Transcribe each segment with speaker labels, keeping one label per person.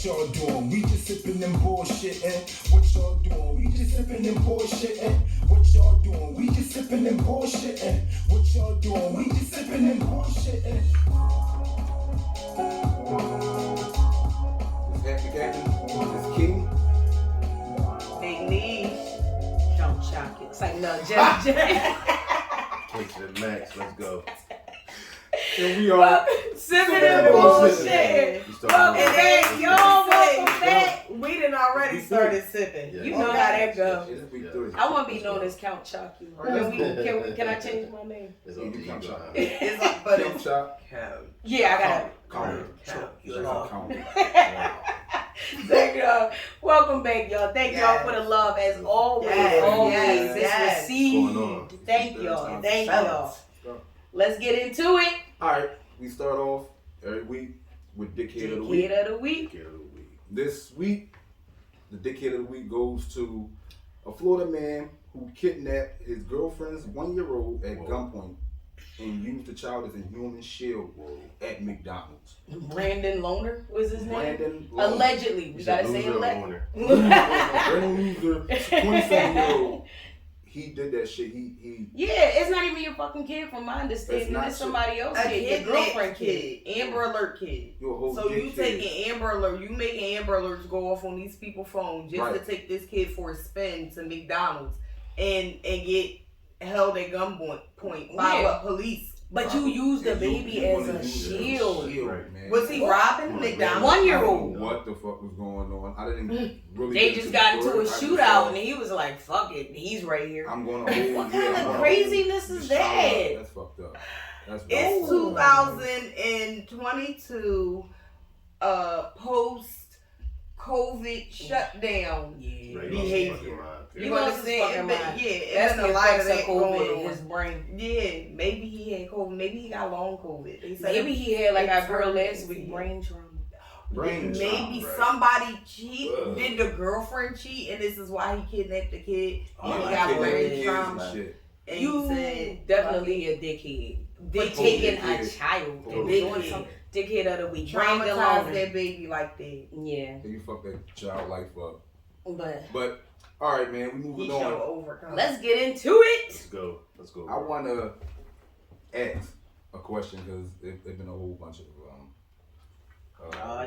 Speaker 1: What y'all doing? We just sipping and bullshitting. What y'all doing? We just sipping and bullshitting. What y'all doing? We just sipping and bullshitting. What y'all doing? We just sipping and bullshitting.
Speaker 2: It's Happy Captain. It's King.
Speaker 3: Big Niche. Count Chocolate. It's like, no, just.
Speaker 4: Take to the max. Let's go.
Speaker 2: Here we are.
Speaker 3: Sipping and bullshit.
Speaker 4: We started
Speaker 3: Welcome
Speaker 4: over.
Speaker 3: back, y'all. Welcome
Speaker 4: Let's go.
Speaker 3: back. We done already started sipping.
Speaker 4: Yeah.
Speaker 3: You know how that goes.
Speaker 2: It's week 3.
Speaker 3: I want to be known as Count Chocolate. Can I change my name?
Speaker 4: It's on
Speaker 2: You count
Speaker 4: you,
Speaker 2: shot.
Speaker 3: It's like, but
Speaker 2: Count shot.
Speaker 3: yeah, I got it.
Speaker 2: Count.
Speaker 3: Thank y'all. Welcome back, y'all. Thank y'all for the love as always.
Speaker 4: Yes,
Speaker 3: It's received.
Speaker 4: What's going on?
Speaker 3: Thank y'all. Thank y'all. Let's get into it.
Speaker 2: Alright, we start off every week with Dickhead of the Week.
Speaker 3: Kid of the week.
Speaker 4: Get it a week.
Speaker 2: This week, the Dickhead of the Week goes to a Florida man who kidnapped his girlfriend's 1-year-old at gunpoint and used the child as a human shield at McDonald's.
Speaker 3: Brandon Loner was his name.
Speaker 2: Brandon Loner.
Speaker 3: Allegedly, we
Speaker 4: You
Speaker 3: gotta
Speaker 4: said
Speaker 3: say
Speaker 4: loser or
Speaker 3: allegedly.
Speaker 4: owner?
Speaker 2: Brandon Loser, 27-year-old. He did that shit. He
Speaker 3: Yeah, it's not even your fucking kid, from my understanding.
Speaker 2: It's not
Speaker 3: It's somebody else's
Speaker 5: A
Speaker 3: kid, your girlfriend
Speaker 5: kid, Amber Alert kid.
Speaker 2: you a whole
Speaker 5: So you
Speaker 2: dickhead.
Speaker 5: taking Amber Alert, you making Amber Alerts go off on these people's phones just
Speaker 2: Right.
Speaker 5: to take this kid for a spin to McDonald's and get held at gunpoint by
Speaker 3: Yeah.
Speaker 5: what, police?
Speaker 3: But you used the
Speaker 2: And
Speaker 3: baby
Speaker 2: you
Speaker 3: as
Speaker 2: wanna
Speaker 3: a
Speaker 2: use it as a
Speaker 3: shield.
Speaker 4: Right.
Speaker 2: man.
Speaker 5: Was he robbing McDonald's?
Speaker 3: 1-year-old.
Speaker 2: What the fuck was going on? I didn't really.
Speaker 3: They
Speaker 2: get
Speaker 3: just
Speaker 2: the
Speaker 3: got into
Speaker 2: story.
Speaker 3: a
Speaker 2: I just
Speaker 3: shootout
Speaker 2: saw,
Speaker 3: and he was like, fuck it, he's right here.
Speaker 2: I'm going to hold.
Speaker 3: What kind of craziness is that?
Speaker 2: That's fucked up. That's
Speaker 5: It's
Speaker 2: fucked up.
Speaker 5: 2022, post COVID shutdown.
Speaker 3: Yeah.
Speaker 4: Right.
Speaker 5: Behavior.
Speaker 4: Fucking mind.
Speaker 3: You
Speaker 5: You
Speaker 3: lost his fucking
Speaker 5: understand? But
Speaker 3: mind.
Speaker 5: yeah,
Speaker 3: That's
Speaker 5: it's
Speaker 3: the
Speaker 5: a lot of
Speaker 3: effects of
Speaker 5: that going
Speaker 3: COVID in
Speaker 5: on.
Speaker 3: his brain.
Speaker 5: Yeah, maybe he had COVID. Maybe he got long COVID. They said
Speaker 3: Maybe he had, like our girl
Speaker 5: Eternity.
Speaker 3: last week, brain trauma.
Speaker 2: Brain
Speaker 5: maybe
Speaker 4: trauma, right.
Speaker 5: somebody cheat.
Speaker 2: Ugh.
Speaker 5: Did the girlfriend cheat, and this is why he kidnapped the kid?
Speaker 2: Oh,
Speaker 5: And he
Speaker 2: I
Speaker 5: got
Speaker 2: kidnapped
Speaker 5: brain
Speaker 2: kids and
Speaker 5: trauma.
Speaker 2: shit.
Speaker 5: And
Speaker 3: You
Speaker 5: he said,
Speaker 3: definitely a dickhead.
Speaker 5: Dickhead.
Speaker 3: Taking a
Speaker 2: Dickhead.
Speaker 3: child and
Speaker 5: Dickhead.
Speaker 3: doing some dickhead of the week. Brandon
Speaker 5: traumatized
Speaker 3: Loner.
Speaker 5: that baby like that.
Speaker 3: Yeah,
Speaker 2: You fucked that child life up.
Speaker 3: but
Speaker 2: But all right, man, we
Speaker 5: He
Speaker 2: moving
Speaker 5: shall
Speaker 2: on.
Speaker 5: overcome.
Speaker 3: let's get into it.
Speaker 4: Let's go. Let's go.
Speaker 2: I want to ask a question because there's been a whole bunch of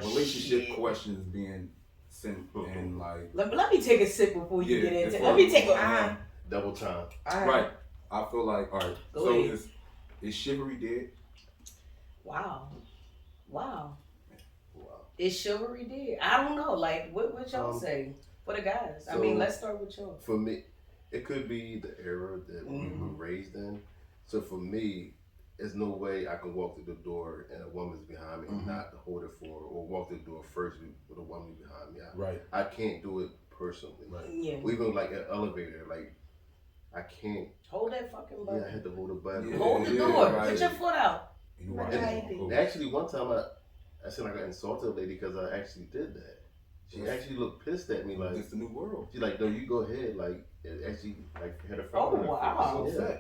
Speaker 2: relationship
Speaker 5: shit.
Speaker 2: questions being sent and like.
Speaker 3: Let me take a sip before you
Speaker 2: Yeah,
Speaker 3: get into
Speaker 2: it's
Speaker 3: it. Let me take a.
Speaker 2: fine.
Speaker 4: Double time.
Speaker 2: Right. I feel like all right.
Speaker 3: Go
Speaker 2: So
Speaker 3: ahead.
Speaker 2: is chivalry dead?
Speaker 3: Wow.
Speaker 4: Wow.
Speaker 3: Is chivalry dead? I don't know. Like, what y'all say for the guys? I mean,
Speaker 4: so-
Speaker 3: let's start with y'all.
Speaker 4: For me, it could be the era that we were raised in. So for me, there's no way I can walk through the door and a woman's behind me and not hold it for her, or walk through the door first with a woman behind me.
Speaker 2: Right.
Speaker 4: I can't do it personally.
Speaker 2: Right.
Speaker 3: Yeah.
Speaker 4: Or even like an elevator, like I can't.
Speaker 3: Hold that fucking
Speaker 4: Yeah, I
Speaker 3: button.
Speaker 4: had to hold the button.
Speaker 2: Yeah.
Speaker 3: Hold the
Speaker 2: Yeah,
Speaker 3: door.
Speaker 2: right.
Speaker 3: Put your foot out.
Speaker 2: You watch
Speaker 5: Right.
Speaker 2: it.
Speaker 4: Actually, one time I said I got insulted a lady because I actually did that. She actually looked pissed at me, like
Speaker 2: It's the new world.
Speaker 4: she's like, "No, you go ahead." Like it actually, like had a
Speaker 3: Oh,
Speaker 4: frown on her
Speaker 3: wow.
Speaker 4: face. Yeah.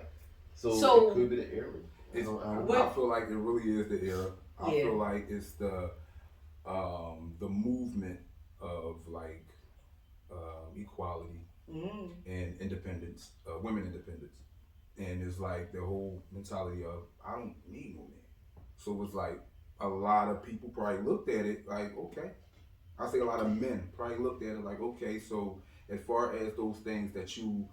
Speaker 4: So,
Speaker 3: So-
Speaker 4: it could be the era.
Speaker 2: It's,
Speaker 3: What-
Speaker 2: I feel like it really is the era. I
Speaker 3: Yeah.
Speaker 2: feel like it's the movement of like equality and independence, women independence, and it's like the whole mentality of I don't need no man. So it's like a lot of people probably looked at it like, okay. I say a lot of men probably looked at it like, okay. So as far as those things that you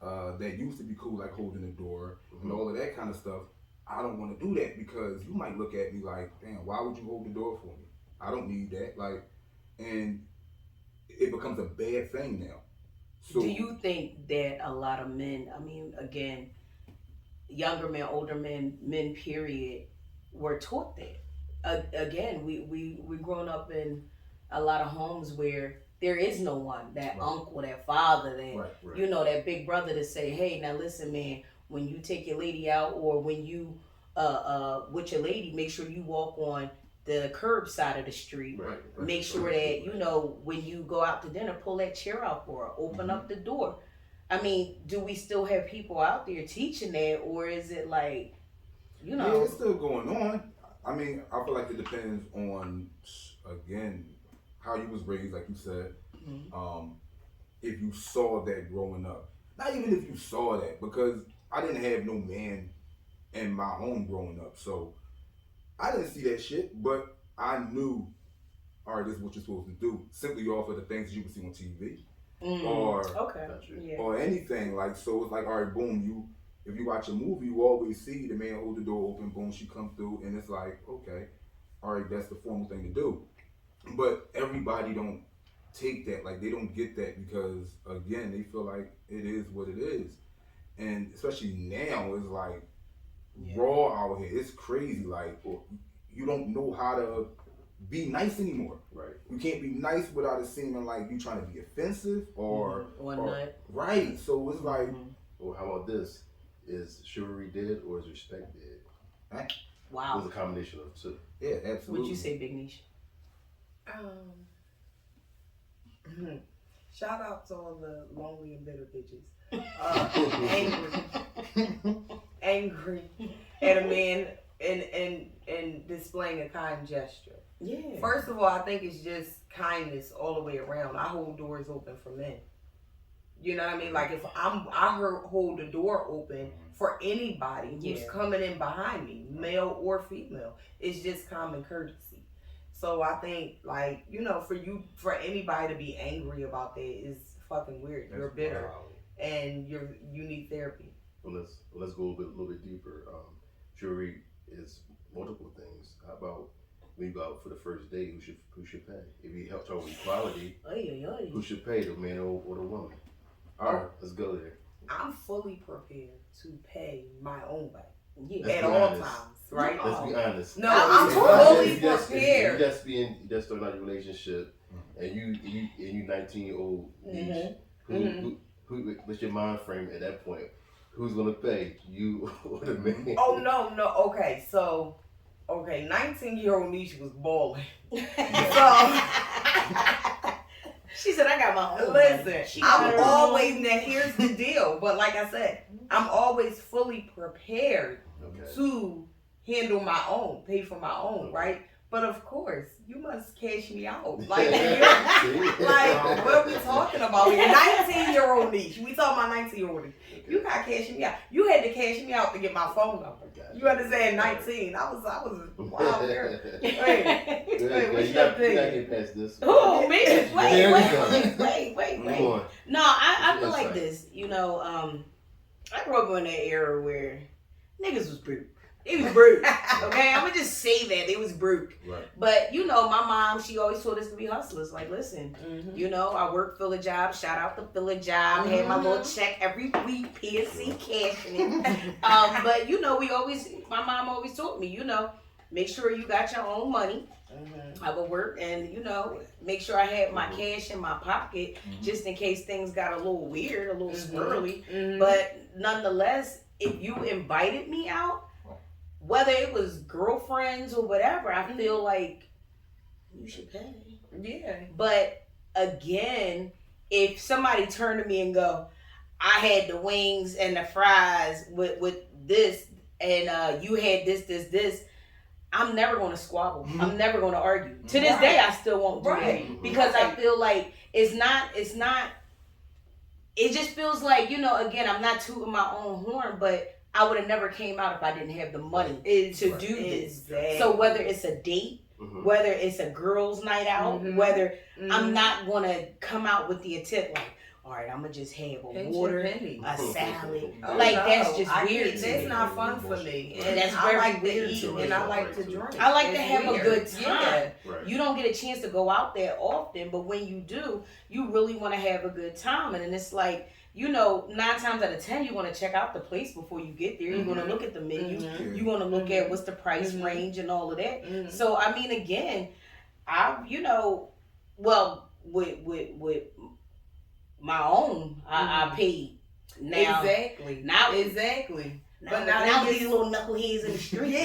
Speaker 2: that used to be cool, like holding the door and all of that kind of stuff, I don't want to do that because you might look at me like, damn, why would you hold the door for me? I don't need that. Like, and it becomes a bad thing now. So
Speaker 3: Do you think that a lot of men, I mean, again, younger men, older men, men period, were taught that? Again, we grown up in a lot of homes where there is no one, that
Speaker 2: Right.
Speaker 3: uncle, that father, that
Speaker 2: right.
Speaker 3: you know, that big brother to say, hey, now listen, man, when you take your lady out or when you with your lady, make sure you walk on the curb side of the street.
Speaker 4: Right.
Speaker 3: Make sure that, you know, when you go out to dinner, pull that chair out for her, open up the door. I mean, do we still have people out there teaching that, or is it like, you know?
Speaker 2: Yeah, it's still going on. I mean, I feel like it depends on, again, how you was raised, like you said.
Speaker 3: Mhm.
Speaker 2: If you saw that growing up, not even if you saw that, because I didn't have no man in my home growing up, so I didn't see that shit, but I knew, all right, this is what you're supposed to do, simply off of the things you would see on TV or
Speaker 3: Okay.
Speaker 4: Gotcha.
Speaker 3: Yeah.
Speaker 2: or anything. Like, so it's like, all right, boom, if you watch a movie, you always see the man hold the door open, boom, she come through, and it's like, okay, all right, that's the formal thing to do. But everybody don't take that, like they don't get that, because again, they feel like it is what it is. And especially now, it's like raw out here. It's crazy. Like, you don't know how to be nice anymore.
Speaker 4: Right.
Speaker 2: You can't be nice without it seeming like you trying to be offensive or
Speaker 3: nut.
Speaker 2: right. So it's like,
Speaker 4: Or how about this? Is chivalry dead or is respect dead? It
Speaker 3: Wow.
Speaker 4: was a combination of two.
Speaker 2: yeah, absolutely.
Speaker 3: Would you say, Big Niche?
Speaker 5: Shout out to all the lonely and bitter bitches. Angry at a man and displaying a kind gesture.
Speaker 3: Yeah.
Speaker 5: First of all, I think it's just kindness all the way around. I hold doors open for men. You know what I mean? Like if hold the door open for anybody who's coming in behind me, male or female, it's just common courtesy. So I think, like, you know, for anybody to be angry about that is fucking weird. You're bitter, and you need therapy.
Speaker 4: Well, let's go a little bit deeper. Chivalry is multiple things. How about when you go out for the first date? Who should pay? If you help talk equality, who should pay, the man or the woman? All right, let's go there.
Speaker 5: I'm fully prepared to pay my own way
Speaker 3: Yeah.
Speaker 5: at all times, right?
Speaker 4: Let's be honest.
Speaker 5: No, I'm fully prepared.
Speaker 4: You just starting out your relationship, and you 19-year-old niche. Who? What's your mind frame at that point? Who's gonna pay, you or the man?
Speaker 5: Oh no. Okay, so 19-year-old niche was balling. So.
Speaker 3: She said, I got my own.
Speaker 5: Listen, I'm always, now here's the deal, but like I said, I'm always fully prepared to handle my own, pay for my own, right? But of course, you must cash me out. Like, like what are we talking about here? 19-year-old niche. We talking about 19-year-old niche. You got to cash me out. You had to cash me out to get my phone number. You understand? 19. I was wild girl. Wait, what's your thing?
Speaker 4: You gotta get past this.
Speaker 3: Oh, man. Wait.
Speaker 4: Come on.
Speaker 3: No, I feel like this. You know, I grew up in that era where niggas was broke. It was broke. Okay, I'm gonna just say that it was broke.
Speaker 4: Right.
Speaker 3: But you know, my mom, she always told us to be hustlers. Like, listen, you know, I work fill a job. Shout out to fill a job. Had my little check every week, PSC cashing it. But you know, my mom always told me, you know, make sure you got your own money. I would work and, you know, make sure I had my cash in my pocket just in case things got a little weird, a little squirrely. But nonetheless, if you invited me out, whether it was girlfriends or whatever, I feel like you should pay.
Speaker 5: Yeah.
Speaker 3: But again, if somebody turned to me and go, I had the wings and the fries with this and you had this, I'm never going to squabble. I'm never going to argue. To this day, I still won't do that because I feel like it's not, it just feels like, you know, again, I'm not tooting my own horn, but I would have never came out if I didn't have the money to do this. So whether it's a date, whether it's a girls' night out, whether I'm not going to come out with the intent like, all right, I'm going to just have a water, a salad. Like, that's just weird to me.
Speaker 5: That's not fun for me. And
Speaker 3: that's
Speaker 5: I
Speaker 3: very
Speaker 5: like to
Speaker 3: weird
Speaker 5: eat
Speaker 3: to me.
Speaker 5: and I like to drink.
Speaker 3: I like to
Speaker 5: It's
Speaker 3: have a
Speaker 5: weird.
Speaker 3: good time.
Speaker 5: Yeah.
Speaker 4: Right.
Speaker 3: You don't get a chance to go out there often, but when you do, you really want to have a good time. And then it's like, you know, 9 times out of 10, you want to check out the place before you get there. You want to look at the menu. You want to look at what's the price range and all of that. So, I mean, again, you know, well, with my own, I paid. Now,
Speaker 5: Exactly.
Speaker 3: But now these little knuckleheads in the street.
Speaker 5: Yeah,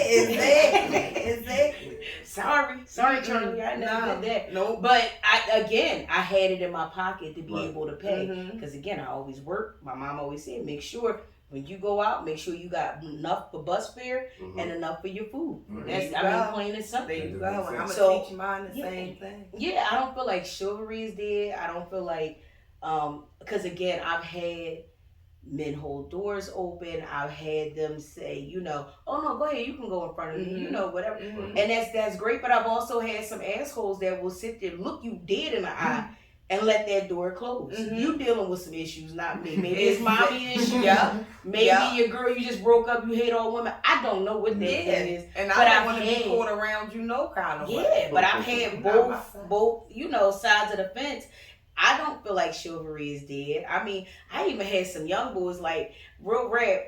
Speaker 5: exactly.
Speaker 3: Sorry, Charlie, I never did that.
Speaker 5: No.
Speaker 3: But I had it in my pocket to be able to pay.
Speaker 5: Mhm.
Speaker 3: Because again, I always work. My mom always said, make sure when you go out, make sure you got enough for bus fare and enough for your food.
Speaker 2: Mhm.
Speaker 3: That's,
Speaker 5: There you
Speaker 3: I mean,
Speaker 5: go.
Speaker 3: plain and simple.
Speaker 5: There you go. And I'm gonna
Speaker 3: So,
Speaker 5: teach mine the
Speaker 3: yeah.
Speaker 5: same thing.
Speaker 3: Yeah, I don't feel like chivalry is dead. I don't feel like, because again, I've had men hold doors open. I've had them say, you know, oh no, go ahead, you can go in front of me, you know, whatever.
Speaker 5: Mhm.
Speaker 3: And that's great. But I've also had some assholes that will sit there, look you dead in the eye, and let that door close.
Speaker 5: Mhm.
Speaker 3: You dealing with some issues, not me. Maybe it's mommy issues.
Speaker 5: Yeah.
Speaker 3: Maybe
Speaker 5: Yeah.
Speaker 3: your girl you just broke up, you hate all women. I don't know what that
Speaker 5: Yeah,
Speaker 3: thing is.
Speaker 5: and
Speaker 3: But
Speaker 5: I
Speaker 3: I've
Speaker 5: don't want to be
Speaker 3: had-
Speaker 5: caught around you no kind of way.
Speaker 3: Yeah, but I've had
Speaker 5: Not my
Speaker 3: both,
Speaker 5: side.
Speaker 3: you know, sides of the fence. I don't feel like chivalry is dead. I mean, I even had some young boys like real rap.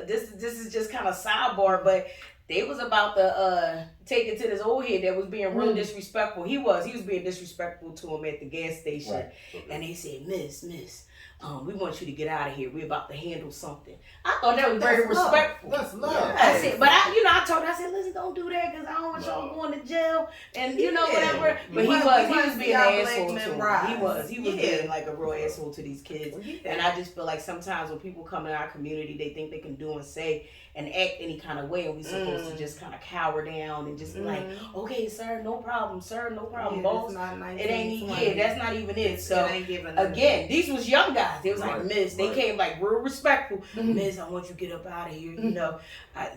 Speaker 3: This is just kind of sidebar, but they was about to take it to this old head that was being real disrespectful. He was being disrespectful to him at the gas station,
Speaker 4: Right.
Speaker 3: and they said, Miss, we want you to get out of here. We're about to handle something. I thought that was very respectful.
Speaker 2: That's love.
Speaker 3: I said, but I told her, I said, listen, don't do that because I don't want y'all going to jail and you know whatever. But he was being an asshole to him. He was being like a real asshole to these kids. And I just feel like sometimes when people come in our community, they think they can do and say and act any kind of way, and we supposed to just kind of cower down and just be like, okay, sir, no problem, boss. It ain't, that's not even it. So again, these was young guys. They was like, Miss, they came like real respectful. Miss, I want you to get up out of here. You know,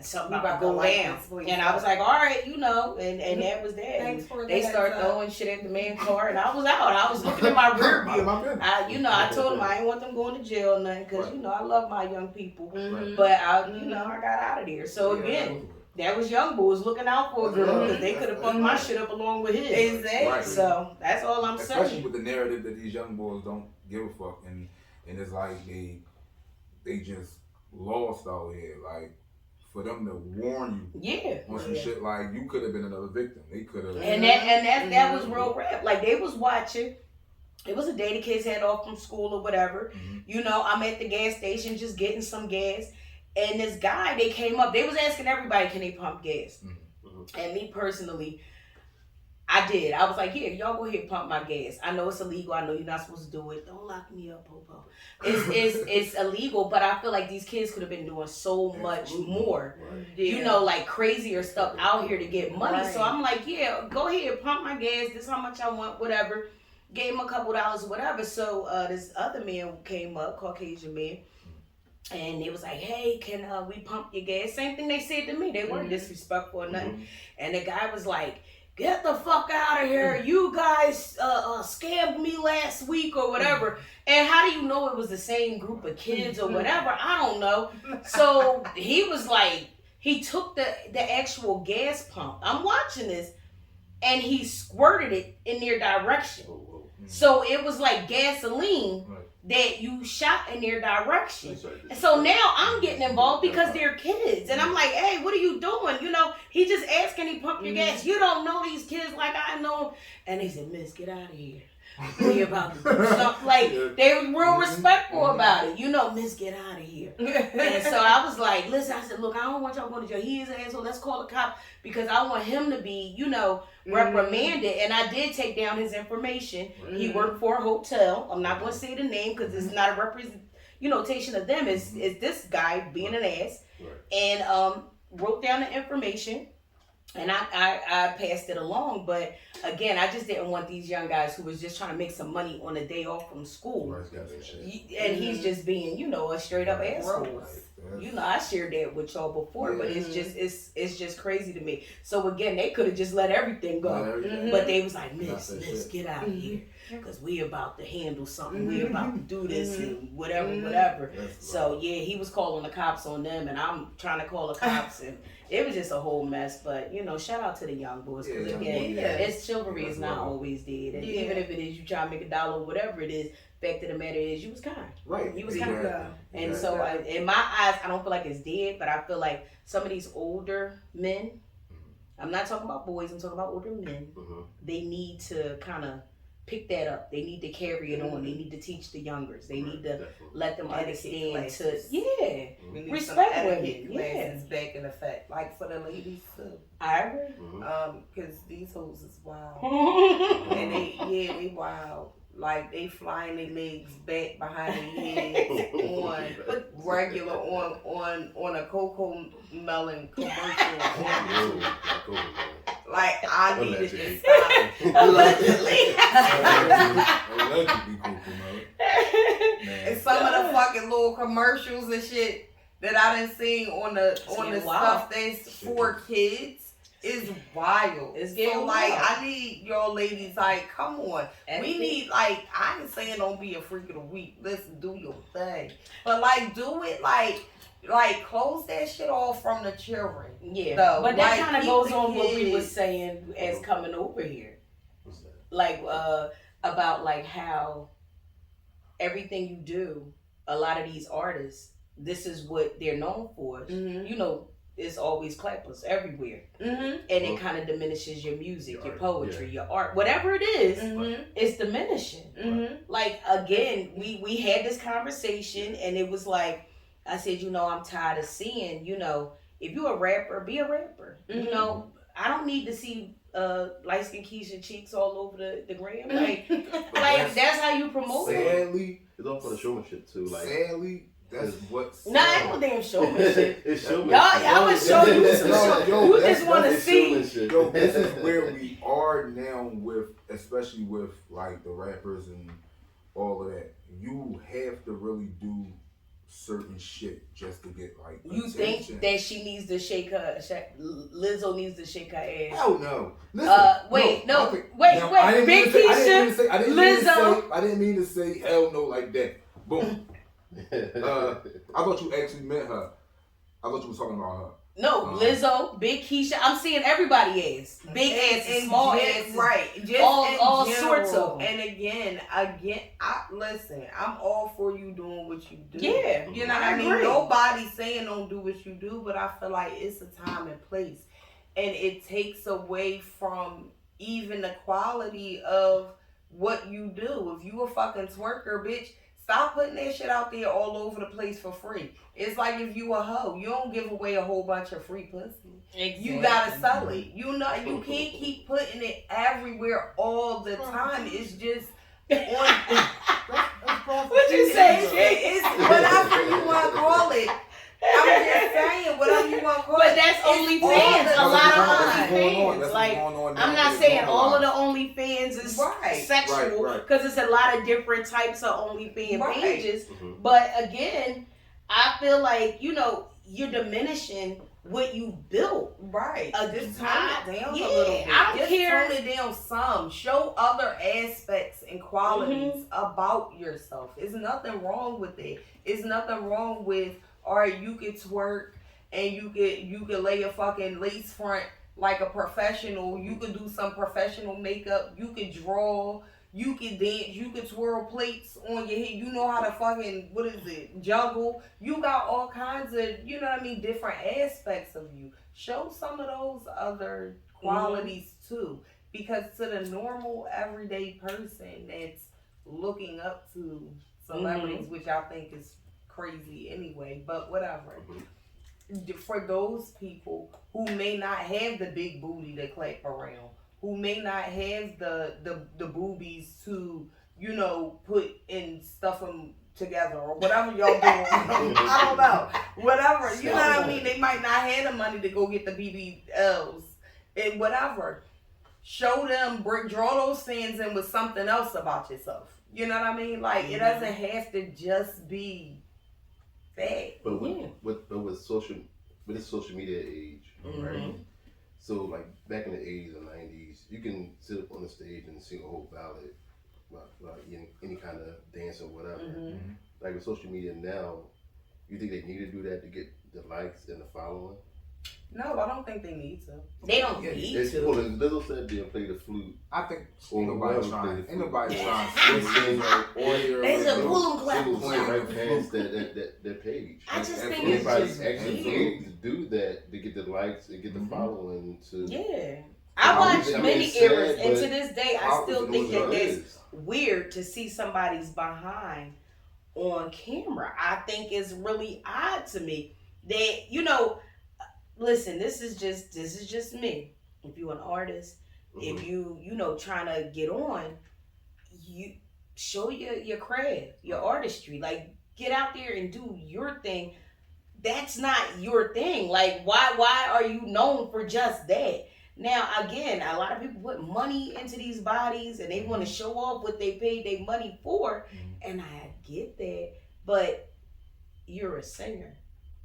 Speaker 3: something about to go down. And I was like, all right, you know, and that was that.
Speaker 5: Thanks for
Speaker 3: They
Speaker 5: that,
Speaker 3: started throwing shit at the man's car, and I was out. I was looking in my rear view. I told them I ain't want them going to jail or nothing because, you know, I love my young people. But, I got out of there. So, again, that was young boys looking out for a girl because they could have fucked my shit up along with his.
Speaker 5: Exactly.
Speaker 2: Right.
Speaker 3: So, that's all I'm
Speaker 2: Especially
Speaker 3: saying.
Speaker 2: with the narrative that these young boys don't give a fuck, and it's like they just lost out here. Like, for them to warn you on some shit, like, you could have been another victim. They could have.
Speaker 3: And that was real rap. Like, they was watching. It was a day the kids had off from school or whatever. You know, I'm at the gas station just getting some gas. And this guy, they came up. They was asking everybody, can they pump gas? And me personally, I did. I was like, yeah, y'all go ahead and pump my gas. I know it's illegal. I know you're not supposed to do it. Don't lock me up, Popo. It's illegal, but I feel like these kids could have been doing so much more. You know, like crazier stuff out here to get money. So I'm like, yeah, go ahead, pump my gas. This is how much I want, whatever. Gave him a couple dollars, whatever. So this other man came up, Caucasian man. And it was like, hey, can we pump your gas? Same thing they said to me. They weren't disrespectful or nothing. And the guy was like, get the fuck out of here. You guys scammed me last week or whatever. And how do you know it was the same group of kids or whatever? I don't know. So he was like, he took the actual gas pump. I'm watching this. And he squirted it in their direction. So it was like gasoline that you shot in their direction. And so now I'm getting involved because they're kids. And I'm like, hey, what are you doing? You know, he just asked, can he pump your gas? You don't know these kids like I know. And they said, Miss, get out of here. We about to do something. Like, they were real respectful about it. You know, Miss, get out of here. And so I was like, listen, I said, look, I don't want y'all going to jail. He is an asshole. Let's call the cop because I want him to be, you know, reprimanded. And I did take down his information. He worked for a hotel. I'm not going to say the name because it's not a representation of them. It's this guy being an ass. And wrote down the information. And I passed it along, but again, I just didn't want these young guys who was just trying to make some money on a day off from school. And he's just being, you know, a straight up asshole. You know, I shared that with y'all before, but it's just crazy to me. So again, they could have just let everything go, but they was like, Miss, get out of here. Because we about to handle something. We about to do this and whatever. So yeah, he was calling the cops on them, and I'm trying to call the cops, and it was just a whole mess. But you know, shout out to the young boys because again, it's chivalry is not always dead, and even if it is, you try to make $1, whatever it is. Fact of the matter is, you was kind.
Speaker 2: Right.
Speaker 3: You was kind. And so, in my eyes, I don't feel like it's dead, but I feel like some of these older men. I'm not talking about boys. I'm talking about older men. They need to kind of pick that up. They need to carry it on. They need to teach the youngers. They need to let them understand to respect women.
Speaker 5: Classes back in effect, like for the ladies too.
Speaker 3: I agree.
Speaker 5: Because these hoes is wild, and Yeah, they wild. Like they flying their legs back behind their heads on regular on a Coco Melon commercial. Like I needed to stop.
Speaker 3: Allegedly.
Speaker 2: Allegedly, Coco Melon.
Speaker 5: And some of the fucking little commercials and shit that I done seen on the stuff that's for kids is wild.
Speaker 3: It's getting
Speaker 5: so like
Speaker 3: wild.
Speaker 5: I need y'all ladies, like, come on. We need, like, I ain't saying don't be a freak of the week. Listen, do your thing. But like do it like close that shit off from the children.
Speaker 3: Yeah.
Speaker 5: Though.
Speaker 3: But that
Speaker 5: Like,
Speaker 3: kind of
Speaker 5: keep
Speaker 3: goes
Speaker 5: the
Speaker 3: on what we
Speaker 5: kids-
Speaker 3: was saying as coming over here.
Speaker 4: What's that?
Speaker 3: Like about like how everything you do, a lot of these artists, this is what they're known for.
Speaker 5: Mhm.
Speaker 3: You know, it's always clappers everywhere.
Speaker 5: Mhm.
Speaker 3: And it kind of diminishes your music,
Speaker 4: Your
Speaker 3: your
Speaker 4: art,
Speaker 3: poetry, your art, whatever it is,
Speaker 5: Mhm.
Speaker 3: it's diminishing.
Speaker 5: Mhm.
Speaker 3: Like, again, we had this conversation and it was like, I said, I'm tired of seeing, if you're a rapper, be a rapper.
Speaker 5: Mhm.
Speaker 3: You know, I don't need to see light skin Keisha cheeks all over the gram. Like, that's how you promote it.
Speaker 2: Sadly,
Speaker 4: It's all for the showmanship too. Like,
Speaker 2: sadly, that's what's.
Speaker 3: Nah, I ain't no damn showmanship.
Speaker 4: it's showmanship.
Speaker 3: Y'all would show you some show. You just want to
Speaker 4: It's
Speaker 3: see.
Speaker 4: showmanship.
Speaker 2: Yo, this is where we are now with, especially with like the rappers and all of that. You have to really do certain shit just to get like
Speaker 3: You
Speaker 2: attention.
Speaker 3: think that she needs to Lizzo needs to shake her ass?
Speaker 2: Hell no. Listen,
Speaker 3: wait,
Speaker 2: I think-
Speaker 3: wait,
Speaker 2: now, I didn't mean
Speaker 3: Big
Speaker 2: to say- I didn't mean
Speaker 3: Keisha,
Speaker 2: to say- I didn't mean to
Speaker 3: Lizzo.
Speaker 2: say- I didn't mean to say hell no like that. Boom. I thought you actually meant her. I thought you was talking about her.
Speaker 3: No, Lizzo, Big Keisha. I'm seeing everybody ass. Big asses, small asses.
Speaker 5: Right. Just
Speaker 3: all
Speaker 5: in
Speaker 3: sorts
Speaker 5: general.
Speaker 3: of them.
Speaker 5: And again, listen, I'm all for you doing what you do.
Speaker 3: Yeah.
Speaker 5: You know what I mean?
Speaker 3: agree.
Speaker 5: Nobody's saying don't do what you do, but I feel like it's a time and place. And it takes away from even the quality of what you do. If you a fucking twerker, bitch, stop putting that shit out there all over the place for free. It's like if you a hoe, you don't give away a whole bunch of free pussy.
Speaker 3: Exactly.
Speaker 5: You gotta sell it. You know, you can't keep putting it everywhere all the time. It's just on.
Speaker 3: What you say?
Speaker 5: It's whatever you want to call it. I'm just saying, whatever you want to call it.
Speaker 3: But that's
Speaker 5: It's
Speaker 3: OnlyFans.
Speaker 5: all
Speaker 3: A
Speaker 5: the
Speaker 3: lot of
Speaker 5: time.
Speaker 3: OnlyFans.
Speaker 2: That's
Speaker 3: Like,
Speaker 2: what's going on now.
Speaker 3: I'm not
Speaker 2: It's
Speaker 3: saying all of the
Speaker 2: normalized.
Speaker 3: OnlyFans is
Speaker 5: Right.
Speaker 3: sexual,
Speaker 2: Right.
Speaker 3: because it's a lot of different types of OnlyFans
Speaker 5: Right.
Speaker 3: pages.
Speaker 4: Mhm.
Speaker 3: But again, I feel like you're diminishing what you built.
Speaker 5: Right.
Speaker 3: A
Speaker 5: Just tone
Speaker 3: I-
Speaker 5: it down
Speaker 3: yeah,
Speaker 5: a little bit.
Speaker 3: I don't
Speaker 5: Just
Speaker 3: care.
Speaker 5: tone it down some. Show other aspects and qualities
Speaker 3: Mm-hmm.
Speaker 5: about yourself. There's nothing wrong with it. It's nothing wrong with, all right, you could twerk and you could lay a fucking lace front like a professional. You could do some professional makeup. You could draw. You could dance. You could twirl plates on your head. You know how to fucking, juggle. You got all kinds of, you know what I mean, different aspects of you. Show some of those other qualities too. Because to the normal, everyday person that's looking up to celebrities, which I think is crazy anyway, but whatever. For those people who may not have the big booty to clap around, who may not have the boobies to, put and stuff them together or whatever y'all doing. I don't know. Whatever. You know what I mean? They might not have the money to go get the BBLs and whatever. Show them, draw those fans in with something else about yourself. You know what I mean? Like, it doesn't have to just be that.
Speaker 4: But with this social media age, right? So like back in the 80s and 90s, you can sit up on the stage and sing a whole ballad, about any kind of dance or whatever. Like with social media now, you think they need to do that to get the likes and the following?
Speaker 5: No, I don't think they need to.
Speaker 3: They don't
Speaker 2: Yeah,
Speaker 3: need
Speaker 4: It's
Speaker 3: to.
Speaker 4: cool. Lizzo said they'll play the flute.
Speaker 2: I think
Speaker 4: Or
Speaker 2: ain't nobody
Speaker 4: whoever
Speaker 2: trying.
Speaker 4: plays
Speaker 2: Ain't
Speaker 4: the
Speaker 2: nobody
Speaker 4: flute.
Speaker 2: trying
Speaker 4: Or
Speaker 2: to
Speaker 4: sing or
Speaker 3: They said
Speaker 4: or
Speaker 3: pull 'em
Speaker 4: they
Speaker 3: clappers.
Speaker 4: will right past that page.
Speaker 3: I just
Speaker 2: And
Speaker 3: think
Speaker 2: for
Speaker 3: it's
Speaker 4: Everybody
Speaker 3: just
Speaker 4: actually
Speaker 3: weird.
Speaker 4: need to do that to get the likes and get the following to.
Speaker 3: Yeah.
Speaker 2: I
Speaker 3: I watched
Speaker 4: mean,
Speaker 3: many
Speaker 4: it's sad,
Speaker 3: eras, and
Speaker 4: but
Speaker 3: to this day, I
Speaker 2: I
Speaker 3: still
Speaker 2: was
Speaker 3: think that
Speaker 2: doing
Speaker 4: it
Speaker 3: that's
Speaker 4: is.
Speaker 3: weird to see somebody's behind on camera. I think it's really odd to me that listen, this is just me. If you're an artist, if you trying to get on, you show your craft, your artistry. Like, get out there and do your thing. That's not your thing. Like, why are you known for just that? Now, again, a lot of people put money into these bodies and they want to show off what they paid their money for, and I get that, but you're a singer.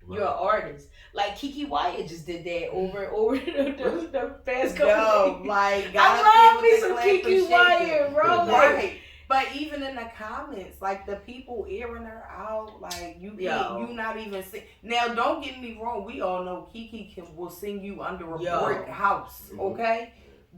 Speaker 3: You're an artist. Like Kiki Wyatt just did that over the past couple
Speaker 5: Yo,
Speaker 3: days.
Speaker 5: like,
Speaker 3: I love me
Speaker 5: with the
Speaker 3: some
Speaker 5: clap
Speaker 3: Kiki
Speaker 5: and
Speaker 3: Wyatt,
Speaker 5: shaking.
Speaker 3: bro. Like,
Speaker 5: Right. But even in the comments, like the people airing her out, like you not even sing. Now, don't get me wrong. We all know Kiki will sing you under a brick house, okay?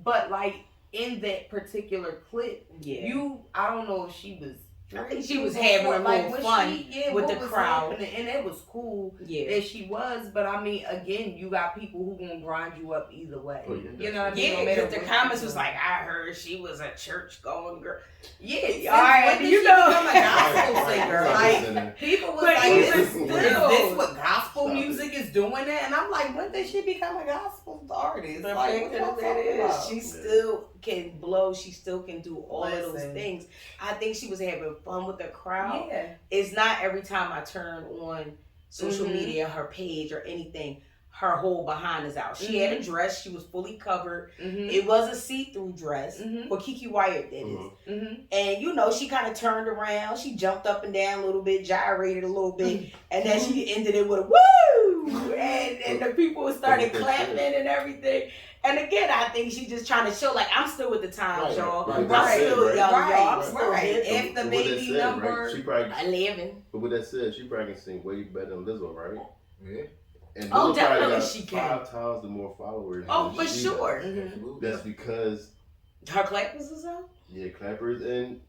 Speaker 5: But like in that particular clip, I don't know if she was.
Speaker 3: I think she was having a little fun with the crowd,
Speaker 5: and it was cool that she was. But I mean, again, you got people who gonna grind you up either way. You know what I mean?
Speaker 3: Yeah, because the comments was like, I heard she was a church going girl.
Speaker 5: Yeah,
Speaker 3: all right,
Speaker 5: you know, become a gospel singer. Like people was like, is this what gospel music is doing? That, and I'm like, when did she become a gospel artist?
Speaker 3: The
Speaker 5: Like,
Speaker 3: fact of it is, she still can blow. She still can do all of those things. I think she was having fun with the crowd.
Speaker 5: Yeah.
Speaker 3: It's not every time I turn on social media, her page or anything, her whole behind is out. She had a dress. She was fully covered. It was a see-through dress. But Kiki Wyatt did it. And, you know, she kind of turned around. She jumped up and down a little bit, gyrated a little bit. And then she ended it with a woo! And the people started clapping and everything. And again, I think she's just trying to show, like, I'm still with the times, y'all. I'm still young, y'all. I'm still hip.
Speaker 5: If the baby number
Speaker 4: she probably,
Speaker 3: 11.
Speaker 4: But with that said, she probably can sing way better than Lizzo, right?
Speaker 2: Yeah.
Speaker 4: And
Speaker 3: Oh,
Speaker 4: Lizzo
Speaker 3: definitely
Speaker 4: probably got
Speaker 3: she can.
Speaker 4: 5 times the more followers.
Speaker 3: Oh,
Speaker 4: than
Speaker 3: for
Speaker 4: she
Speaker 3: sure.
Speaker 4: does. That's because
Speaker 3: Her clappers is out?
Speaker 4: clappers and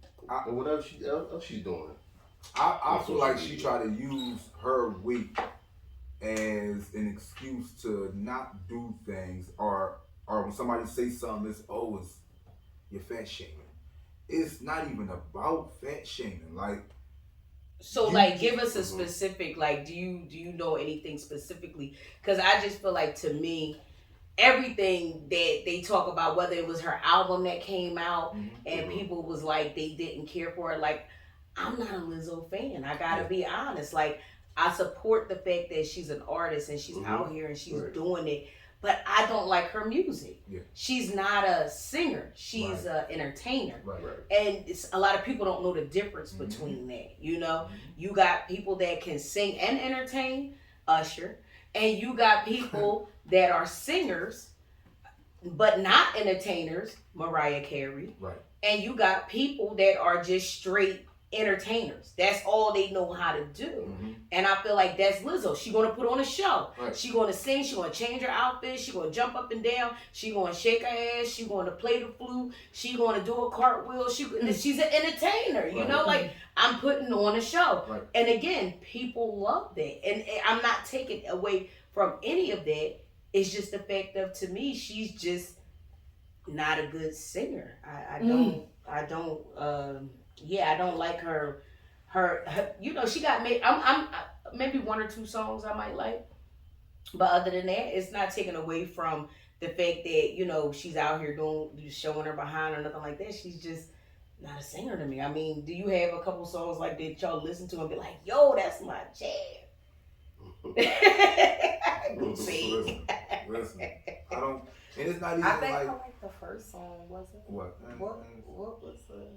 Speaker 4: whatever else she's doing.
Speaker 2: I feel like she tried to use her week as an excuse to not do things, or when somebody say something, it's you're fat shaming. It's not even about fat shaming. Like,
Speaker 3: so like, give us a specific, like, do you know anything specifically? Because I just feel like, to me, everything that they talk about, whether it was her album that came out and people was like they didn't care for it, like, I'm not a Lizzo fan. I gotta be honest. Like, I support the fact that she's an artist and she's out here and she's doing it, but I don't like her music. She's not a singer. She's an entertainer. And a lot of people don't know the difference between that. You know, you got people that can sing and entertain, Usher, and you got people that are singers but not entertainers, Mariah Carey. And you got people that are just straight entertainers. That's all they know how to do. And I feel like that's Lizzo. She gonna put on a show. She gonna sing. She gonna change her outfit. She gonna jump up and down. She gonna shake her ass. She gonna play the flute. She gonna do a cartwheel. She's an entertainer. You know, like, I'm putting on a show. And again, people love that. And I'm not taking away from any of that. It's just the fact of, to me, she's just not a good singer. I don't like her. You know, she got made. I'm maybe 1 or 2 songs I might like, but other than that, it's not taken away from the fact that, you know, she's out here showing her behind or nothing like that. She's just not a singer to me. I mean, do you have a couple songs like that y'all listen to and be like, yo, that's my jam?
Speaker 2: Listen, I don't. And it's not even
Speaker 5: I think
Speaker 2: like,
Speaker 5: I like the first song, wasn't it?
Speaker 2: What
Speaker 5: was the...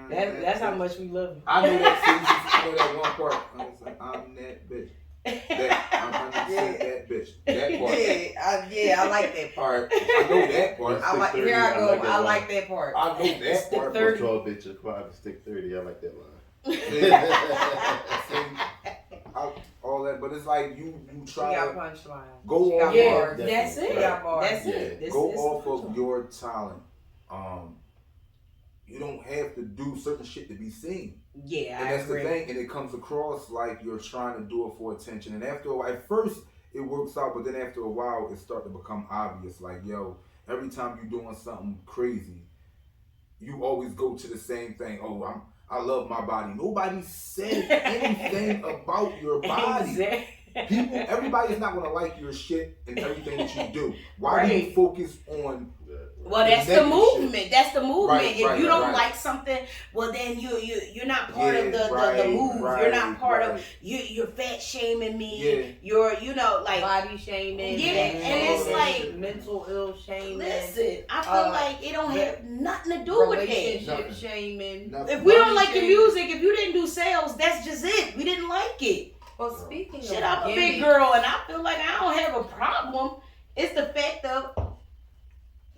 Speaker 3: That's how much we love you.
Speaker 2: I know that. You know that one part. I'm that bitch. I'm 100% that bitch. That part.
Speaker 5: I like that part.
Speaker 2: I know that part.
Speaker 5: Here I go. I like that part.
Speaker 2: I know that part.
Speaker 4: First of all, bitch, if I stick 30, I like that line.
Speaker 2: All that, but it's like you try
Speaker 5: to
Speaker 2: punchline. Go off.
Speaker 3: Yeah, that's it. That's it.
Speaker 2: Go off of your talent. You don't have to do certain shit to be seen.
Speaker 3: Yeah,
Speaker 2: and that's the thing. And it comes across like you're trying to do it for attention. And after a while, at first it works out, but then after a while, it starts to become obvious. Like, yo, every time you're doing something crazy, you always go to the same thing. Oh, I love my body. Nobody said anything about your body. Everybody's not gonna like your shit and everything that you do. Why do you focus on
Speaker 3: Well, that's the
Speaker 2: negative
Speaker 3: movement.
Speaker 2: shit.
Speaker 3: That's the movement.
Speaker 2: Right,
Speaker 3: If
Speaker 2: right,
Speaker 3: you don't
Speaker 2: right.
Speaker 3: like something, well then you're not part of the
Speaker 2: right,
Speaker 3: move.
Speaker 2: right,
Speaker 3: you're not part
Speaker 2: right.
Speaker 3: of you're fat shaming me.
Speaker 2: Yeah.
Speaker 3: You're like
Speaker 5: body shaming.
Speaker 3: Yeah, and it's like
Speaker 5: mental ill shaming.
Speaker 3: listen, I feel like it don't have nothing to do with that.
Speaker 5: Relationship shaming.
Speaker 2: Nothing.
Speaker 3: If we don't
Speaker 5: Body
Speaker 3: like your
Speaker 5: shaming.
Speaker 3: music, if you didn't do sales, that's just it. We didn't like it.
Speaker 5: Well, speaking
Speaker 3: Shit,
Speaker 5: of
Speaker 3: I'm a big
Speaker 5: gimmicks,
Speaker 3: girl, and I feel like I don't have a problem. It's the fact of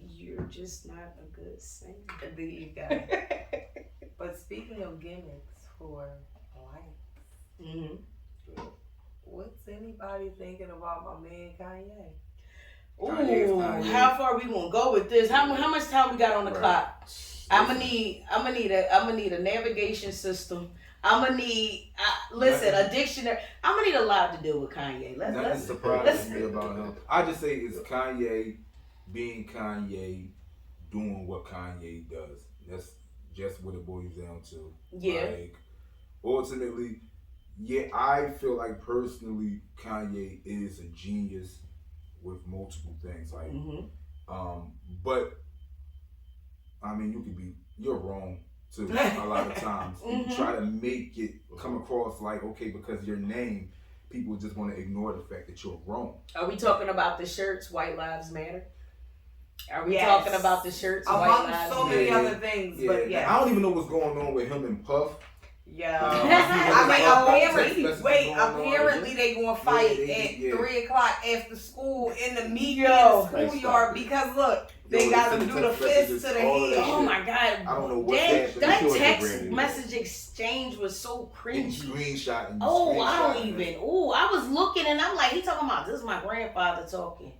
Speaker 3: you're just not a good singer.
Speaker 5: there you go. But speaking of gimmicks for life,
Speaker 3: Mm-hmm.
Speaker 5: what's anybody thinking about my man Kanye?
Speaker 2: Kanye's
Speaker 3: Ooh,
Speaker 2: Kanye.
Speaker 3: how far we gonna go with this? How much time we got on the
Speaker 2: Right.
Speaker 3: clock? I'm gonna need a navigation system. I'm gonna need a dictionary. I'm gonna need a lot to do with Kanye.
Speaker 2: Nothing
Speaker 3: Let's
Speaker 2: surprises me about him. I just say it's Kanye being Kanye, doing what Kanye does. That's just what it boils down to.
Speaker 3: yeah.
Speaker 2: Like, ultimately, yeah, I feel like personally Kanye is a genius with multiple things. Like,
Speaker 3: Mm-hmm.
Speaker 2: but I mean, you're wrong too a lot of times.
Speaker 3: Mhm.
Speaker 2: You try to make it come across like, okay, because your name, people just want to ignore the fact that you're wrong.
Speaker 3: Are we talking about the shirts? White Lives Matter. Are we
Speaker 5: Yes.
Speaker 3: talking about the shirts? White
Speaker 5: Among
Speaker 3: Lives
Speaker 5: so
Speaker 3: Matter.
Speaker 5: many
Speaker 2: Yeah.
Speaker 5: other things,
Speaker 2: Yeah,
Speaker 5: but yeah.
Speaker 2: I don't even know what's going on with him and Puff.
Speaker 5: Yeah.
Speaker 2: I
Speaker 5: Apparently, apparently they gonna fight
Speaker 2: Yeah,
Speaker 5: at 3 o'clock after school in the media
Speaker 3: Yo.
Speaker 5: schoolyard because look, they gotta do the fist to the head.
Speaker 3: Oh my god!
Speaker 2: I don't know what's
Speaker 3: that
Speaker 2: happening.
Speaker 3: that
Speaker 4: He was a
Speaker 3: text
Speaker 4: brand new
Speaker 3: message exchange was so
Speaker 2: And
Speaker 3: cringy.
Speaker 2: screenshot and
Speaker 3: Oh, I don't
Speaker 2: screenshot.
Speaker 3: even. Oh, I was looking and I'm like, he talking about this is my grandfather talking.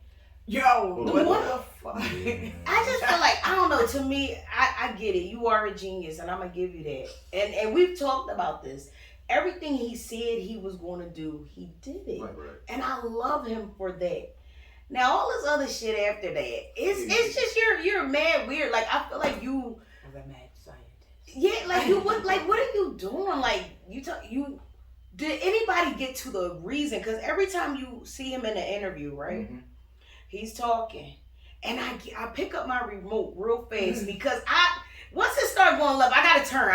Speaker 5: Yo,
Speaker 4: What?
Speaker 5: what the fuck?
Speaker 2: Yeah.
Speaker 3: I just feel like I don't know. To me, I get it. You are a genius, and I'm gonna give you that. And we've talked about this. Everything he said he was going to do, he did it,
Speaker 2: Right.
Speaker 3: and I love him for that. Now all this other shit after that, it's just you're mad weird. Like I feel like you,
Speaker 5: The mad scientist.
Speaker 3: yeah, like you what are you doing? Like you. Did anybody get to the reason? Because every time you see him in an interview, right?
Speaker 2: Mhm.
Speaker 3: He's talking, and I pick up my remote real fast because once it started going left, I gotta turn.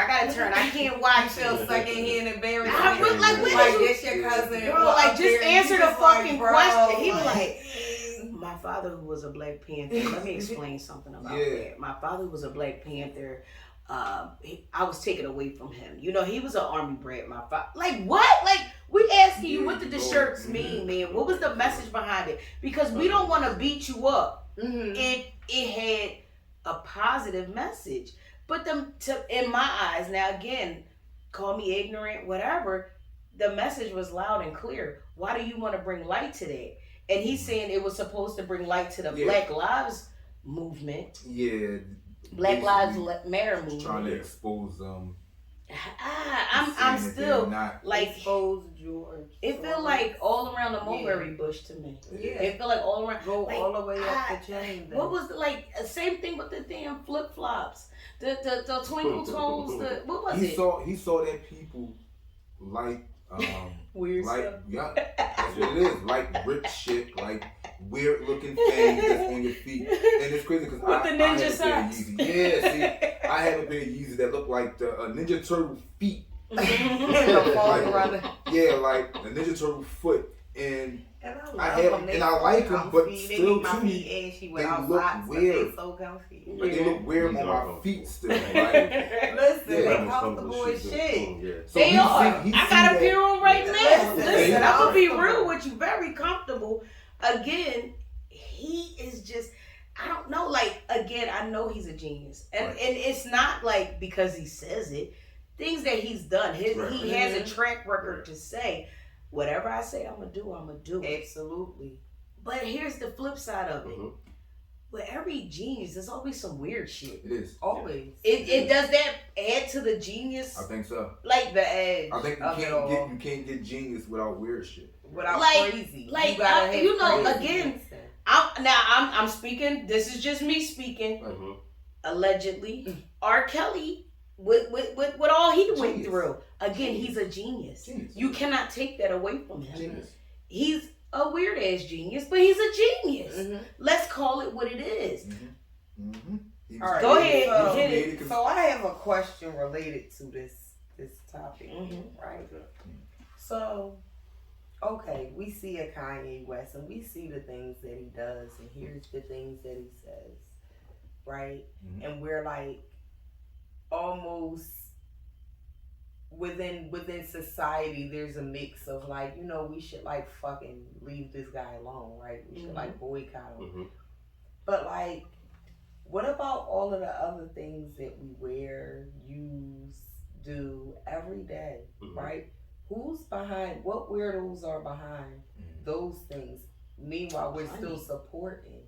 Speaker 3: I can't watch
Speaker 5: Feel
Speaker 3: it.
Speaker 5: secondhand embarrassed.
Speaker 3: I really like when
Speaker 5: Like
Speaker 3: you,
Speaker 5: this your cousin.
Speaker 3: bro,
Speaker 5: well,
Speaker 3: like
Speaker 5: up
Speaker 3: just
Speaker 5: there, and
Speaker 3: answer
Speaker 5: you
Speaker 3: the
Speaker 5: just like,
Speaker 3: fucking
Speaker 5: bro,
Speaker 3: question. He was like, my father was a Black Panther. Let me explain something about
Speaker 2: Yeah.
Speaker 3: that. My father was a Black Panther. I was taken away from him. You know, he was an army brat. My father, like what? Like we asking you, what did the shirts mean, man? What was the message behind it? Because we don't want to beat you up
Speaker 5: Mhm.
Speaker 3: if it had a positive message. But in my eyes, now again, call me ignorant, whatever. The message was loud and clear. Why do you want to bring light to that? And he's saying it was supposed to bring light to the
Speaker 2: Yeah.
Speaker 3: Black Lives movement,
Speaker 2: Yeah.
Speaker 3: Black Lives
Speaker 2: basically
Speaker 3: Matter
Speaker 2: trying
Speaker 3: movement.
Speaker 2: to expose them.
Speaker 3: I'm
Speaker 2: saying that
Speaker 3: still
Speaker 2: they're not.
Speaker 3: like,
Speaker 5: Expose George.
Speaker 3: it feel like all around the mulberry bush to me.
Speaker 5: Yeah.
Speaker 3: It feel like all around.
Speaker 5: Go
Speaker 3: like,
Speaker 5: all the way up the chain.
Speaker 3: What was same thing with the damn flip flops, the twinkle toes, what was
Speaker 2: He
Speaker 3: it?
Speaker 2: saw that people like
Speaker 3: Weird
Speaker 2: like
Speaker 3: stuff.
Speaker 2: yeah, that's what it is. Like ripped shit, like weird looking things that's on your feet, and it's crazy because
Speaker 3: With the ninja
Speaker 2: I had a pair of
Speaker 3: socks.
Speaker 2: Yeezys. Yeah, see, I had a pair of Yeezys that looked like the Ninja Turtle feet. Yeah, like a Ninja Turtle foot, and I like them, but still
Speaker 5: my
Speaker 2: to me,
Speaker 5: feet ashy
Speaker 2: they
Speaker 5: without
Speaker 2: look
Speaker 5: socks, but
Speaker 2: weird.
Speaker 5: They so comfy.
Speaker 2: like, they look weird
Speaker 4: These
Speaker 2: on
Speaker 4: are
Speaker 2: my feet still. Like,
Speaker 5: Listen,
Speaker 2: Yeah.
Speaker 5: they comfortable as shit.
Speaker 4: Yeah.
Speaker 2: so
Speaker 3: They
Speaker 2: he
Speaker 3: are.
Speaker 2: see- he
Speaker 3: I
Speaker 2: see
Speaker 3: got a
Speaker 2: that-
Speaker 3: pair on right now.
Speaker 5: Listen,
Speaker 3: Listen, I'm gonna be real
Speaker 5: comfortable.
Speaker 3: with you. Very comfortable. Again, he is just. I don't know. Like again, I know he's a genius, and
Speaker 2: Right.
Speaker 3: and it's not like because he says it. Things that he's done. He
Speaker 2: Right.
Speaker 3: has a track record to say, whatever I say I'm gonna do.
Speaker 5: Absolutely.
Speaker 3: But here's the flip side of it.
Speaker 4: Mhm.
Speaker 3: With every genius, there's always some weird shit.
Speaker 2: It is.
Speaker 5: Always.
Speaker 3: It does that add to the genius?
Speaker 2: I think so.
Speaker 3: Like
Speaker 5: The edge.
Speaker 2: I think
Speaker 5: of it all.
Speaker 2: you can't get genius without weird shit.
Speaker 5: Without
Speaker 3: Like-
Speaker 5: crazy.
Speaker 3: like,
Speaker 5: you gotta have
Speaker 3: you know,
Speaker 5: crazy.
Speaker 3: again, I'm speaking. This is just me speaking.
Speaker 4: Mhm.
Speaker 3: Allegedly, R. Kelly with all he went
Speaker 2: Genius.
Speaker 3: through. Again, he's a genius.
Speaker 2: Genius.
Speaker 3: You cannot take that away from him.
Speaker 2: Genius.
Speaker 3: He's a weird ass genius, but he's a genius.
Speaker 5: Mhm.
Speaker 3: Let's call it what it is.
Speaker 2: Mhm. Mm-hmm.
Speaker 5: All right.
Speaker 3: Go ahead,
Speaker 5: So,
Speaker 3: hit it.
Speaker 5: so I have a question related to this topic,
Speaker 3: Mm-hmm.
Speaker 5: right? So, okay, we see a Kanye West and we see the things that he does and here's the things that he says, right?
Speaker 2: Mhm.
Speaker 5: And we're like almost within society there's a mix of like, you know, we should like fucking leave this guy alone, right? We should like boycott him.
Speaker 4: Mm-hmm.
Speaker 5: But like, what about all of the other things that we wear, use, do every day,
Speaker 4: Mhm.
Speaker 5: right? Who's behind? What weirdos are behind those things? Meanwhile, we're still supporting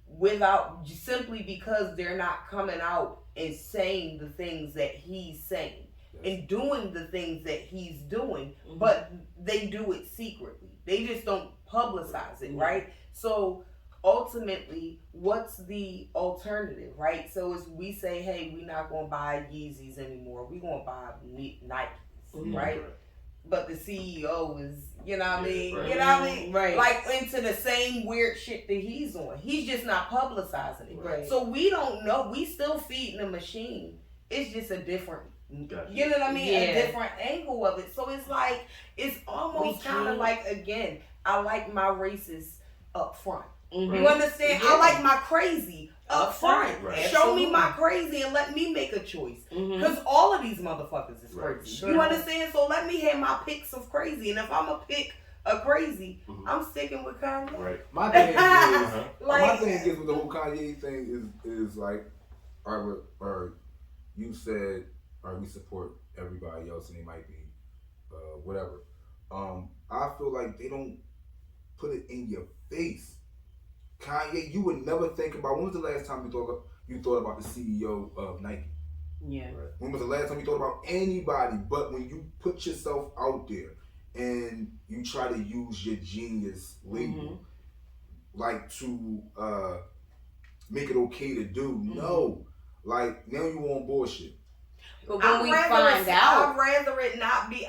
Speaker 5: without simply because they're not coming out and saying the things that he's saying and doing the things that he's doing, but they do it secretly. They just don't publicize it, right? So ultimately, what's the alternative, right? So as we say, hey, we're not going to buy Yeezys anymore. We're going to buy Nikes, right? But the CEO is, you know what I mean?
Speaker 4: Right.
Speaker 5: You know what I mean?
Speaker 3: Right.
Speaker 5: Like into the same weird shit that he's on. He's just not publicizing it.
Speaker 3: Right.
Speaker 5: So we don't know. We still feeding the machine. It's just a different,
Speaker 4: Gotcha.
Speaker 5: you know what I mean?
Speaker 3: Yeah.
Speaker 5: A different angle of it. So it's like, it's almost kind of like, again, I like my races up front. You understand?
Speaker 3: Yeah.
Speaker 5: I like my crazy up front.
Speaker 4: Right.
Speaker 5: Show me my crazy and let me make a choice. Because all of these motherfuckers is
Speaker 4: Right.
Speaker 5: crazy.
Speaker 3: Sure.
Speaker 5: You understand? So let me have my picks of crazy. And if I'm going to pick a crazy, I'm sticking with Kanye.
Speaker 4: Right.
Speaker 2: My thing is,
Speaker 4: Uh-huh.
Speaker 2: my thing is with the whole Kanye thing is like, or you said, or we support everybody else and they might be, whatever. I feel like they don't put it in your face. Kanye, you would never think about, when was the last time you thought about the CEO of Nike?
Speaker 3: Yeah.
Speaker 2: When was the last time you thought about anybody? But when you put yourself out there and you try to use your genius label, like to make it okay to do, no. Like, now you on bullshit.
Speaker 3: But when we find out,
Speaker 5: I'd rather it not be.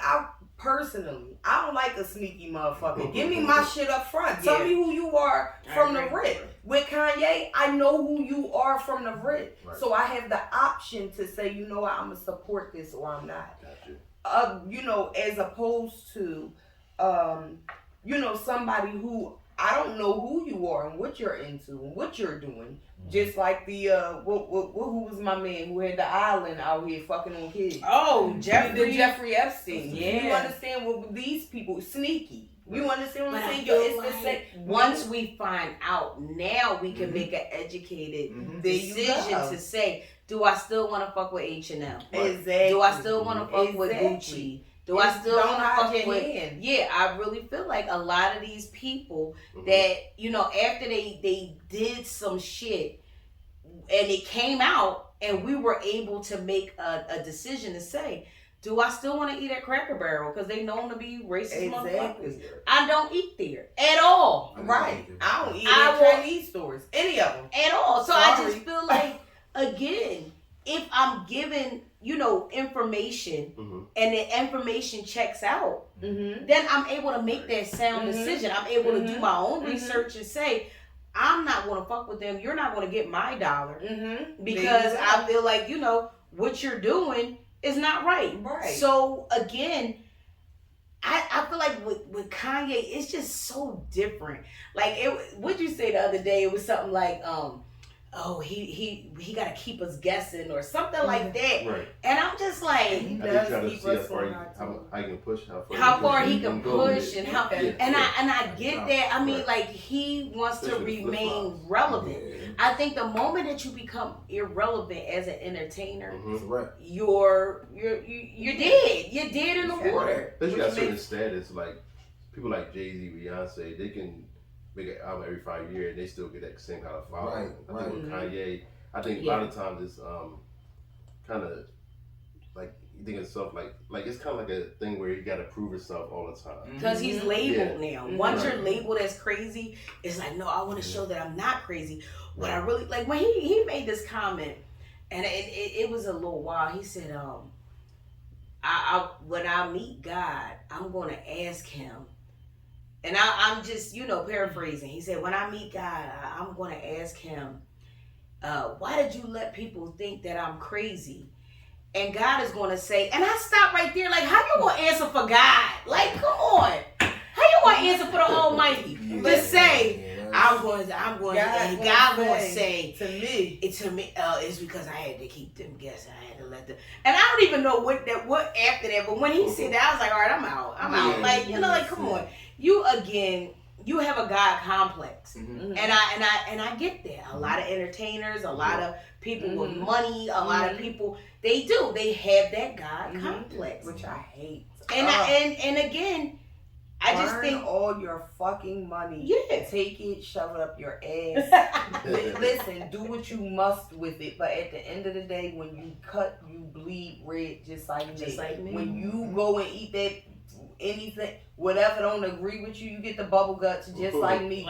Speaker 5: Personally, I don't like a sneaky motherfucker. Give me my shit up front. Tell
Speaker 3: Yeah.
Speaker 5: me who you are from the
Speaker 3: Right.
Speaker 5: rip. With Kanye, I know who you are from the rip.
Speaker 2: Right.
Speaker 5: So I have the option to say, you know what, I'm going to support this or I'm not.
Speaker 4: Gotcha.
Speaker 5: You know, as opposed to, you know, somebody who I don't know who you are and what you're into and what you're doing. Just like the who was my man who had the island out here fucking on kids?
Speaker 3: oh,
Speaker 5: Jeffrey Epstein.
Speaker 3: Yeah.
Speaker 5: You understand what these people sneaky. You understand what
Speaker 3: But
Speaker 5: I'm
Speaker 3: I
Speaker 5: saying?
Speaker 3: feel
Speaker 5: It's the
Speaker 3: like
Speaker 5: same.
Speaker 3: once we find out, now we can make an educated
Speaker 5: There you
Speaker 3: decision
Speaker 5: go.
Speaker 3: to say, do I still want to fuck with H&M?
Speaker 5: Exactly.
Speaker 3: Do I still want to fuck with Gucci? Do I still
Speaker 5: Don't
Speaker 3: want to
Speaker 5: hide
Speaker 3: fuck
Speaker 5: your
Speaker 3: with?
Speaker 5: hand.
Speaker 3: Yeah, I really feel like a lot of these people that, you know, after they did some shit and it came out and we were able to make a decision to say, do I still want to eat at Cracker Barrel? Because they known to be racist motherfuckers. I don't eat there at all.
Speaker 5: Right. I don't eat
Speaker 3: I
Speaker 5: at
Speaker 3: will-
Speaker 5: Chinese stores. Any of them.
Speaker 3: At all. So I
Speaker 5: Sorry.
Speaker 3: just feel like, again, if I'm given, you know, information and the information checks out,
Speaker 5: Mm-hmm.
Speaker 3: then I'm able to make that sound decision. I'm able to do my own research and say, I'm not going to fuck with them. You're not going to get my dollar.
Speaker 5: Mm-hmm.
Speaker 3: Because I feel like, you know, what you're doing is not right.
Speaker 5: Right.
Speaker 3: So, again, I feel like with Kanye, it's just so different. Like, what'd you say the other day? It was something like, oh, he got to keep us guessing or something like that.
Speaker 4: Right.
Speaker 3: And I'm just like,
Speaker 4: I think trying to see how far you can push,
Speaker 3: how far he can
Speaker 4: go with
Speaker 3: push
Speaker 4: it.
Speaker 3: and how,
Speaker 4: Yeah.
Speaker 3: and I get that. I mean,
Speaker 4: Right.
Speaker 3: like, he wants to
Speaker 4: Especially the
Speaker 3: remain
Speaker 4: flip-flops.
Speaker 3: relevant.
Speaker 2: Yeah.
Speaker 3: I think the moment that you become irrelevant as an entertainer,
Speaker 2: That's right.
Speaker 3: you're dead. You're dead in the
Speaker 5: Okay.
Speaker 3: water.
Speaker 4: But you got
Speaker 3: Which
Speaker 4: certain
Speaker 3: makes-
Speaker 4: status, like people like Jay-Z, Beyonce, they can make an album every 5 years and they still get that same kind of following.
Speaker 2: Right,
Speaker 4: I think with Kanye, I think a lot of times it's kind of like you think of yourself like it's kind of like a thing where you got to prove yourself all the time.
Speaker 3: Because he's labeled now. Once
Speaker 4: Right.
Speaker 3: you're labeled as crazy, it's like, no, I want to show that I'm not crazy. What I really like when he made this comment, and it was a little while. He said, I when I meet God, I'm going to ask him. And I'm just, you know, paraphrasing. He said, when I meet God, I'm going to ask him, why did you let people think that I'm crazy? And God is going to say, and I stop right there, like, how you going to answer for God? Like, come on. How you going to answer for the Almighty? To say, I'm going to, and God going to say
Speaker 5: to me,
Speaker 3: it's because I had to keep them guessing. I had to let them, and I don't even know what after that. But when he said that, I was like, all right, I'm out. Like, you know, like, come on, you have a God complex, and I get that. A lot of entertainers, a lot of people with money, a lot of people, they have that God complex,
Speaker 5: which I hate.
Speaker 3: And again, I just think
Speaker 5: all your fucking money.
Speaker 3: Yeah.
Speaker 5: Take it, shove it up your ass. Listen, do what you must with it. But at the end of the day, when you cut, you bleed red just like me. When you go and eat that anything, whatever don't agree with you, you get the bubble guts just like me.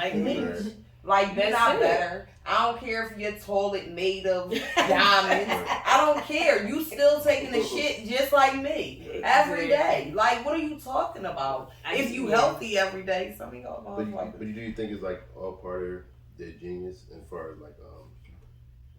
Speaker 5: Like you're not better. I don't care if your toilet made of diamonds. I don't care. You still taking the shit just like me every day. Like, what are you talking about? If you healthy every day, some of y'all
Speaker 4: But do you think it's like all part of their genius as far as like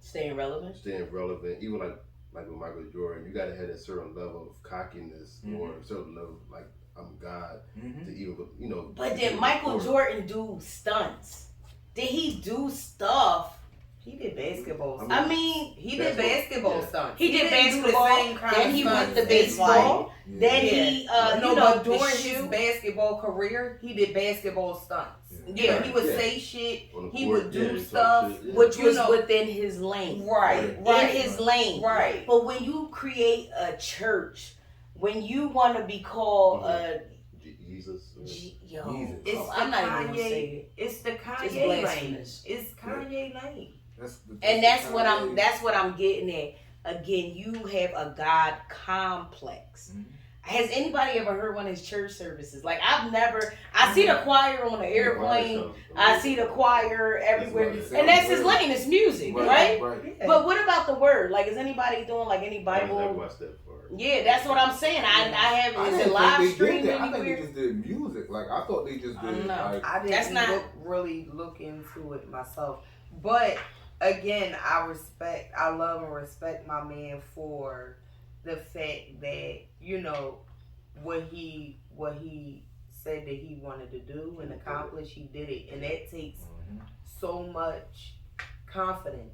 Speaker 3: staying relevant?
Speaker 4: Staying relevant, even like with Michael Jordan, you gotta have a certain level of cockiness or a certain level of, like, I'm God to even, you know.
Speaker 3: But did Michael Jordan do stunts? Did he do stuff?
Speaker 5: He did basketball stunts.
Speaker 3: I mean,
Speaker 5: he did basketball stunts.
Speaker 3: He did basketball. Then he went to baseball. Then he,
Speaker 5: but during his basketball career, he did basketball stunts. Yeah, he would say shit. He would do stuff,
Speaker 3: which was within his lane.
Speaker 5: Right.
Speaker 3: In his lane.
Speaker 5: Right.
Speaker 3: But when you create a church, when you want to be called
Speaker 4: Jesus.
Speaker 3: I'm not even gonna say it.
Speaker 5: It's the Kanye lane. It's Kanye lane.
Speaker 3: That's what I'm getting at. Again, you have a God complex. Has anybody ever heard one of his church services? Like, I see the choir on the airplane. I see the choir everywhere. And that's his lane, it's music, right?
Speaker 2: Right.
Speaker 3: But what about the word? Like, is anybody doing like any Bible? Yeah, that's what I'm saying. I haven't. Is it live streamed anywhere?
Speaker 2: I think they just did music. Like, I thought they just did.
Speaker 5: I didn't really look into it myself. But again, I love and respect my man for the fact that, you know, what he said that he wanted to do and accomplish, he did it. And that takes so much confidence.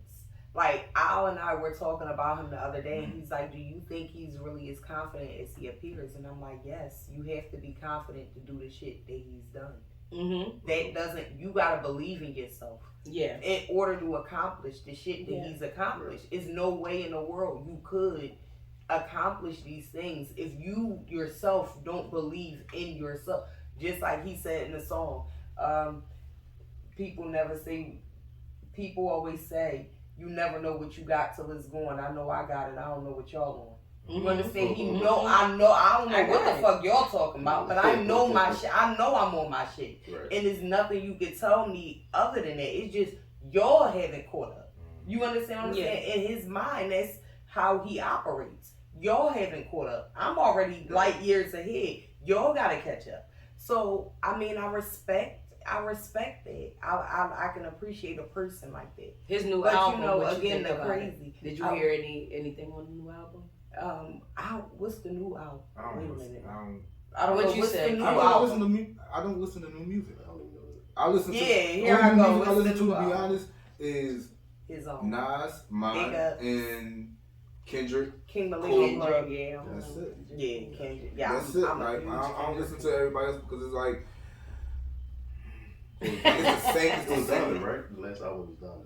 Speaker 5: Like, Al and I were talking about him the other day, and he's like, do you think he's really as confident as he appears? And I'm like, yes, you have to be confident to do the shit that he's done. You gotta believe in yourself.
Speaker 3: Yeah.
Speaker 5: In order to accomplish the shit that he's accomplished. There's no way in the world you could accomplish these things if you yourself don't believe in yourself. Just like he said in the song, people always say, you never know what you got till it's gone. I know I got it. I don't know what y'all on. You understand? I don't know what the fuck y'all talking about, but I know my shit. I know I'm on my shit.
Speaker 4: Right.
Speaker 5: And there's nothing you can tell me other than that. It's just y'all haven't caught up. You understand what I'm saying? In his mind, that's how he operates. Y'all haven't caught up. I'm already light years ahead. Y'all gotta catch up. So, I mean, I respect that. I can appreciate a person like that.
Speaker 3: His new
Speaker 5: but
Speaker 3: album.
Speaker 5: You know, again, the crazy.
Speaker 3: Did you hear anything on the new album?
Speaker 5: What's the new album? Wait a minute.
Speaker 2: I don't
Speaker 5: know.
Speaker 3: What you
Speaker 5: What's
Speaker 3: say?
Speaker 5: the new
Speaker 2: I
Speaker 5: album?
Speaker 2: don't listen to new music.
Speaker 4: I don't even know that.
Speaker 2: I listen to
Speaker 5: here I go.
Speaker 2: Music I listen to be honest, is
Speaker 5: his own.
Speaker 2: Nas, mine, and Kendrick.
Speaker 5: King Malik.
Speaker 3: Yeah.
Speaker 2: That's it.
Speaker 5: Yeah, Kendrick. Yeah,
Speaker 2: that's it. Like, I don't listen to everybody else because it's like it's the same.
Speaker 4: It was done, right? The last album was done.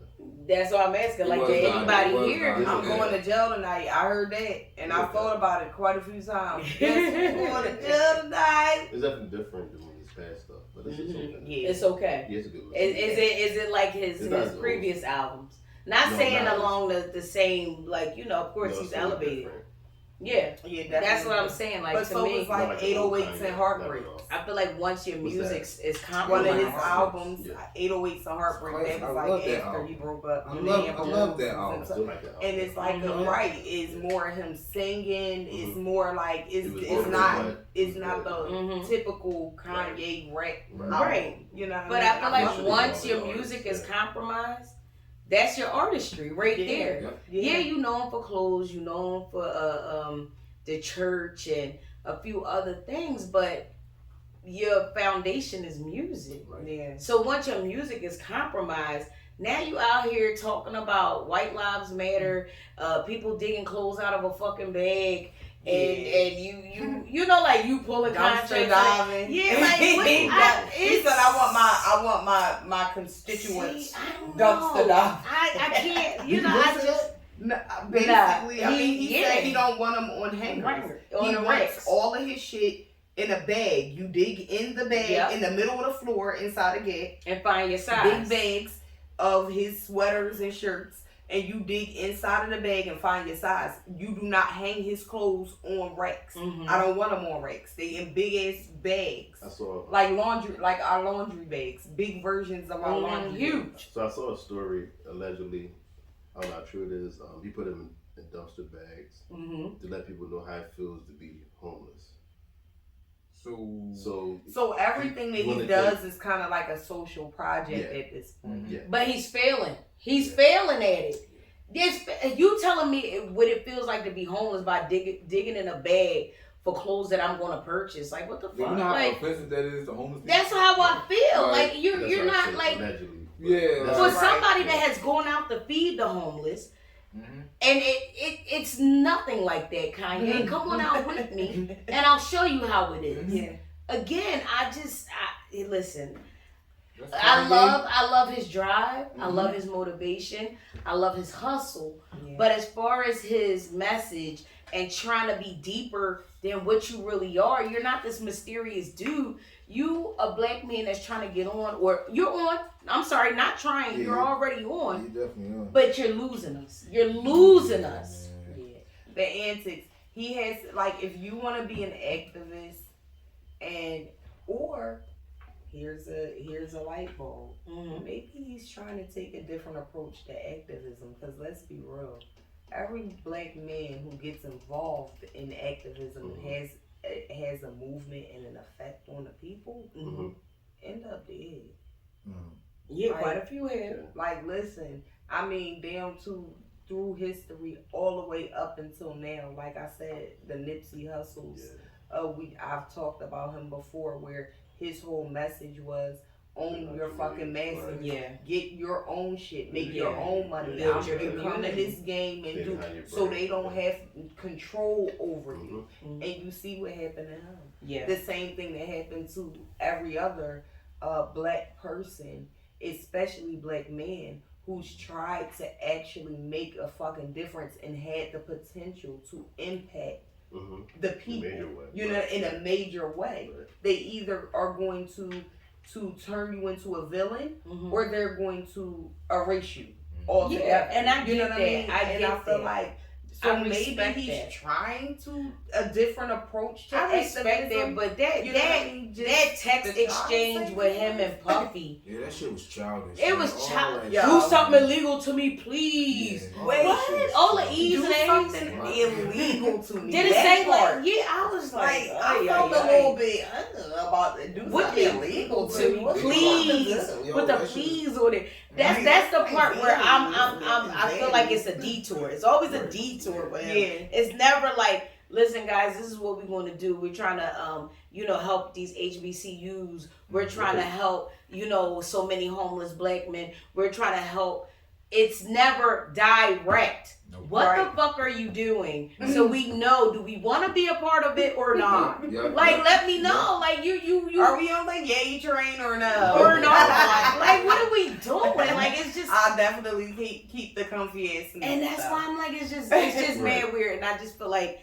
Speaker 3: That's what I'm asking. Like, did anybody hear?
Speaker 5: I'm going to jail tonight. I heard that, and I thought about it quite a few times. Yes, I'm going to jail tonight.
Speaker 4: It's definitely different than his past stuff, but it's okay.
Speaker 3: Yeah, it's okay.
Speaker 4: Yeah, it's a good listen.
Speaker 3: Is it like his previous albums? Not saying along the same, like, you know, of course he's elevated. Yeah, that's what I'm saying. Like,
Speaker 5: but
Speaker 3: to
Speaker 5: so
Speaker 3: me,
Speaker 5: it's like 808s and Heartbreaks.
Speaker 3: I feel like once your music is compromised.
Speaker 5: One of his albums, 808s and Heartbreak, that was like after he broke up.
Speaker 2: I love that album.
Speaker 5: And it's like it's more him singing. It's more like it's not the typical Kanye rap.
Speaker 3: Right.
Speaker 5: You know.
Speaker 3: But I feel like once your music is compromised, That's your artistry right
Speaker 5: Yeah.
Speaker 3: there. Yeah, you know him for clothes, you know him for the church and a few other things, but your foundation is music.
Speaker 5: Yeah.
Speaker 3: So once your music is compromised, now you out here talking about White Lives Matter, people digging clothes out of a fucking bag, and you know, like you pulling
Speaker 5: Dumpster
Speaker 3: contracts.
Speaker 5: diving.
Speaker 3: Yeah, like what,
Speaker 5: He said, I want my constituents dumpster dive.
Speaker 3: I can't. You know, I just.
Speaker 5: Basically, I mean, he
Speaker 3: yeah.
Speaker 5: said he don't want them on hangers.
Speaker 3: On
Speaker 5: He
Speaker 3: the
Speaker 5: wants
Speaker 3: racks.
Speaker 5: all of his shit in a bag. You dig in the bag
Speaker 3: Yep.
Speaker 5: in the middle of the floor inside a gate.
Speaker 3: And find your size.
Speaker 5: Big bags of his sweaters and shirts, and you dig inside of the bag and find your size. You do not hang his clothes on racks.
Speaker 3: Mhm.
Speaker 5: I don't want them on racks. They in big ass bags.
Speaker 4: I saw
Speaker 5: Like laundry, like our laundry bags, big versions of our laundry.
Speaker 3: Huge.
Speaker 5: bags.
Speaker 4: So I saw a story allegedly. I don't know how true it is. He put them in dumpster bags
Speaker 3: Mhm.
Speaker 4: to let people know how it feels to be homeless.
Speaker 2: So
Speaker 5: So everything that
Speaker 4: When
Speaker 5: he
Speaker 4: it
Speaker 5: does is kind of like a social project
Speaker 4: Yeah.
Speaker 5: at this point.
Speaker 4: Yeah.
Speaker 3: But he's failing. He's failing at it. You telling me what it feels like to be homeless by digging in a bag for clothes that I'm going to purchase? Like, what the fuck?
Speaker 2: you know how
Speaker 3: Like,
Speaker 2: offensive that is to homeless people?
Speaker 3: that's how I feel.
Speaker 2: Right.
Speaker 3: Like you're
Speaker 4: That's
Speaker 3: you're
Speaker 4: what I
Speaker 3: not
Speaker 4: said,
Speaker 3: like
Speaker 4: allegedly.
Speaker 2: Yeah,
Speaker 4: That's
Speaker 3: for
Speaker 2: right.
Speaker 3: somebody that has gone out to feed the homeless.
Speaker 2: Mhm.
Speaker 3: And it's nothing like that, Kanye. Come on out with me, and I'll show you how it is.
Speaker 5: Yeah.
Speaker 3: Again, listen.
Speaker 2: That's
Speaker 3: I
Speaker 2: Kanye.
Speaker 3: love his drive. I
Speaker 2: Mhm.
Speaker 3: love his motivation. I love his hustle.
Speaker 5: Yeah.
Speaker 3: But as far as his message and trying to be deeper than what you really are, you're not this mysterious dude. You a black man that's trying to get on, or you're on. I'm sorry, not trying.
Speaker 2: Yeah.
Speaker 3: You're already on,
Speaker 2: You definitely are.
Speaker 3: but you're losing us. You're losing us.
Speaker 5: Yeah. The antics. He has, like, if you want to be an activist, or here's a light bulb.
Speaker 3: Mhm.
Speaker 5: Maybe he's trying to take a different approach to activism. Because let's be real, every black man who gets involved in activism has a movement and an effect on the people.
Speaker 3: Mhm.
Speaker 5: End up dead.
Speaker 3: Yeah,
Speaker 5: Like-
Speaker 3: quite a few have.
Speaker 5: Like, listen, I mean, down to through history, all the way up until now. Like I said, the Nipsey Hussles. I've talked about him before, where his whole message was own your fucking masses.
Speaker 3: Yeah.
Speaker 5: Get your own shit. Make
Speaker 3: Yeah.
Speaker 5: your own money.
Speaker 3: Build
Speaker 5: I'm
Speaker 3: your
Speaker 5: gonna come in
Speaker 3: community.
Speaker 5: this game and
Speaker 4: Stay
Speaker 5: do
Speaker 4: behind your
Speaker 5: so
Speaker 4: brand.
Speaker 5: they don't have control over
Speaker 4: Mhm.
Speaker 5: you.
Speaker 3: Mhm.
Speaker 5: And you see what happened to him.
Speaker 3: Yeah.
Speaker 5: The same thing that happened to every other black person, especially black man, who's tried to actually make a fucking difference and had the potential to impact the people,
Speaker 4: Major way.
Speaker 5: you know, in a major way.
Speaker 4: Right.
Speaker 5: They either are going to turn you into a villain,
Speaker 3: Mhm.
Speaker 5: or they're going to erase you
Speaker 2: Mhm.
Speaker 5: altogether.
Speaker 3: Yeah, and I
Speaker 5: you know
Speaker 3: get
Speaker 5: what
Speaker 3: that.
Speaker 5: I mean?
Speaker 3: I
Speaker 5: and
Speaker 3: get
Speaker 5: I feel
Speaker 3: that.
Speaker 5: like so
Speaker 3: I
Speaker 5: maybe
Speaker 3: respect
Speaker 5: he's
Speaker 3: that.
Speaker 5: trying to a different approach to
Speaker 3: I respect
Speaker 5: activism.
Speaker 3: that, but that
Speaker 5: You know what I
Speaker 3: that
Speaker 5: mean? Just
Speaker 3: that text
Speaker 5: the
Speaker 3: exchange
Speaker 5: child
Speaker 3: with
Speaker 5: thing.
Speaker 3: him and Puffy,
Speaker 2: Yeah, that shit was childish.
Speaker 3: it was
Speaker 2: All
Speaker 3: child.
Speaker 2: that
Speaker 5: Yeah.
Speaker 3: Do
Speaker 2: shit.
Speaker 3: something illegal to me, please.
Speaker 2: Yeah, all
Speaker 5: Wait,
Speaker 2: that
Speaker 3: what?
Speaker 2: shit was
Speaker 3: All the
Speaker 2: childish.
Speaker 3: E's
Speaker 5: do
Speaker 3: and A's?
Speaker 5: something
Speaker 2: Right.
Speaker 5: illegal to me.
Speaker 3: Did it
Speaker 5: That
Speaker 3: say
Speaker 5: part.
Speaker 3: like? Yeah, I was like,
Speaker 5: Like, I felt a little bit about to do
Speaker 3: What
Speaker 5: something
Speaker 3: the-
Speaker 5: illegal
Speaker 3: to
Speaker 5: to
Speaker 3: me,
Speaker 5: me. What the
Speaker 3: please.
Speaker 5: fuck is this?
Speaker 2: Yo,
Speaker 3: with the
Speaker 2: that shit-
Speaker 3: please on it. That's the part where I feel like it's a detour. It's always a
Speaker 2: Right.
Speaker 3: detour with him.
Speaker 5: Yeah.
Speaker 3: It's never like, listen guys, this is what we're going to do. We're trying to help these HBCUs. We're trying to help, so many homeless black men. We're trying to help. It's never direct.
Speaker 2: Nope.
Speaker 3: What
Speaker 5: Right.
Speaker 3: the fuck are you doing? So we know, do we want to be a part of it or not?
Speaker 2: Yeah,
Speaker 3: Like,
Speaker 2: yeah.
Speaker 3: let me know. Like, you
Speaker 5: Are we on the yay train or no?
Speaker 3: or not? Like, what are we doing? Like, it's just.
Speaker 5: I'll definitely keep the comfy ass.
Speaker 3: And that's why I'm like, it's just mad weird. And I just feel like,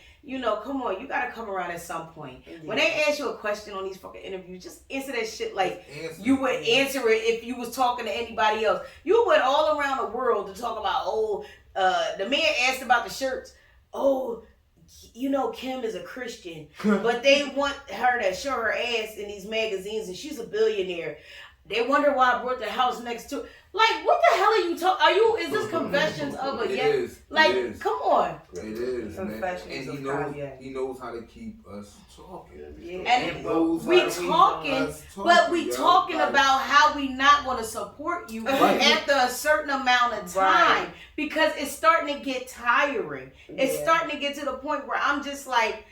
Speaker 3: come on, you gotta come around at some point. When they ask you a question on these fucking interviews, just answer that shit like
Speaker 2: Answer.
Speaker 3: you would answer it if you was talking to anybody else. You went all around the world to talk about, the man asked about the shirts. Kim is a Christian, but they want her to show her ass in these magazines and she's a billionaire. They wonder why I brought the house next to. Like, what the hell are you talking? Is this confessions of a
Speaker 2: It
Speaker 3: yes?
Speaker 2: is.
Speaker 3: Like,
Speaker 2: It is.
Speaker 3: come on.
Speaker 2: It is, man.
Speaker 5: Confessions
Speaker 2: And
Speaker 5: of Kanye.
Speaker 2: he knows how to keep us talking.
Speaker 5: Yeah.
Speaker 3: And
Speaker 2: He knows
Speaker 3: we
Speaker 2: how to keep
Speaker 3: talking,
Speaker 2: us
Speaker 3: but we
Speaker 2: yo.
Speaker 3: talking
Speaker 2: Like,
Speaker 3: about how we not going to support you
Speaker 2: Right.
Speaker 3: after a certain amount of time
Speaker 5: Right.
Speaker 3: because it's starting to get tiring. It's
Speaker 5: Yeah.
Speaker 3: starting to get to the point where I'm just like,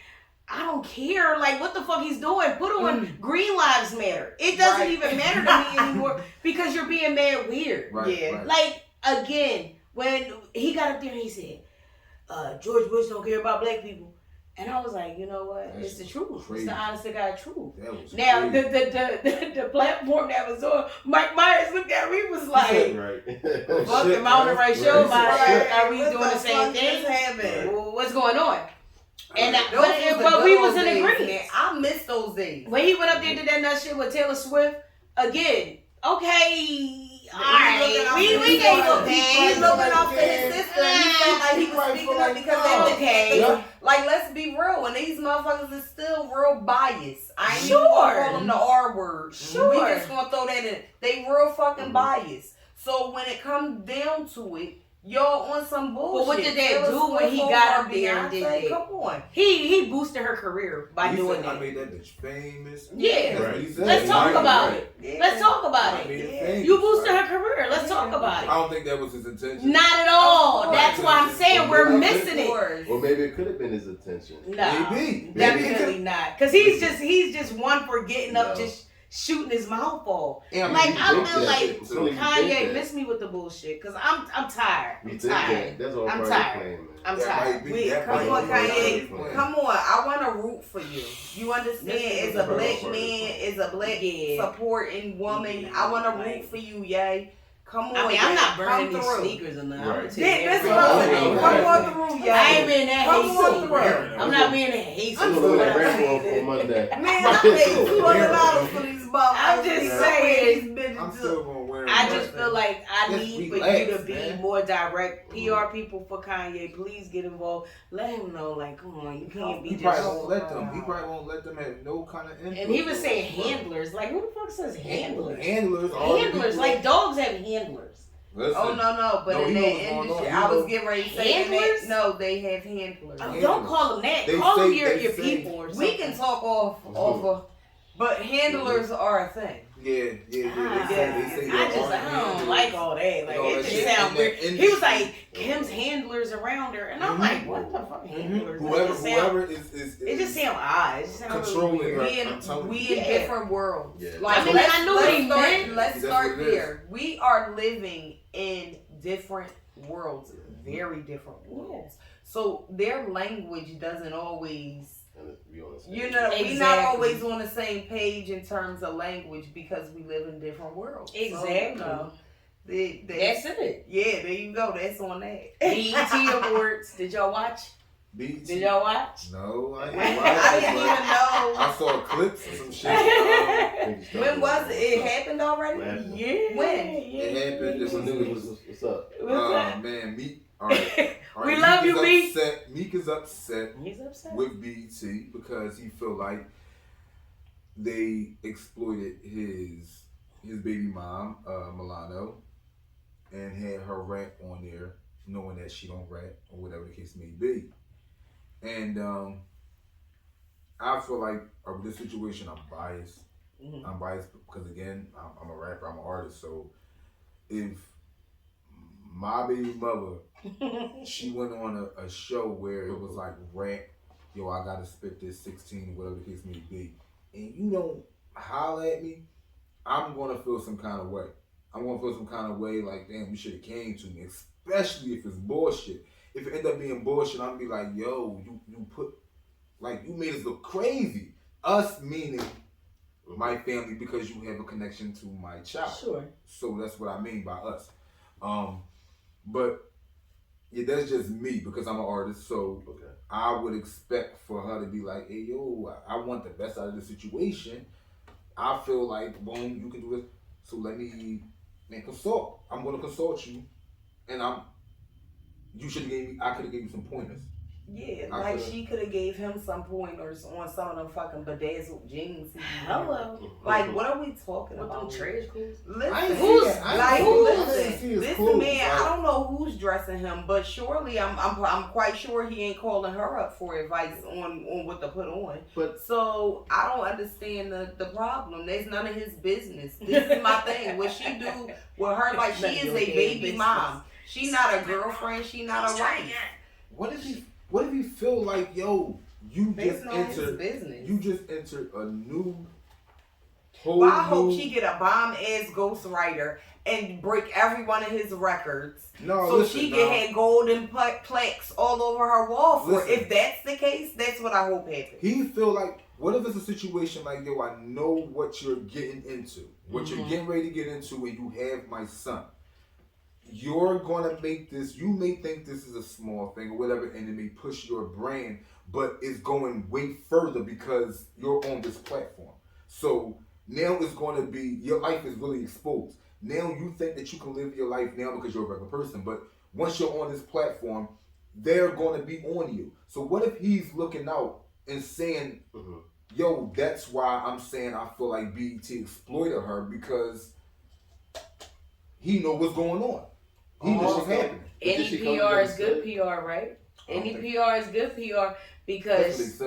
Speaker 3: I don't care. Like, what the fuck he's doing? Put on Green Lives Matter. It doesn't
Speaker 5: Right.
Speaker 3: even matter to me anymore because you're being mad weird.
Speaker 2: Right,
Speaker 5: Yeah.
Speaker 2: right.
Speaker 3: Like, again, when he got up there and he said, George Bush don't care about black people. And I was like, you know what?
Speaker 2: That's
Speaker 3: It's the truth.
Speaker 2: crazy.
Speaker 3: It's the honest to God truth.
Speaker 2: That was
Speaker 3: Now,
Speaker 2: crazy.
Speaker 3: the platform that was on, Mike Myers looked at me was like,
Speaker 4: right.
Speaker 3: fuck,
Speaker 2: shit,
Speaker 3: am I on the right show?
Speaker 2: Right.
Speaker 3: Are we
Speaker 5: What
Speaker 3: doing the same
Speaker 5: fuck
Speaker 3: thing?
Speaker 5: just happened?
Speaker 3: Well, what's going on? And
Speaker 2: Right.
Speaker 3: but we was in
Speaker 5: days,
Speaker 3: agreement.
Speaker 5: man. I miss those days.
Speaker 3: When he went up there and did that nut shit with Taylor Swift, again, okay, alright, we gave him
Speaker 5: He's
Speaker 3: pain.
Speaker 5: looking out for his sister. And he felt like he was
Speaker 2: Right,
Speaker 5: speaking
Speaker 2: for
Speaker 5: up
Speaker 2: like,
Speaker 5: because
Speaker 2: no.
Speaker 5: they
Speaker 3: Okay.
Speaker 2: Yeah.
Speaker 5: Like, let's be real. And these motherfuckers is still real biased. I ain't
Speaker 3: Sure.
Speaker 5: even gonna call them the R word.
Speaker 3: Sure.
Speaker 5: We just gonna throw that in. They real fucking biased. So when it comes down to it, y'all on some bullshit.
Speaker 3: But what did they
Speaker 5: Taylor
Speaker 3: do when he
Speaker 5: Swift
Speaker 3: got
Speaker 5: over
Speaker 3: up there and did
Speaker 5: Beyonce?
Speaker 3: that?
Speaker 5: Come on.
Speaker 3: He boosted her career by
Speaker 2: He
Speaker 3: doing
Speaker 2: said,
Speaker 3: that.
Speaker 2: I made that bitch famous.
Speaker 3: Yeah.
Speaker 2: That's what he said.
Speaker 3: Let's talk
Speaker 2: Right,
Speaker 3: about
Speaker 2: right.
Speaker 3: it.
Speaker 5: Yeah.
Speaker 3: Let's talk about
Speaker 2: I made
Speaker 3: it.
Speaker 2: it famous,
Speaker 3: You boosted
Speaker 2: right?
Speaker 3: her career. Let's talk about
Speaker 2: I
Speaker 3: it.
Speaker 2: don't think that was his intention.
Speaker 3: Not at all.
Speaker 5: Of course.
Speaker 3: That's why I'm saying we're missing it.
Speaker 4: Or maybe it could have been his intention.
Speaker 3: No,
Speaker 2: Maybe.
Speaker 3: definitely not. Cause he's just one for getting up,
Speaker 4: No.
Speaker 3: just shooting his mouth off.
Speaker 2: Yeah, I mean,
Speaker 3: Like
Speaker 2: he
Speaker 3: I
Speaker 2: think
Speaker 3: feel
Speaker 2: that
Speaker 3: like
Speaker 2: shit, too.
Speaker 4: You think
Speaker 3: Kanye
Speaker 4: that.
Speaker 3: miss me with the bullshit. Cause I'm tired.
Speaker 4: You
Speaker 3: I'm
Speaker 4: think
Speaker 3: tired.
Speaker 4: that? That's all
Speaker 3: I'm
Speaker 4: part of the
Speaker 3: tired.
Speaker 4: plan, man.
Speaker 3: I'm
Speaker 2: That
Speaker 3: tired.
Speaker 2: might be-
Speaker 5: Wait,
Speaker 2: that
Speaker 5: come
Speaker 2: might
Speaker 5: on,
Speaker 2: be part of
Speaker 5: Kanye.
Speaker 2: the plan.
Speaker 5: Come on, I want to root for you. You understand?
Speaker 3: This
Speaker 5: As
Speaker 3: is
Speaker 5: a
Speaker 3: a
Speaker 5: black
Speaker 4: part.
Speaker 5: man, as a black
Speaker 3: Yeah.
Speaker 5: supporting woman, I want to root for you, yay. Come on,
Speaker 3: I mean, I'm
Speaker 5: yay.
Speaker 3: not burning
Speaker 5: Come
Speaker 3: these
Speaker 5: through.
Speaker 3: sneakers or nothing.
Speaker 4: Right.
Speaker 3: I'm just
Speaker 5: Yeah, that's
Speaker 3: saying,
Speaker 5: what I'm
Speaker 2: Right.
Speaker 5: saying.
Speaker 2: Right.
Speaker 5: Come on through, yay.
Speaker 3: I ain't being that
Speaker 5: Come on
Speaker 3: hasty.
Speaker 5: through.
Speaker 3: I'm not being that hasty.
Speaker 4: I'm
Speaker 3: with
Speaker 4: gonna
Speaker 3: what
Speaker 4: let
Speaker 3: I'm
Speaker 4: Brand
Speaker 3: saying.
Speaker 4: on Monday.
Speaker 5: Man, I paid $200 for these motherfuckers.
Speaker 3: I'm just
Speaker 5: These
Speaker 3: saying.
Speaker 5: bitches
Speaker 2: I'm still gonna wear
Speaker 3: I
Speaker 2: it.
Speaker 3: just feel like I
Speaker 2: Just
Speaker 3: need for
Speaker 2: relax,
Speaker 3: you to be
Speaker 2: man.
Speaker 3: more direct. PR people for Kanye, please get involved. Let him know, like, come on, you can't be
Speaker 2: He
Speaker 3: just.
Speaker 2: probably won't let them. He probably won't let them have no kind of input.
Speaker 3: And he was saying handlers. Like, who the fuck says handlers?
Speaker 2: Handlers. all the
Speaker 3: Handlers,
Speaker 2: people-
Speaker 3: like dogs have handlers.
Speaker 2: Listen,
Speaker 5: Oh no! But
Speaker 2: No,
Speaker 5: in
Speaker 2: he
Speaker 5: that
Speaker 2: knows what's going
Speaker 5: industry,
Speaker 2: on. He
Speaker 5: I was
Speaker 2: knows-
Speaker 5: getting ready to say
Speaker 3: Handlers?
Speaker 5: that. No, they have handlers.
Speaker 3: Oh,
Speaker 2: Yeah.
Speaker 3: don't call them that.
Speaker 2: They
Speaker 3: Call them
Speaker 2: say-
Speaker 3: your
Speaker 2: they say-
Speaker 3: people or something.
Speaker 5: We can talk off of, but handlers are a thing.
Speaker 2: Yeah.
Speaker 3: Ah,
Speaker 2: They say
Speaker 3: I
Speaker 2: there
Speaker 3: just
Speaker 2: are
Speaker 3: I don't
Speaker 2: handlers.
Speaker 3: like all that. Like
Speaker 2: And all
Speaker 3: it
Speaker 2: that
Speaker 3: just
Speaker 2: shit
Speaker 3: sounds
Speaker 2: in
Speaker 3: weird.
Speaker 2: that
Speaker 3: He was
Speaker 2: industry.
Speaker 3: like Kim's handlers around her, and I'm
Speaker 2: Mhm.
Speaker 3: like, what the fuck handlers? It just sound-
Speaker 2: Whoever is
Speaker 3: It just sounds odd. It just sounds
Speaker 2: controlling
Speaker 3: really
Speaker 2: her.
Speaker 3: weird.
Speaker 5: We
Speaker 2: I'm telling
Speaker 5: in
Speaker 2: you.
Speaker 5: different worlds.
Speaker 4: Yeah.
Speaker 5: Like
Speaker 3: I mean,
Speaker 5: let's,
Speaker 3: I knew
Speaker 5: let's
Speaker 3: what he
Speaker 5: start,
Speaker 3: meant.
Speaker 5: Let's
Speaker 2: That's
Speaker 5: start
Speaker 2: what it is.
Speaker 5: there. We are living in different worlds, very different worlds. So their language doesn't always.
Speaker 4: And let's be honest.
Speaker 5: You know,
Speaker 3: Exactly.
Speaker 5: we're not always on the same page in terms of language because we live in different worlds. So,
Speaker 3: Exactly.
Speaker 5: that's
Speaker 3: That's it.
Speaker 5: yeah, there you go. That's on that.
Speaker 3: BET Awards. Did y'all watch?
Speaker 2: BT.
Speaker 3: Did y'all watch?
Speaker 2: No, I
Speaker 5: I
Speaker 2: didn't watch
Speaker 5: didn't
Speaker 2: it,
Speaker 5: even
Speaker 2: but
Speaker 5: know.
Speaker 2: I saw clips of some shit.
Speaker 5: When was it? It happened already?
Speaker 4: When?
Speaker 3: Yeah.
Speaker 5: When?
Speaker 2: It happened.
Speaker 4: What's what's up?
Speaker 3: What's
Speaker 2: Man, Meek. All right.
Speaker 3: We love you, Meek.
Speaker 2: Meek is upset
Speaker 3: He's upset.
Speaker 2: with BET because he feel like they exploited his baby mom, Milano, and had her rap on there, knowing that she don't rap or whatever the case may be. And I feel like with this situation, I'm biased.
Speaker 3: Mhm.
Speaker 2: I'm biased because again, I'm a rapper, I'm an artist. So if my baby mother, she went on a show where it was like rap, yo, I gotta spit this 16 or whatever the case may be, and you don't holler at me, I'm gonna feel some kind of way. I'm gonna feel some kind of way like, damn, you should have came to me, especially if it's bullshit. If it end up being bullshit, I'm gonna be like, yo, you put, like, you made us look crazy. Us meaning my family because you have a connection to my child.
Speaker 3: Sure.
Speaker 2: So that's what I mean by us. But yeah, that's just me because I'm an artist. So
Speaker 4: Okay.
Speaker 2: I would expect for her to be like, hey, yo, I want the best out of the situation. I feel like, boom, you can do this. So let me, man, consult. I'm going to consult you. And you should have gave me, I could have gave you some pointers.
Speaker 5: Yeah, like she could have gave him some pointers on some of them fucking bedazzled jeans.
Speaker 3: Hello.
Speaker 5: Like, what are we talking
Speaker 3: With
Speaker 5: about?
Speaker 3: them trash clothes?
Speaker 5: Listen,
Speaker 3: Who's-
Speaker 5: listen, man. I don't know who's dressing him, but surely I'm quite sure he ain't calling her up for advice on what to put on.
Speaker 4: But
Speaker 5: so I don't understand the problem. There's none of his business. This is my thing. What she do with her, like she is a baby mom. She not a girlfriend. She not a wife.
Speaker 2: What if he feel like, yo, you
Speaker 5: Based
Speaker 2: just
Speaker 5: on his
Speaker 2: entered
Speaker 5: business.
Speaker 2: you just entered a new whole
Speaker 5: Well, I hope
Speaker 2: new-
Speaker 5: she get a bomb ass ghostwriter and break every one of his records.
Speaker 2: No,
Speaker 5: so
Speaker 2: listen,
Speaker 5: she
Speaker 2: no.
Speaker 5: can have golden plaques all over her wall for
Speaker 2: Listen.
Speaker 5: it. If that's the case, that's what I hope happens.
Speaker 2: He feel like, what if it's a situation like, yo, I know what you're getting into, what you're getting ready to get into when you have my son. You're gonna make this, you may think this is a small thing or whatever, and it may push your brand, but it's going way further because you're on this platform. So now it's gonna be, your life is really exposed. Now you think that you can live your life now because you're a regular person, but once you're on this platform, they're gonna be on you. So what if he's looking out and saying, yo, that's why I'm saying I feel like BET exploited her, because he know what's going on. He knows what's happening.
Speaker 3: Any PR is good PR, right? Any PR is good PR because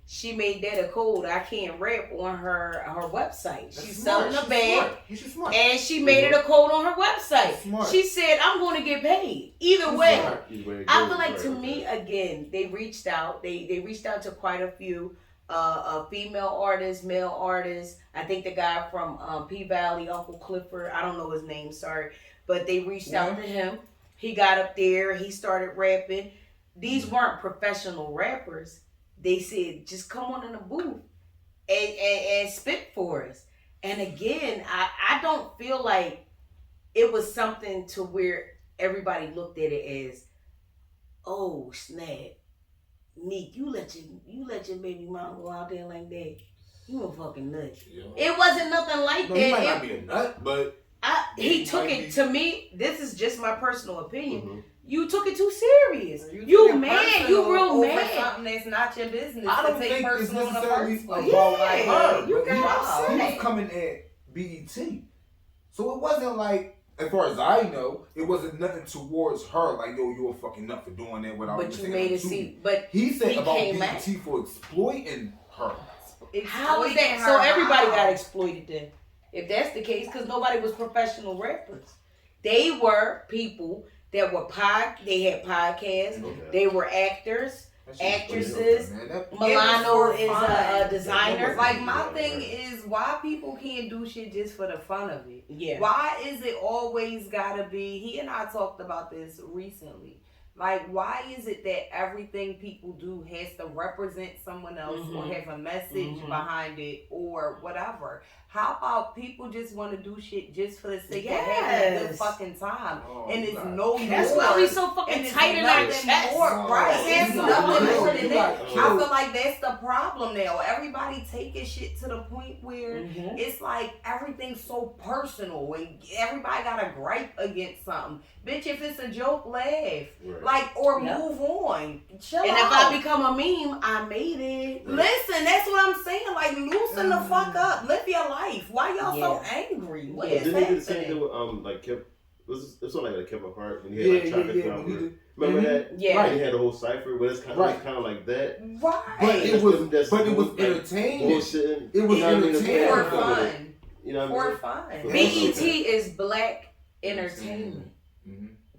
Speaker 3: she made that a code. I can't rap on her website. She's selling a bag, and she made it a code on her website. She said, "I'm going to get paid either way." I feel like, to me, again, they reached out. They reached out to quite a few female artists, male artists. I think the guy from P Valley, Uncle Clifford. I don't know his name. Sorry. But they reached out to him. He got up there. He started rapping. These weren't professional rappers. They said, just come on in the booth and spit for us. And again, I don't feel like it was something to where everybody looked at it as, oh, snap. Meek, you let your baby mom go out there like that. You a fucking nut. Yeah. It wasn't nothing like that.
Speaker 2: He might not be a nut, but
Speaker 3: he took it, to me, this is just my personal opinion. You took it too serious. You mad. You real mad.
Speaker 5: Something that's not your business.
Speaker 2: I don't think it's necessarily about her.
Speaker 3: You got
Speaker 2: he was coming at BET. So it wasn't like, as far as I know, it wasn't nothing towards her. Like, yo, you a fucking nut for doing that without.
Speaker 3: But you made it seem. But
Speaker 2: he said about BET for exploiting her.
Speaker 3: How is that? So everybody got exploited then. If that's the case, because nobody was professional rappers. They were people that were they had podcasts. They were actors, actresses. Milano is a designer.
Speaker 5: Like, my thing is, why people can't do shit just for the fun of it?
Speaker 3: Yeah.
Speaker 5: Why is it always gotta be? He and I talked about this recently. Like, why is it that everything people do has to represent someone else or have a message behind it or whatever? How about people just want to do shit just for the sake of having a good fucking time? And it's no more.
Speaker 3: That's why we so fucking tight in our chest.
Speaker 5: Right. There's nothing more than that. I feel like that's the problem now. Everybody taking shit to the point where it's like everything's so personal and everybody got a gripe against something. Bitch, if it's a joke, laugh. Right. Like, or move on. Chill out.
Speaker 3: And if I become a meme, I made it.
Speaker 5: Listen, that's what I'm saying. Like, loosen the fuck up. Live your life. Why y'all so angry? What is
Speaker 6: Didn't they do the same
Speaker 5: happening?
Speaker 6: thing with like Kevin? It's something like Kevin Hart when he had like Chocolate Cloud. Remember that?
Speaker 3: Yeah.
Speaker 6: Right. He had a whole cipher, but it's kind of like that.
Speaker 5: Right.
Speaker 2: But it was entertaining.
Speaker 6: Bullshitting.
Speaker 2: It was entertaining
Speaker 5: For fun.
Speaker 6: You know what I mean?
Speaker 5: For fun.
Speaker 3: BET is black entertainment.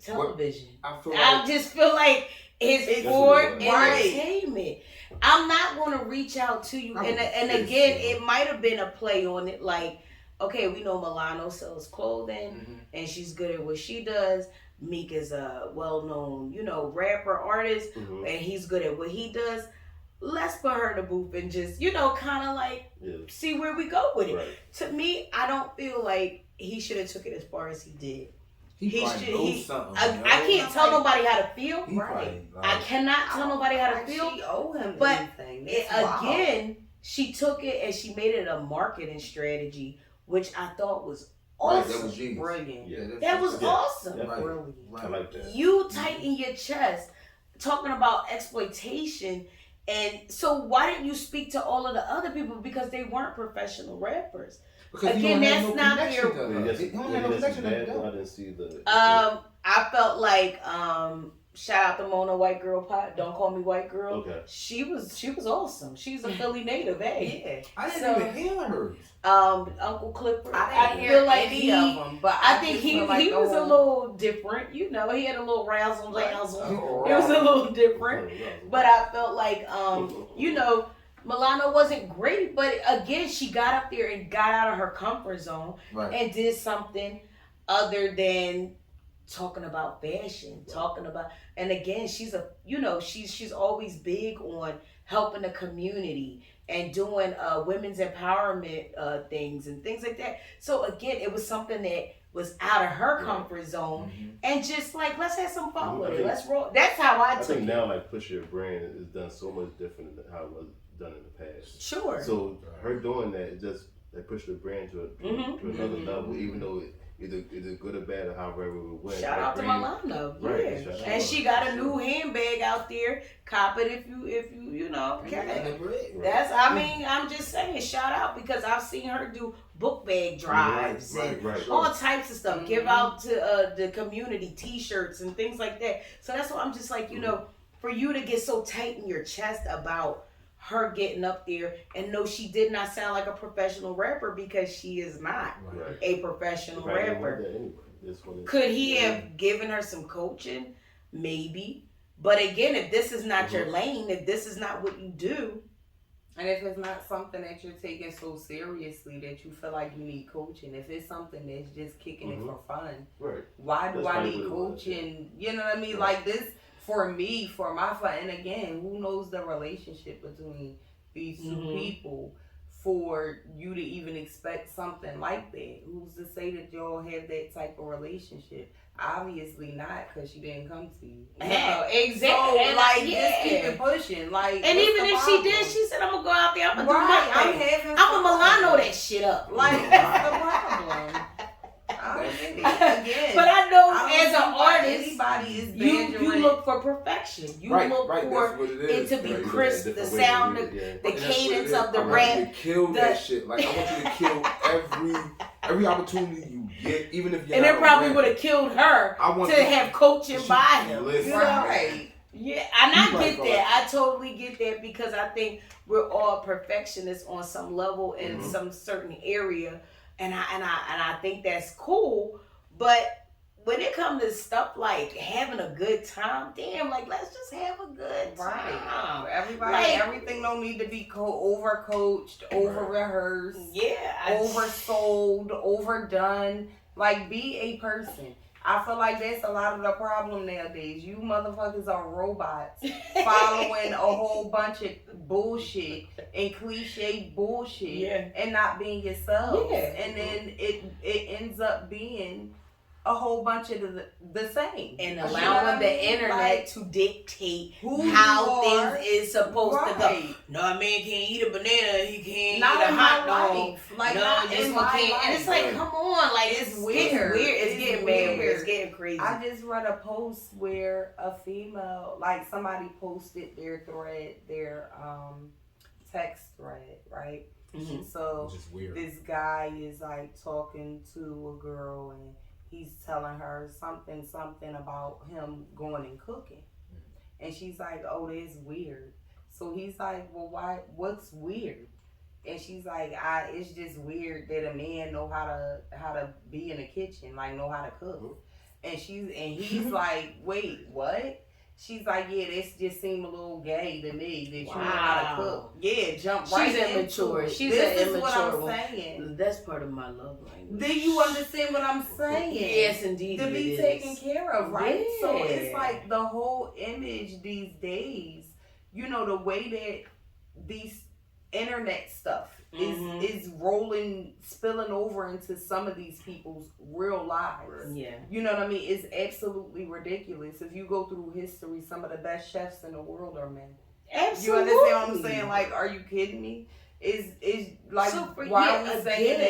Speaker 3: Television. I just feel like it's for entertainment. I'm not going to reach out to you. And again, it might have been a play on it. Like, okay, we know Milano sells clothing and she's good at what she does. Meek is a well-known, rapper, artist, and he's good at what he does. Let's put her in the booth and just, kind of like see where we go with it. Right. To me, I don't feel like he should have took it as far as he did. I can't tell nobody how to feel. I cannot tell nobody how to feel.
Speaker 5: She owe him
Speaker 3: but
Speaker 5: anything.
Speaker 3: Again, she took it and she made it a marketing strategy, which I thought was awesome.
Speaker 2: That was genius.
Speaker 5: Brilliant.
Speaker 3: Yeah, that was awesome.
Speaker 6: Right. I like that.
Speaker 3: You tighten your chest. talking about exploitation. And so why didn't you speak to all of the other people? Because they weren't professional rappers.
Speaker 2: Because
Speaker 3: Again,
Speaker 2: he don't have
Speaker 3: that's not
Speaker 2: connection
Speaker 3: their-
Speaker 2: to her. He don't have no connection to
Speaker 6: I
Speaker 2: them.
Speaker 6: didn't see the.
Speaker 3: I felt like shout out to Mona White Girl Pot. Don't call me white girl.
Speaker 6: Okay.
Speaker 3: She was awesome. She's a Philly native, hey.
Speaker 5: Yeah.
Speaker 2: I didn't
Speaker 3: So-
Speaker 2: even hear hers.
Speaker 3: Uncle Clifford.
Speaker 5: I didn't
Speaker 3: feel
Speaker 5: hear
Speaker 3: like
Speaker 5: any of them, but
Speaker 3: I think
Speaker 5: just
Speaker 3: he
Speaker 5: feel like the
Speaker 3: was a
Speaker 5: whole-
Speaker 3: little different. You know, he had a little razzle dazzle.
Speaker 2: Oh,
Speaker 3: It was a little different.
Speaker 6: Oh,
Speaker 3: But I felt like you know, Milano wasn't great, but again, she got up there and got out of her comfort zone
Speaker 2: Right.
Speaker 3: and did something other than talking about fashion, talking about, and again, she's always big on helping the community and doing women's empowerment things and things like that. So again, it was something that was out of her comfort zone, and just like, let's have some fun with it. Let's roll. That's how I
Speaker 6: I
Speaker 3: took
Speaker 6: think
Speaker 3: it.
Speaker 6: now, like, Push Your Brand is done so much different than how it was done in the past.
Speaker 3: Sure.
Speaker 6: So her doing that, it just they pushed the brand to another level, even though it either good or bad or however it went.
Speaker 3: Shout
Speaker 6: Her
Speaker 3: out to
Speaker 6: brand-
Speaker 3: Milano,
Speaker 6: Right,
Speaker 3: yeah.
Speaker 6: shout out.
Speaker 3: And she got a new handbag out there. Cop it if you can. That's, I mean, I'm just saying, shout out, because I've seen her do book bag drives and
Speaker 6: right.
Speaker 3: all types of stuff. Give out to the community T-shirts and things like that. So that's why I'm just like, you know, for you to get so tight in your chest about her getting up there, and no, she did not sound like a professional rapper, because she is not
Speaker 6: Right.
Speaker 3: a professional
Speaker 6: Probably didn't
Speaker 3: rapper.
Speaker 6: want that anyway. This one is-
Speaker 3: Could he have given her some coaching? Maybe. But again, if this is not your lane, if this is not what you do,
Speaker 5: And if it's not something that you're taking so seriously that you feel like you need coaching, if it's something that's just kicking it for fun,
Speaker 6: Right.
Speaker 5: why do
Speaker 6: That's
Speaker 5: I
Speaker 6: probably
Speaker 5: need
Speaker 6: what it was,
Speaker 5: coaching? You know what I mean? Like this, for me, for my fun. And again, who knows the relationship between these two people for you to even expect something like that? Who's to say that y'all have that type of relationship? Obviously not, because she didn't come to you.
Speaker 3: yeah,
Speaker 5: So,
Speaker 3: exactly. And
Speaker 5: like,
Speaker 3: yeah.
Speaker 5: just keep it pushing. Like,
Speaker 3: And
Speaker 5: what's
Speaker 3: even
Speaker 5: the
Speaker 3: if
Speaker 5: problem?
Speaker 3: she did, she said, "I'm gonna go out there. I'm gonna
Speaker 5: Right,
Speaker 3: do my
Speaker 5: I'm
Speaker 3: thing.
Speaker 5: having
Speaker 3: I'm a
Speaker 5: fun.
Speaker 3: Milano that shit up."
Speaker 5: Like, what's the problem? I don't get it. Again,
Speaker 3: But I know,
Speaker 5: I don't
Speaker 3: as
Speaker 5: see
Speaker 3: an
Speaker 5: why
Speaker 3: artist,
Speaker 5: anybody is
Speaker 3: you
Speaker 5: badgering-
Speaker 3: look for perfection. You
Speaker 2: Right,
Speaker 3: look
Speaker 2: right,
Speaker 3: for
Speaker 2: that's what it
Speaker 3: it
Speaker 2: is.
Speaker 3: to be
Speaker 2: Right,
Speaker 3: crisp, the
Speaker 6: different way to
Speaker 3: sound,
Speaker 6: do it,
Speaker 3: the
Speaker 6: yeah.
Speaker 2: And that's what
Speaker 3: cadence
Speaker 2: it is.
Speaker 3: of the
Speaker 2: I want
Speaker 3: rap.
Speaker 2: you to kill
Speaker 3: the-
Speaker 2: that shit. Like, I want you to kill every opportunity you get, even if you're
Speaker 3: And
Speaker 2: not
Speaker 3: it probably
Speaker 2: a rapper.
Speaker 3: would have killed her
Speaker 2: I want
Speaker 3: to
Speaker 2: you-
Speaker 3: have coaching by him.
Speaker 2: Listen.
Speaker 3: You know?
Speaker 5: Right.
Speaker 3: Yeah, and I
Speaker 2: You right,
Speaker 3: get
Speaker 2: bro.
Speaker 3: that. I totally get that, because I think we're all perfectionists on some level in some certain area, and I think that's cool. But when it comes to stuff like having a good time, damn, like, let's just have a good
Speaker 5: Right.
Speaker 3: time.
Speaker 5: Everybody,
Speaker 3: Like-
Speaker 5: everything don't need to be over coached, over rehearsed,
Speaker 3: Yeah,
Speaker 5: oversold, overdone. Like, be a person. I feel like that's a lot of the problem nowadays. You motherfuckers are robots following a whole bunch of bullshit and cliche bullshit
Speaker 3: Yeah.
Speaker 5: and not being yourselves.
Speaker 3: Yeah.
Speaker 5: And then it ends up being a whole bunch of the same.
Speaker 3: and
Speaker 5: You know what
Speaker 3: allowing
Speaker 5: I
Speaker 3: the
Speaker 5: mean?
Speaker 3: internet
Speaker 5: Like,
Speaker 3: to dictate
Speaker 5: who
Speaker 3: how
Speaker 5: you are.
Speaker 3: things is supposed to go.
Speaker 5: Right.
Speaker 3: No, a man can't eat a banana. He can't
Speaker 5: Not
Speaker 3: eat a
Speaker 5: in
Speaker 3: hot
Speaker 5: my
Speaker 3: dog.
Speaker 5: life. Like,
Speaker 3: no,
Speaker 5: not
Speaker 3: this
Speaker 5: in
Speaker 3: one
Speaker 5: my
Speaker 3: can't.
Speaker 5: life.
Speaker 3: And it's like, come on, like
Speaker 5: It's
Speaker 3: it's
Speaker 5: weird.
Speaker 3: It's
Speaker 5: It's
Speaker 3: getting bad.
Speaker 5: weird.
Speaker 3: It's getting crazy.
Speaker 5: I just read a post where a female, like somebody posted their thread, their text thread, right?
Speaker 3: Mhm.
Speaker 5: So
Speaker 2: Which is weird.
Speaker 5: this guy is like talking to a girl and he's telling her something about him going and cooking. And she's like, "Oh, that's weird." So he's like, "Well, why? What's weird?" And she's like, "It's just weird that a man know how to be in the kitchen, like know how to cook." And he's like, "Wait, what?" She's like, "Yeah, this just seemed a little gay to me that you know how to cook." Yeah, jump right
Speaker 3: She's
Speaker 5: into
Speaker 3: immature.
Speaker 5: it.
Speaker 3: She's
Speaker 5: this
Speaker 3: an
Speaker 5: is what
Speaker 3: immature
Speaker 5: I'm
Speaker 3: woman.
Speaker 5: saying.
Speaker 3: That's part of my love language.
Speaker 5: Do you understand what I'm saying?
Speaker 3: Yes, indeed.
Speaker 5: To be
Speaker 3: it
Speaker 5: taken
Speaker 3: is.
Speaker 5: care of, right? So
Speaker 3: Yeah.
Speaker 5: it's like the whole image these days, you know, the way that these internet stuff is rolling, spilling over into some of these people's real lives.
Speaker 3: Yeah.
Speaker 5: You know what I mean? It's absolutely ridiculous. If you go through history, some of the best chefs in the world are men.
Speaker 3: Absolutely.
Speaker 5: You understand what I'm saying? Like, are you kidding me? Is like,
Speaker 3: So for-
Speaker 5: why
Speaker 3: yeah,
Speaker 5: are we saying
Speaker 3: again.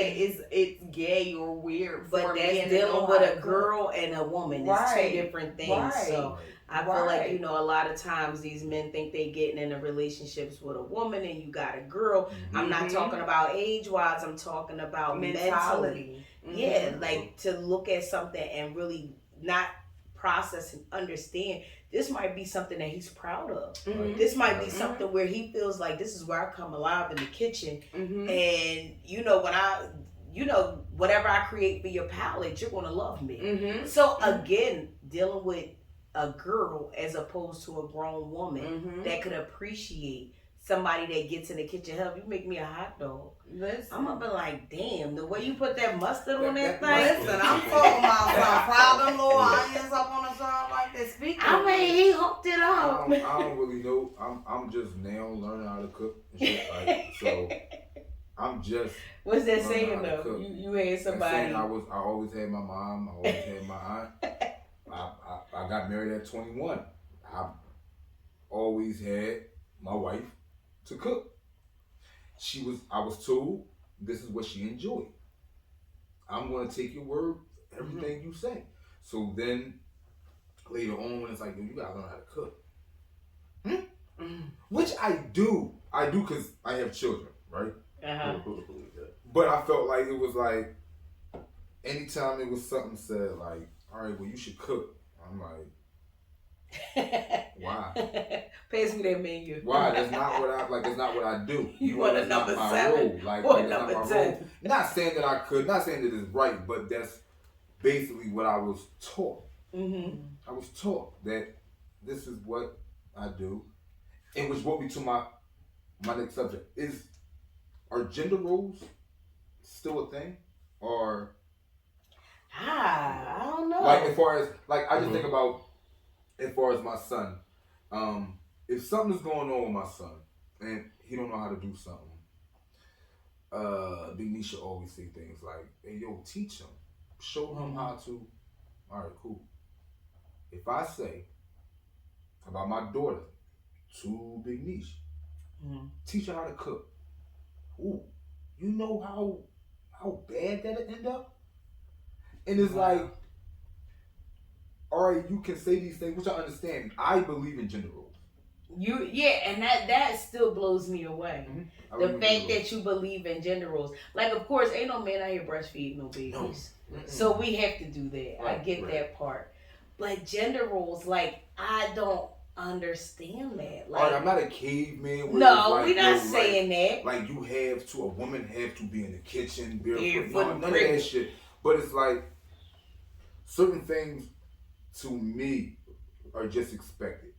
Speaker 5: that it's gay or weird for
Speaker 3: But
Speaker 5: men
Speaker 3: that's
Speaker 5: to know
Speaker 3: dealing
Speaker 5: how
Speaker 3: with
Speaker 5: to
Speaker 3: a
Speaker 5: cook?
Speaker 3: girl and a woman. It's
Speaker 5: Right.
Speaker 3: two different things.
Speaker 5: Right.
Speaker 3: So I feel like, you know, a lot of times these men think they getting into relationships with a woman and you got a girl.
Speaker 2: Mm-hmm.
Speaker 3: I'm not talking about age-wise. I'm talking about mentally. Yeah, like to look at something and really not process and understand. This might be something that he's proud of. This might be something where he feels like this is where I come alive in the kitchen. And, you know, when whatever I create for your palate, you're going to love me. So again, dealing with a girl as opposed to a grown woman that could appreciate somebody that gets in the kitchen. Help you make me a hot dog.
Speaker 5: Listen.
Speaker 3: I'm gonna be like, damn, the way you put that mustard on that thing.
Speaker 5: Listen, I'm talking about some fry them little onions up on the side like that. Speaking.
Speaker 3: I mean, he hooked it up.
Speaker 2: I don't really know. I'm just now learning how to cook and shit. Like, so I'm just.
Speaker 3: What's that saying though? You had somebody.
Speaker 2: I always had my mom. I always had my aunt. I got married at 21. I always had my wife to cook. I was told this is what she enjoyed. I'm gonna take your word, everything you say. So then later on, when it's like, you gotta learn how to cook. Which I do because I have children, right? But I felt like it was like, anytime it was something said like, all right, well, you should cook. I'm like, why?
Speaker 3: Pass me that menu.
Speaker 2: Why? That's not what I like. That's not what I do.
Speaker 3: You want a number 7
Speaker 2: Like,
Speaker 3: or
Speaker 2: that's
Speaker 3: number
Speaker 2: not my
Speaker 3: 10?
Speaker 2: role. Not saying that I could. Not saying that it's right, but that's basically what I was taught. I was taught that this is what I do, and which brought me to my next subject: are gender roles still a thing, or
Speaker 3: I don't know.
Speaker 2: like as far as like I just think about as far as my son. If something is going on with my son and he don't know how to do something, Big Nisha always say things like, hey, yo, teach him. Show him how to. All right, cool. If I say about my daughter to Big Nisha, teach her how to cook. Ooh, you know how bad that'll end up? And it's like, all right, you can say these things, which I understand. I believe in gender roles.
Speaker 3: And that still blows me away. The fact that you believe in gender roles. Like, of course, ain't no man out here breastfeeding no babies. So we have to do that. Right, I get that part. But gender roles, like, I don't understand that. Like,
Speaker 2: all right, I'm not a caveman.
Speaker 3: No,
Speaker 2: like,
Speaker 3: we're not saying that.
Speaker 2: Like, a woman have to be in the kitchen, barefoot,
Speaker 3: for
Speaker 2: none of that shit. But it's like, certain things to me are just expected.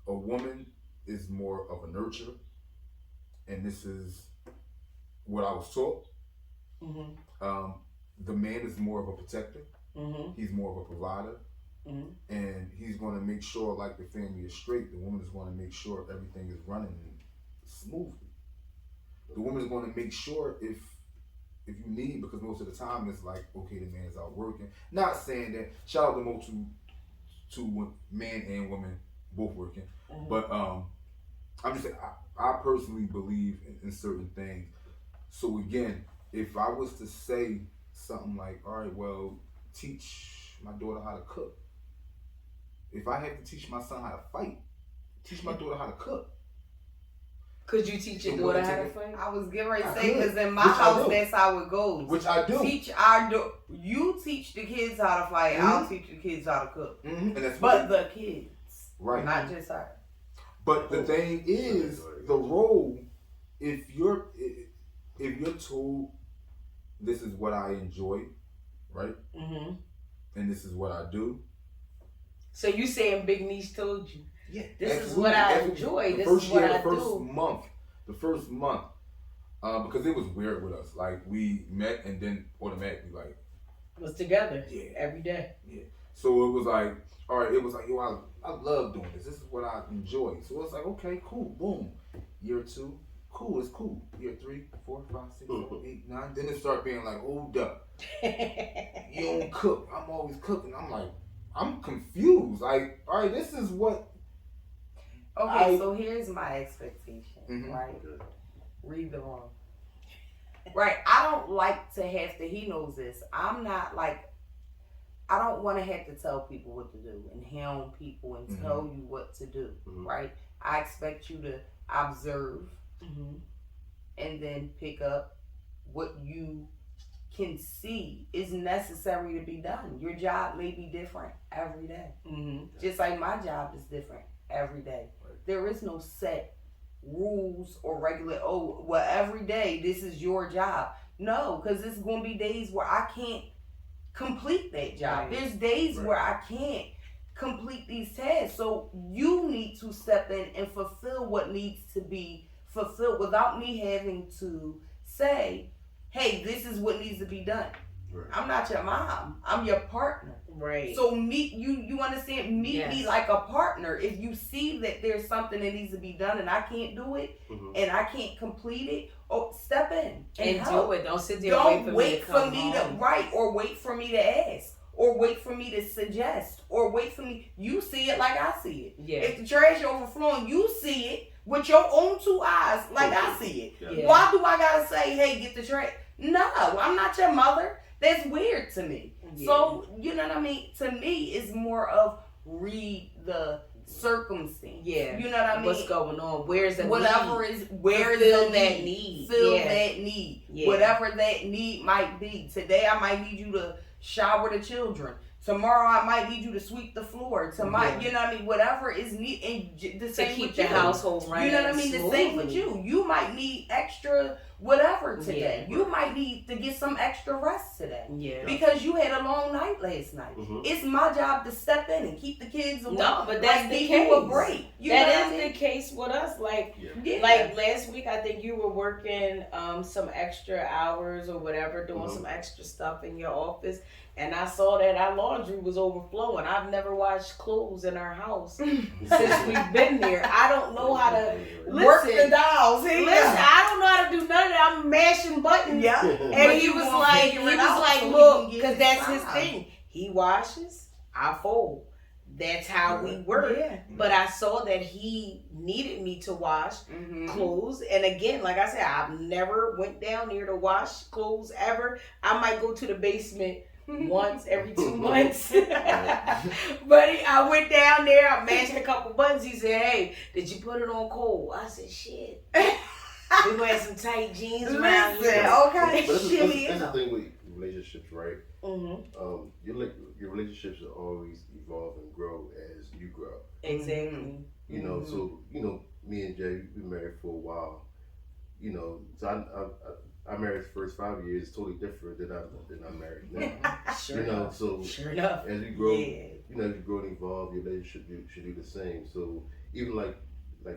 Speaker 2: A woman is more of a nurturer, and this is what I was taught. The man is more of a protector. He's more of a provider, and he's going to make sure like the family is straight. The woman is going to make sure everything is running smoothly. The woman is going to make sure if you need, because most of the time it's like, okay, the man is out working. Not saying that. Shout out to Mo to man and woman both working, but I'm just saying I personally believe in certain things. So again, if I was to say something like, all right, well, teach my daughter how to cook. If I have to teach my son how to fight, teach my daughter how to cook.
Speaker 3: Could you teach your daughter how to fight?
Speaker 5: I was getting ready to say, because in my house, that's how it goes.
Speaker 2: Which I do.
Speaker 5: You teach the kids how to fight. I'll teach the kids how to cook.
Speaker 2: And that's
Speaker 5: the kids,
Speaker 2: right?
Speaker 5: Not just her.
Speaker 2: But the thing is, the role. If you're told this is what I enjoy, right? And this is what I do.
Speaker 3: So you saying Big Niche told you?
Speaker 2: Yeah,
Speaker 3: this is what I enjoy. This is what I do.
Speaker 2: The first month, because it was weird with us. Like, we met and then automatically like
Speaker 3: was together. Every day.
Speaker 2: Yeah. So it was like, all right. It was like, yo, I love doing this. This is what I enjoy. So it's like, okay, cool, boom. Year 2, cool, it's cool. Year 3, 4, 5, 6, 7, 8, 9. Then it started being like, hold up, you don't cook. I'm always cooking. I'm like, I'm confused. Like, all right, this is what.
Speaker 5: Okay, so here's my expectation, right? Read the room. Right, I don't like to have to, he knows this. I'm not like, I don't want to have to tell people what to do and hound people and tell you what to do, right? I expect you to observe and then pick up what you can see is necessary to be done. Your job may be different every day. Just like my job is different every day. There is no set rules or regular, every day this is your job. No, because there's going to be days where I can't complete that job. There's days where I can't complete these tasks. So you need to step in and fulfill what needs to be fulfilled without me having to say, hey, this is what needs to be done. Right. I'm not your mom. I'm your partner.
Speaker 3: Right.
Speaker 5: So you understand? Meet me like a partner. If you see that there's something that needs to be done and I can't do it and I can't complete it, step in and help.
Speaker 3: Do it. Don't sit there.
Speaker 5: Don't wait for me to write or wait for me to ask or wait for me to suggest or wait for me. You see it like I see it. Yeah. If the trash overflowing, you see it with your own two eyes like I see it. Yeah. Why do I gotta say, hey, get the trash? No, I'm not your mother. That's weird to me. Yeah. So, you know what I mean? To me, it's more of read the circumstance. Yeah. You know what I mean?
Speaker 3: What's going on? Where's the
Speaker 5: whatever
Speaker 3: need?
Speaker 5: Is where is
Speaker 3: Fill
Speaker 5: the
Speaker 3: that
Speaker 5: need? Fill that need. Yeah. Whatever that need might be. Today I might need you to shower the children. Tomorrow I might need you to sweep the floor. Tomorrow, you know what I mean? Whatever is needed, and the same
Speaker 3: to keep
Speaker 5: with
Speaker 3: the
Speaker 5: you.
Speaker 3: household running.
Speaker 5: You know what I mean? The same with you. You might need extra whatever today. Yeah. You might need to get some extra rest today. Yeah. Because you had a long night last night. It's my job to step in and keep the kids away.
Speaker 3: No, but that's the case.
Speaker 5: You a break.
Speaker 3: That is the case with us. Like last week, I think you were working some extra hours or whatever, doing some extra stuff in your office. And I saw that our laundry was overflowing. I've never washed clothes in our house since we've been there. I don't know how to
Speaker 5: work the dials.
Speaker 3: Listen, I don't know how to do none of that. I'm mashing buttons. Yeah. And he was like, look, because that's his thing. He washes, I fold. That's how we work. Yeah. But I saw that he needed me to wash clothes. And again, like I said, I've never went down there to wash clothes ever. I might go to the basement once every 2 months. But I went down there, I mashed a couple buttons. He said, hey, did you put it on cold? I said, shit. We wear some tight jeans around here.
Speaker 5: Okay.
Speaker 4: But that's the thing with relationships, right? Your relationships will always evolve and grow as you grow.
Speaker 3: Exactly.
Speaker 4: You know, so, me and Jay, we married for a while. So I married the first 5 years totally different than I'm married now.
Speaker 3: Sure enough.
Speaker 4: So
Speaker 3: sure enough.
Speaker 4: As you grow, as you grow and evolve, your relationship should do the same. So even like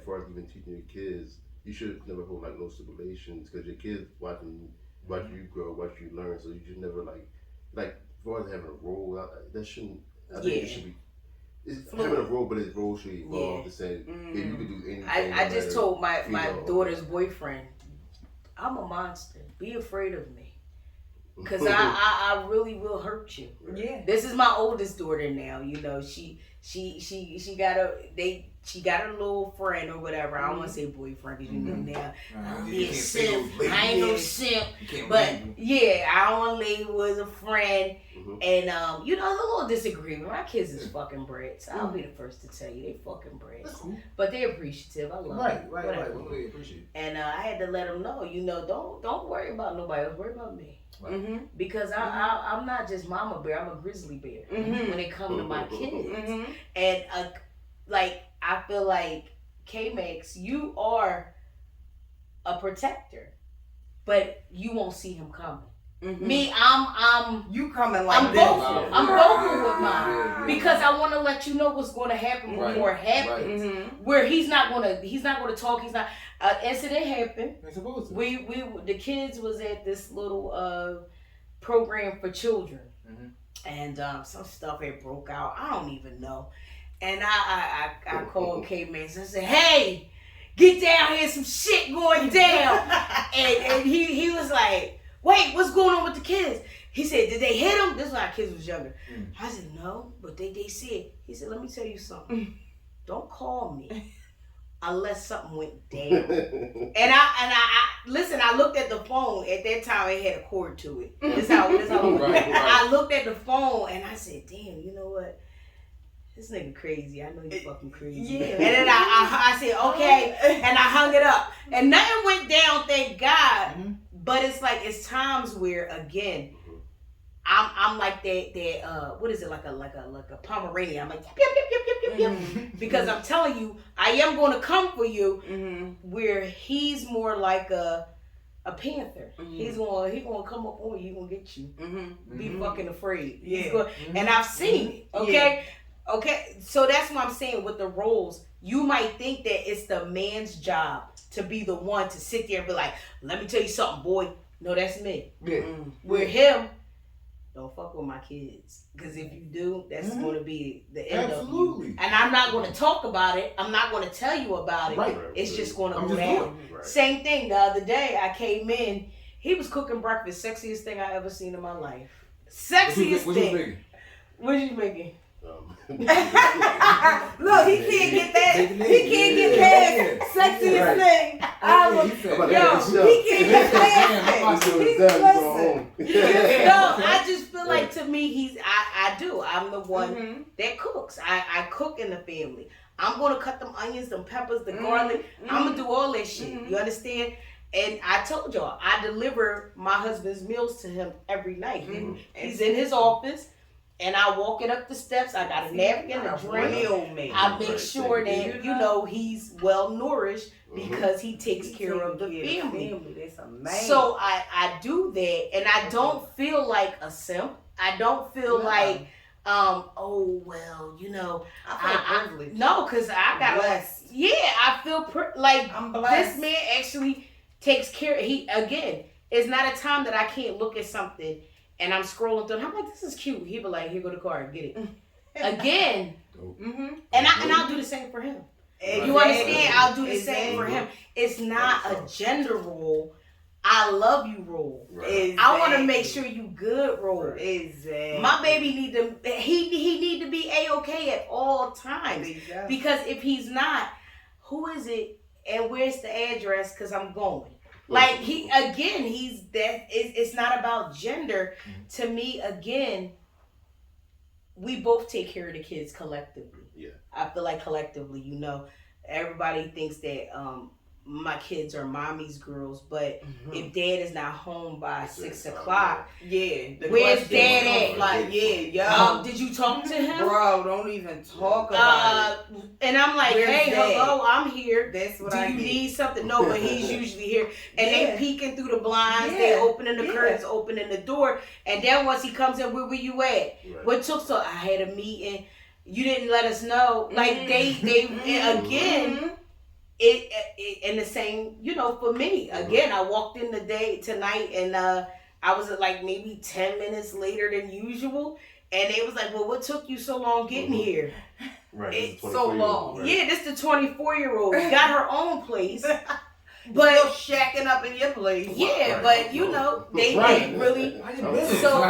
Speaker 4: far as even teaching your kids, you should never hold like no stipulations because your kids watching you grow, watch you learn. So you should never like as far as having a role, that shouldn't. I think it should be. It's having a role, but his role should evolve. To say if you could do anything.
Speaker 3: I just told my daughter's boyfriend, I'm a monster. Be afraid of me. Because I really will hurt you. Yeah. This is my oldest daughter now. She got a little friend or whatever. I don't want to say boyfriend because you know now. I'm being simp. I ain't no simp. But I don't want to lay was a friend. And there's a little disagreement. My kids is fucking brats. I'll be the first to tell you they fucking brats. Cool. But they're appreciative. I love them.
Speaker 2: Right. They appreciate.
Speaker 3: And I had to let them know, don't worry about nobody else. Worry about me. Right. Because I'm not just mama bear. I'm a grizzly bear when it comes to my kids. And I feel like K-Max, you are a protector, but you won't see him coming. Me, I'm
Speaker 5: you coming like
Speaker 3: I'm vocal. I'm vocal with mine because I want to let you know what's going to happen before it happens. Where he's not going to talk. He's not. Incident happened. We the kids was at this little program for children, and some stuff had broke out. I don't even know, and I called K-Max. I said, hey, get down here, some shit going down, and he was like, wait, what's going on with the kids? He said, did they hit him? This is when our kids was younger. I said, no, but they said. He said, let me tell you something. Don't call me unless something went down. And I listen, I looked at the phone. At that time, it had a cord to it. This how
Speaker 2: Right.
Speaker 3: I looked at the phone and I said, damn, you know what? This nigga crazy. I know you fucking crazy.
Speaker 5: Yeah.
Speaker 3: And then I said, okay. And I hung it up. And nothing went down, thank God.
Speaker 2: Mhm.
Speaker 3: But it's like, it's times where, again, I'm like that what is it, like a Pomeranian. I'm like, yep, yep, yep, yep, yep, yep, yep. Because I'm telling you, I am going to come for you. Where he's more like a panther. He gonna come up on you. He gonna get you. Be fucking afraid.
Speaker 5: Yeah.
Speaker 3: And I've seen it. Okay. Okay. So that's what I'm saying with the roles. You might think that it's the man's job to be the one to sit there and be like, let me tell you something, boy. No, that's me.
Speaker 2: Yeah.
Speaker 3: With him, don't fuck with my kids. Because if you do, that's going to be the end of you. And I'm not going to talk about it. I'm not going to tell you about it.
Speaker 2: Right.
Speaker 3: It's just going to
Speaker 2: I'm
Speaker 3: go
Speaker 2: just
Speaker 3: down.
Speaker 4: Right.
Speaker 3: Same thing. The other day, I came in. He was cooking breakfast. Sexiest thing I ever seen in my life. Sexiest
Speaker 2: What you
Speaker 3: thing.
Speaker 2: making?
Speaker 3: What you making?
Speaker 5: Look, he can't get that. He can't get past sexiest thing. He can't get past it.
Speaker 3: No, I just feel like, to me, I do. I'm the one that cooks. I cook in the family. I'm gonna cut them onions, them peppers, the garlic. I'm gonna do all that shit. You understand? And I told y'all, I deliver my husband's meals to him every night. He's in his office. And I walk it up the steps. I got a napkin, a drink. I make sure that, you know, he's well nourished because he takes care of the family.
Speaker 5: That's amazing.
Speaker 3: So I do that, and I don't feel like a simp. I don't feel like, oh, well, you know.
Speaker 5: I feel privileged.
Speaker 3: No, because I got
Speaker 5: blessed.
Speaker 3: Yeah, I feel like
Speaker 5: I'm blessed.
Speaker 3: this man actually takes care. It's not a time that I can't look at something and I'm scrolling through, and I'm like, this is cute. He'll be like, here go the card, get it. Again. And I'll do the same for him. You understand? I'll do the same for him. It's not a gender role. I love you role.
Speaker 5: Right.
Speaker 3: I want to make sure you good role.
Speaker 5: Exactly.
Speaker 3: My baby need to, he need to be A-okay at all times.
Speaker 5: Exactly.
Speaker 3: Because if he's not, who is it and where's the address? Because I'm going. Like, it's not about gender. To me, again, we both take care of the kids collectively.
Speaker 4: Yeah.
Speaker 3: I feel like collectively, you know, everybody thinks that my kids are mommy's girls, but if dad is not home by 6 o'clock, where's dad at?
Speaker 5: Like,
Speaker 3: did you talk to him?
Speaker 5: Bro, don't even talk about it.
Speaker 3: And I'm like,
Speaker 5: Where's
Speaker 3: hey,
Speaker 5: dad?
Speaker 3: hello, I'm here.
Speaker 5: That's what
Speaker 3: Do
Speaker 5: I
Speaker 3: you
Speaker 5: get.
Speaker 3: need something? No, but he's usually here. And they peeking through the blinds, they opening the curtains, opening the door. And then once he comes in, where were you at?
Speaker 4: Right.
Speaker 3: What took so? I had a meeting. You didn't let us know. Like they again. It in the same, you know, for me. Again, I walked in tonight and I was like maybe 10 minutes later than usual. And they was like, well, what took you so long getting here?
Speaker 4: Right.
Speaker 3: It's
Speaker 5: so long.
Speaker 4: Right.
Speaker 3: Yeah, this the 24-year-old. Got her own place.
Speaker 5: But still shacking up in your place.
Speaker 3: Yeah,
Speaker 4: Right.
Speaker 3: but you know, they really
Speaker 2: So,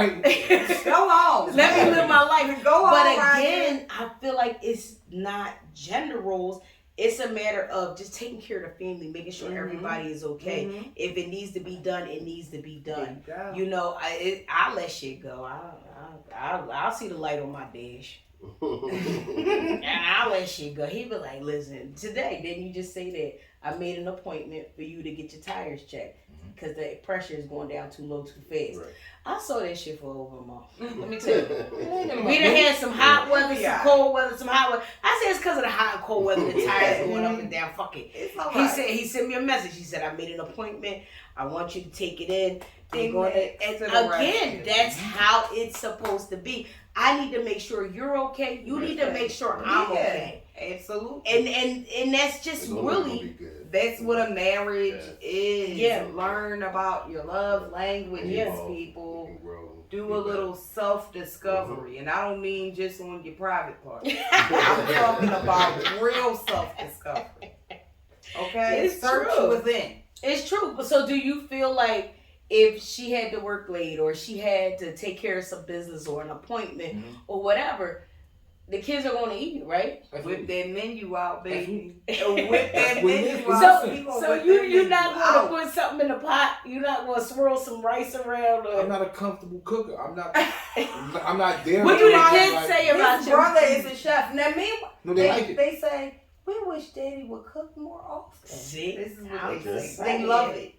Speaker 5: Go on.
Speaker 3: let me live my life.
Speaker 5: Go on.
Speaker 3: But again, I feel like it's not gender roles. It's a matter of just taking care of the family, making sure everybody is okay. If it needs to be done, it needs to be done. You know, I let shit go. I'll see the light on my dash. And I'll let shit go. He be like, listen, today, didn't you just say that I made an appointment for you to get your tires checked because the pressure is going down too low too fast. Right. I saw that shit for over a month. Let me tell you. We done had some hot weather, some cold weather, some hot weather. I said it's because of the hot and cold weather, the tires going up and down. Fuck it.
Speaker 5: It's all right.
Speaker 3: He sent me a message. He said, I made an appointment. I want you to take it in. And again, that's how it's supposed to be. I need to make sure you're okay. You need to make sure I'm okay.
Speaker 5: Absolutely.
Speaker 3: And that's just really,
Speaker 5: that's what a marriage is.
Speaker 3: Yeah.
Speaker 5: Learn about your love languages, people. Do a little self-discovery. And I don't mean just on your private part. I'm talking about real self-discovery. Okay?
Speaker 3: It's
Speaker 5: Search
Speaker 3: true.
Speaker 5: within.
Speaker 3: It's true. But so do you feel like if she had to work late or she had to take care of some business or an appointment or whatever, the kids are gonna eat it, right?
Speaker 5: Whip that menu out, baby.
Speaker 2: That's
Speaker 5: Whip that
Speaker 2: that's what it
Speaker 5: menu
Speaker 2: is.
Speaker 5: out.
Speaker 3: So you're not gonna put something in the pot. You're not gonna swirl some rice around.
Speaker 2: I'm not a comfortable cooker. I'm not there.
Speaker 3: What do the
Speaker 2: Like,
Speaker 3: kids say about
Speaker 5: His
Speaker 3: your
Speaker 5: brother is a chef. Now, meanwhile,
Speaker 2: No, they like it.
Speaker 5: They say, we wish Daddy would cook more often.
Speaker 3: See?
Speaker 5: This is what
Speaker 3: I'm
Speaker 5: they
Speaker 3: just
Speaker 5: say.
Speaker 3: saying.
Speaker 5: They love it.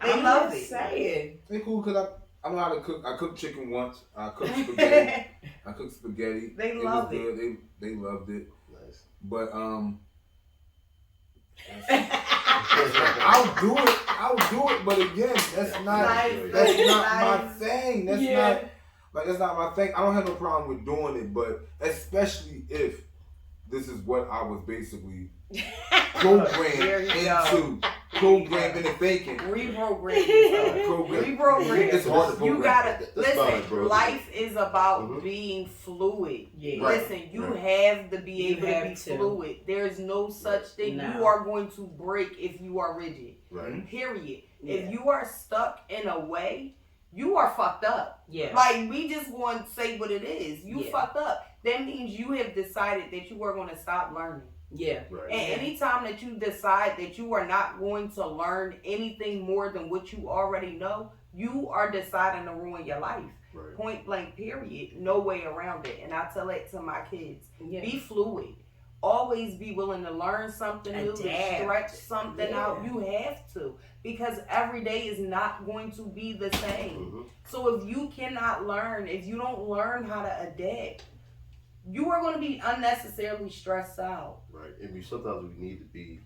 Speaker 5: They
Speaker 3: I'm
Speaker 5: love
Speaker 3: just
Speaker 5: it.
Speaker 3: saying.
Speaker 2: They cool because I know how to cook. I cooked chicken once. I cooked spaghetti.
Speaker 5: They
Speaker 2: It
Speaker 5: love
Speaker 2: was
Speaker 5: it.
Speaker 2: good. They loved it.
Speaker 4: Nice.
Speaker 2: But I'll do it. But again, that's not my thing. That's not my thing. I don't have no problem with doing it, but especially if this is what I was basically programmed into thinking.
Speaker 5: Reprogram yourself. Reprogram.
Speaker 2: It's hard to program.
Speaker 5: You gotta
Speaker 4: That's fine,
Speaker 5: listen.
Speaker 4: bro.
Speaker 5: Life is about
Speaker 4: Mhm.
Speaker 5: being fluid.
Speaker 3: Yeah.
Speaker 2: Right.
Speaker 5: Listen, you
Speaker 2: Right.
Speaker 5: have to be
Speaker 3: You
Speaker 5: able to
Speaker 3: have
Speaker 5: be
Speaker 3: to.
Speaker 5: fluid. There's no such thing.
Speaker 3: No.
Speaker 5: You are going to break if you are rigid.
Speaker 4: Right.
Speaker 5: Period.
Speaker 3: Yeah.
Speaker 5: If you are stuck in a way, you are fucked up.
Speaker 3: Yeah.
Speaker 5: Like, we just want to say what it is. You
Speaker 3: Yeah.
Speaker 5: fucked up. That means you have decided that you are going to stop learning.
Speaker 3: Yeah.
Speaker 4: Right.
Speaker 5: And anytime that you decide that you are not going to learn anything more than what you already know, you are deciding to ruin your life.
Speaker 4: Right.
Speaker 5: Point blank, period. No way around it. And I tell it to my kids.
Speaker 3: Yeah.
Speaker 5: Be fluid. Always be willing to learn something new, to
Speaker 3: Adapt.
Speaker 5: stretch something
Speaker 3: Yeah.
Speaker 5: out. You have to. Because every day is not going to be the same.
Speaker 4: Mhm.
Speaker 5: So if you cannot learn, if you don't learn how to adapt, you are going to be unnecessarily stressed out.
Speaker 4: Right. And sometimes we need to be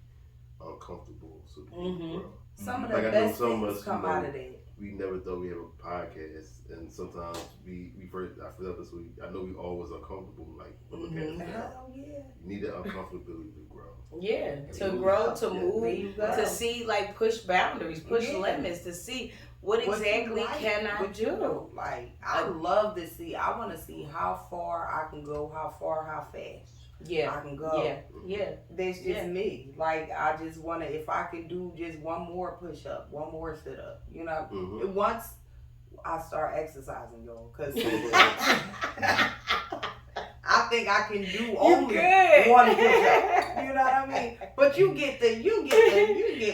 Speaker 4: uncomfortable so we
Speaker 3: Mhm.
Speaker 4: can grow.
Speaker 5: Some of
Speaker 4: Like
Speaker 5: the
Speaker 4: I know
Speaker 5: best
Speaker 4: some of
Speaker 5: things
Speaker 4: us,
Speaker 5: come
Speaker 4: you know,
Speaker 5: out of that.
Speaker 4: We never thought we have a podcast, and sometimes we first after the episode, I know we always uncomfortable. Like, look at
Speaker 3: Mhm.
Speaker 4: it.
Speaker 5: Hell yeah.
Speaker 4: You need that uncomfortability to grow.
Speaker 3: Yeah, to
Speaker 5: There you
Speaker 3: grow,
Speaker 5: go.
Speaker 3: to
Speaker 5: There
Speaker 3: move,
Speaker 5: you go.
Speaker 3: to see, like, push boundaries, push
Speaker 5: Yeah.
Speaker 3: limits, to see what
Speaker 5: What
Speaker 3: exactly
Speaker 5: you like,
Speaker 3: can I
Speaker 5: what you
Speaker 3: do.
Speaker 5: don't like. I love to see. I want to see how far I can go, how fast
Speaker 3: Yeah,
Speaker 5: I can go.
Speaker 3: yeah, yeah.
Speaker 5: That's just
Speaker 3: Yeah.
Speaker 5: me. Like, I just want to, if I can do just one more push up, one more sit up, you know.
Speaker 4: Mhm.
Speaker 5: Once I start exercising, y'all, because I think I can do only
Speaker 3: good.
Speaker 5: one push up. You know what I mean? But you get where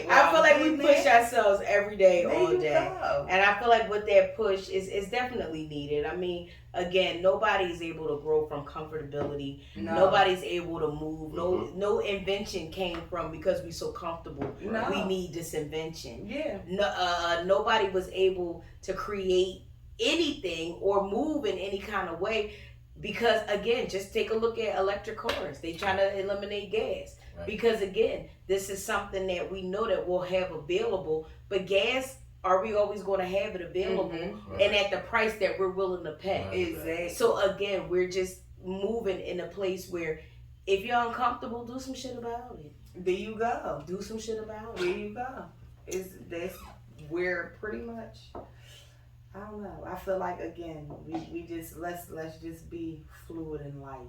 Speaker 3: I feel like we
Speaker 5: I'm
Speaker 3: push
Speaker 5: getting at.
Speaker 3: ourselves every day,
Speaker 5: There
Speaker 3: all
Speaker 5: you
Speaker 3: day.
Speaker 5: go.
Speaker 3: And I feel like with that push is definitely needed. I mean, again, nobody's able to grow from comfortability.
Speaker 5: No.
Speaker 3: Nobody's able to move. No invention came from because we're so comfortable.
Speaker 5: No.
Speaker 3: We need this invention.
Speaker 5: Yeah.
Speaker 3: No, nobody was able to create anything or move in any kind of way because, again, just take a look at electric cars. They trying to eliminate gas.
Speaker 2: Right.
Speaker 3: Because, again, this is something that we know that we'll have available. But gas, are we always going to have it available
Speaker 5: Mhm.
Speaker 3: and at the price that we're willing to pay?
Speaker 2: Right.
Speaker 5: Exactly.
Speaker 3: So, again, we're just moving in a place where if you're uncomfortable, do some shit about it.
Speaker 5: There you go.
Speaker 3: Do some shit about
Speaker 5: There
Speaker 3: it.
Speaker 5: you go. That's where pretty much. I don't know. I feel like again, we just let's just be fluid in life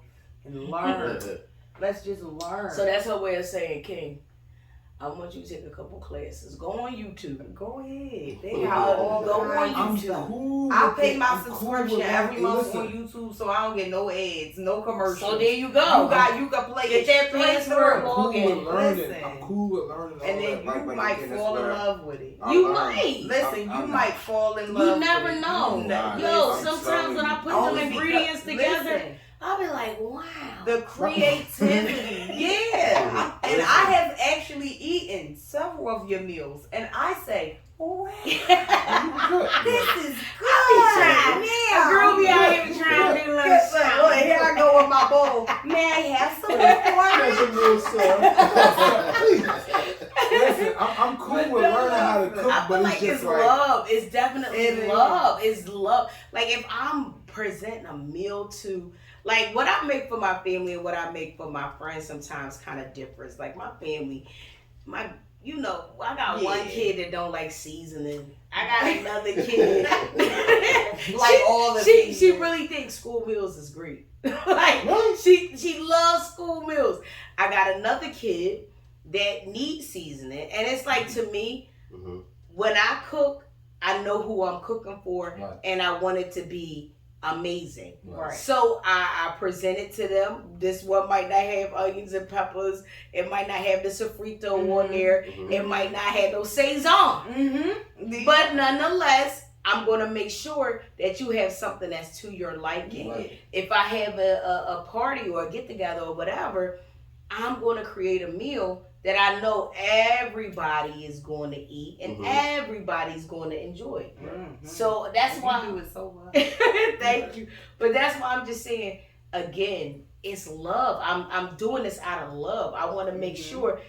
Speaker 5: and learn. Let's just learn.
Speaker 3: So that's her way of saying, King, I want you to take a couple classes. Go on YouTube.
Speaker 5: go ahead. They
Speaker 2: Go
Speaker 5: have all
Speaker 3: on
Speaker 5: kinds.
Speaker 3: YouTube.
Speaker 2: cool.
Speaker 5: I
Speaker 2: with
Speaker 5: pay
Speaker 2: it.
Speaker 5: my
Speaker 2: I'm cool
Speaker 5: subscription
Speaker 2: with
Speaker 5: every
Speaker 2: that.
Speaker 5: month
Speaker 2: Listen,
Speaker 5: on YouTube, so I don't get no ads, no commercials.
Speaker 3: So there you go.
Speaker 5: You can play
Speaker 3: Get
Speaker 5: it
Speaker 3: that
Speaker 5: straight
Speaker 3: password
Speaker 5: through.
Speaker 2: I'm cool
Speaker 3: login.
Speaker 2: with learning.
Speaker 5: Listen.
Speaker 2: I'm cool with learning all
Speaker 5: And then
Speaker 2: that.
Speaker 5: you
Speaker 2: Like,
Speaker 5: might
Speaker 2: again, that's
Speaker 5: fall in
Speaker 2: where
Speaker 5: love with it.
Speaker 2: I
Speaker 3: You
Speaker 2: learn.
Speaker 3: might.
Speaker 5: Listen,
Speaker 2: I'm
Speaker 5: you
Speaker 2: not.
Speaker 5: might fall in love
Speaker 3: You
Speaker 5: with
Speaker 3: never
Speaker 5: it.
Speaker 3: know.
Speaker 5: You
Speaker 2: Nah,
Speaker 3: Yo,
Speaker 2: I'm
Speaker 3: sometimes
Speaker 2: telling
Speaker 3: when I
Speaker 2: you.
Speaker 3: put
Speaker 5: Only
Speaker 3: them
Speaker 5: because-
Speaker 3: ingredients together,
Speaker 5: listen,
Speaker 3: I'll be like, wow.
Speaker 5: the creativity. Yeah. And I have actually eaten several of your meals, and I say, wow, this is good.
Speaker 3: A girl be out here trying to do little
Speaker 5: Guess what? Look,
Speaker 3: something.
Speaker 5: here I go with my bowl. May I have some for me?
Speaker 2: Listen, I'm cool with learning how to cook,
Speaker 3: I feel
Speaker 2: but
Speaker 3: like
Speaker 2: it's just
Speaker 3: it's
Speaker 2: like
Speaker 3: love. It's definitely
Speaker 5: It is.
Speaker 3: love. It's love. Like if I'm presenting a meal to, like what I make for my family and what I make for my friends sometimes kind of differs. Like my family, I got one
Speaker 5: Yeah.
Speaker 3: kid that don't like seasoning. I got another kid.
Speaker 5: Like all the
Speaker 3: she
Speaker 5: seasoning.
Speaker 3: really thinks school meals is great. Like she loves school meals. I got another kid that needs seasoning, and it's like to me,
Speaker 4: Mhm.
Speaker 3: when I cook, I know who I'm cooking for,
Speaker 2: Right.
Speaker 3: and I want it to be amazing.
Speaker 5: Right.
Speaker 3: So I present it to them. This one might not have onions and peppers. It might not have the sofrito on there. It might not have no Saison. But nonetheless, I'm going to make sure that you have something that's to your liking.
Speaker 4: Right.
Speaker 3: If I have a party or a get together or whatever, I'm going to create a meal that I know everybody is going to eat and everybody's going to enjoy. So that's why
Speaker 5: you do it so well.
Speaker 3: Thank you. But that's why I'm just saying again, it's love. I'm doing this out of love. I want to make sure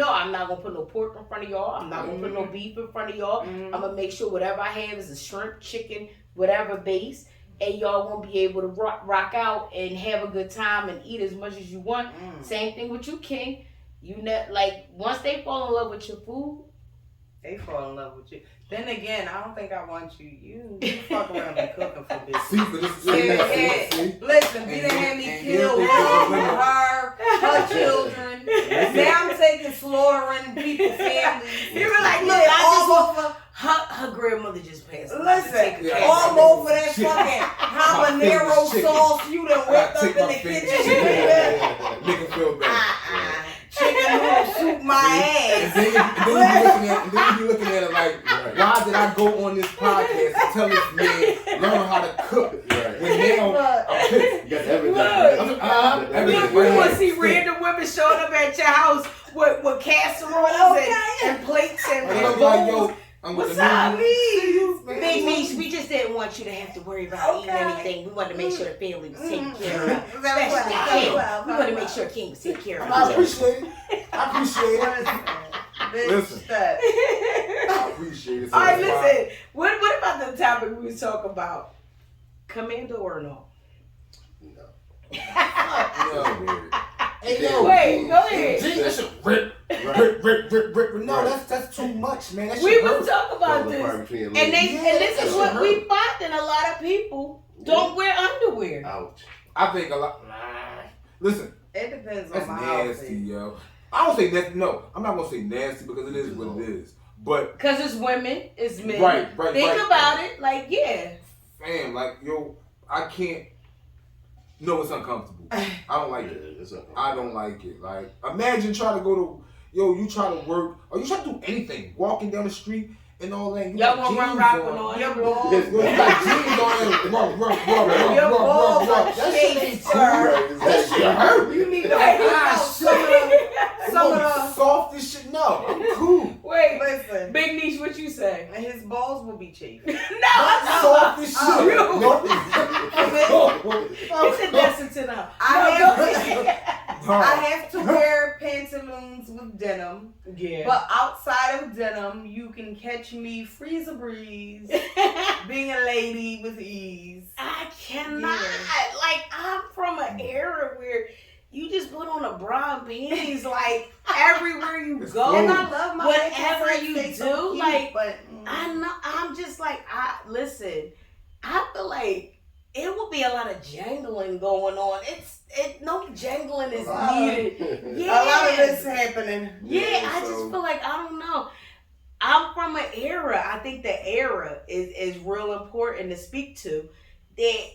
Speaker 3: I'm not gonna put no pork in front of y'all. I'm not gonna put no beef in front of y'all. I'm gonna make sure whatever I have is a shrimp, chicken, whatever base, and y'all won't be able to rock out and have a good time and eat as much as you want. Same thing with you, King. You know, like once they fall in love with your food,
Speaker 5: they fall in love with you. Then again, I don't think I want you. You fuck around and cooking for business.
Speaker 2: See, but this
Speaker 5: Yeah. Listen, be the hand me kill her children. Now I'm taking slaughtering people's families.
Speaker 3: you were like, look,
Speaker 5: all over.
Speaker 3: Her grandmother just passed.
Speaker 5: Listen, all over that fucking habanero sauce you done whipped up in the kitchen.
Speaker 2: Make her feel better.
Speaker 5: Chicken noodle soup my ass.
Speaker 2: And then you looking at it like, why did I go on this podcast to tell this man learn how to cook? When now I'm pissed.
Speaker 4: You got everything.
Speaker 2: Everything.
Speaker 3: You want to see random women showing up at your house with casseroles and plates and bowls. What's up, Big Niche? We just didn't want you to have to worry about eating anything. We wanted to make sure the family was taken care of. Especially King. We wanted to make sure King was taken care of.
Speaker 1: I appreciate it.
Speaker 2: Listen. I appreciate it.
Speaker 3: All right, listen. What about the topic we was talking about? Commando or no?
Speaker 4: No.
Speaker 1: Hey, yo,
Speaker 3: Wait, go ahead.
Speaker 1: That shit rip. No, that's too much, man. That shit
Speaker 3: We
Speaker 1: hurt.
Speaker 3: was talking about this, and this is what we find, and a lot of people don't wear underwear.
Speaker 4: Ouch.
Speaker 2: I think a lot. Listen,
Speaker 5: It depends
Speaker 2: that's
Speaker 5: on my
Speaker 2: nasty,
Speaker 5: outfit.
Speaker 2: yo. I don't say nasty. No, I'm not gonna say nasty because it is what it is. But
Speaker 3: Because it's women, it's men.
Speaker 2: right.
Speaker 3: Think about it, like, yeah.
Speaker 2: Fam, like, yo, I can't. No, it's uncomfortable. I don't like it. I don't like it. Like, imagine trying to go to, you try to work, or you try to do anything, walking down the street and all that.
Speaker 3: Y'all want to run rapping on
Speaker 5: Your
Speaker 3: your
Speaker 5: balls.
Speaker 2: You got jeans on and
Speaker 5: Your balls are
Speaker 1: That shit ain't
Speaker 5: shaped.
Speaker 1: cool. That shit hurt.
Speaker 5: You need to
Speaker 1: Some of the soft as shit. No, I'm cool.
Speaker 3: Wait,
Speaker 5: Listen,
Speaker 3: Big Niche, what you say?
Speaker 5: his balls will be chafed.
Speaker 3: No, I'm
Speaker 1: Soft as shit.
Speaker 3: He said that's it now.
Speaker 5: I have to wear pantaloons with denim,
Speaker 3: Yeah.
Speaker 5: but outside of denim, you can catch me freeze a breeze, being a lady with ease.
Speaker 3: I cannot.
Speaker 5: Yeah.
Speaker 3: Like, I'm from an era where you just put on a bra and panties, like, everywhere you go.
Speaker 5: And I love my
Speaker 3: Whatever
Speaker 5: exercise,
Speaker 3: you
Speaker 5: they
Speaker 3: do,
Speaker 5: so cute,
Speaker 3: like,
Speaker 5: but
Speaker 3: I know, I'm just like, listen, I feel like it would be a lot of jangling going on. No jangling is needed. Yeah.
Speaker 5: a lot of this happening.
Speaker 3: Yeah, I just feel like, I don't know. I'm from an era. I think the era is real important to speak to. That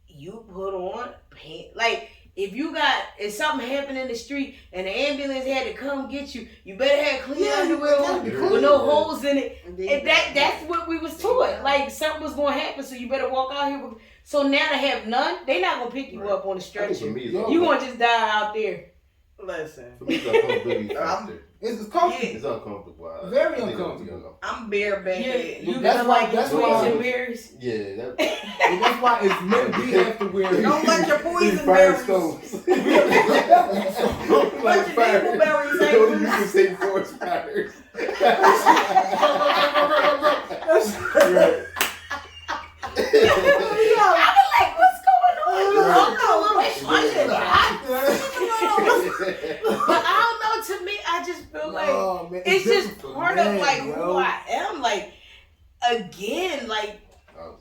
Speaker 3: you put on pants. Like, if something happened in the street and the ambulance had to come get you, you better have clean underwear on with no holes in it. And that's what we was taught. Like, something was going to happen, so you better walk out here with. So now to have none, they not going to pick you up on the stretcher. You going to just die out there.
Speaker 5: Listen,
Speaker 4: For me, it's uncomfortable faster.
Speaker 1: It's comfortable.
Speaker 4: It's uncomfortable.
Speaker 1: Very
Speaker 4: I think
Speaker 1: uncomfortable.
Speaker 5: I'm barebacked.
Speaker 3: You
Speaker 1: That's
Speaker 3: gonna
Speaker 1: why-
Speaker 3: like
Speaker 1: that's
Speaker 3: your
Speaker 1: why-
Speaker 3: poison berries?
Speaker 4: Yeah,
Speaker 2: And that's why it's men we have to wear.
Speaker 5: Don't let your poison
Speaker 4: fire
Speaker 5: berries.
Speaker 4: stones.
Speaker 5: Let your dingleberries hang
Speaker 4: You
Speaker 5: loose.
Speaker 4: can say forest fires.
Speaker 3: I be like, what's going on? But I don't know. To me, I just feel like
Speaker 2: Oh, man,
Speaker 3: it's just
Speaker 2: different for
Speaker 3: part
Speaker 2: men,
Speaker 3: of like
Speaker 2: yo.
Speaker 3: who I am. Like, again, like
Speaker 2: I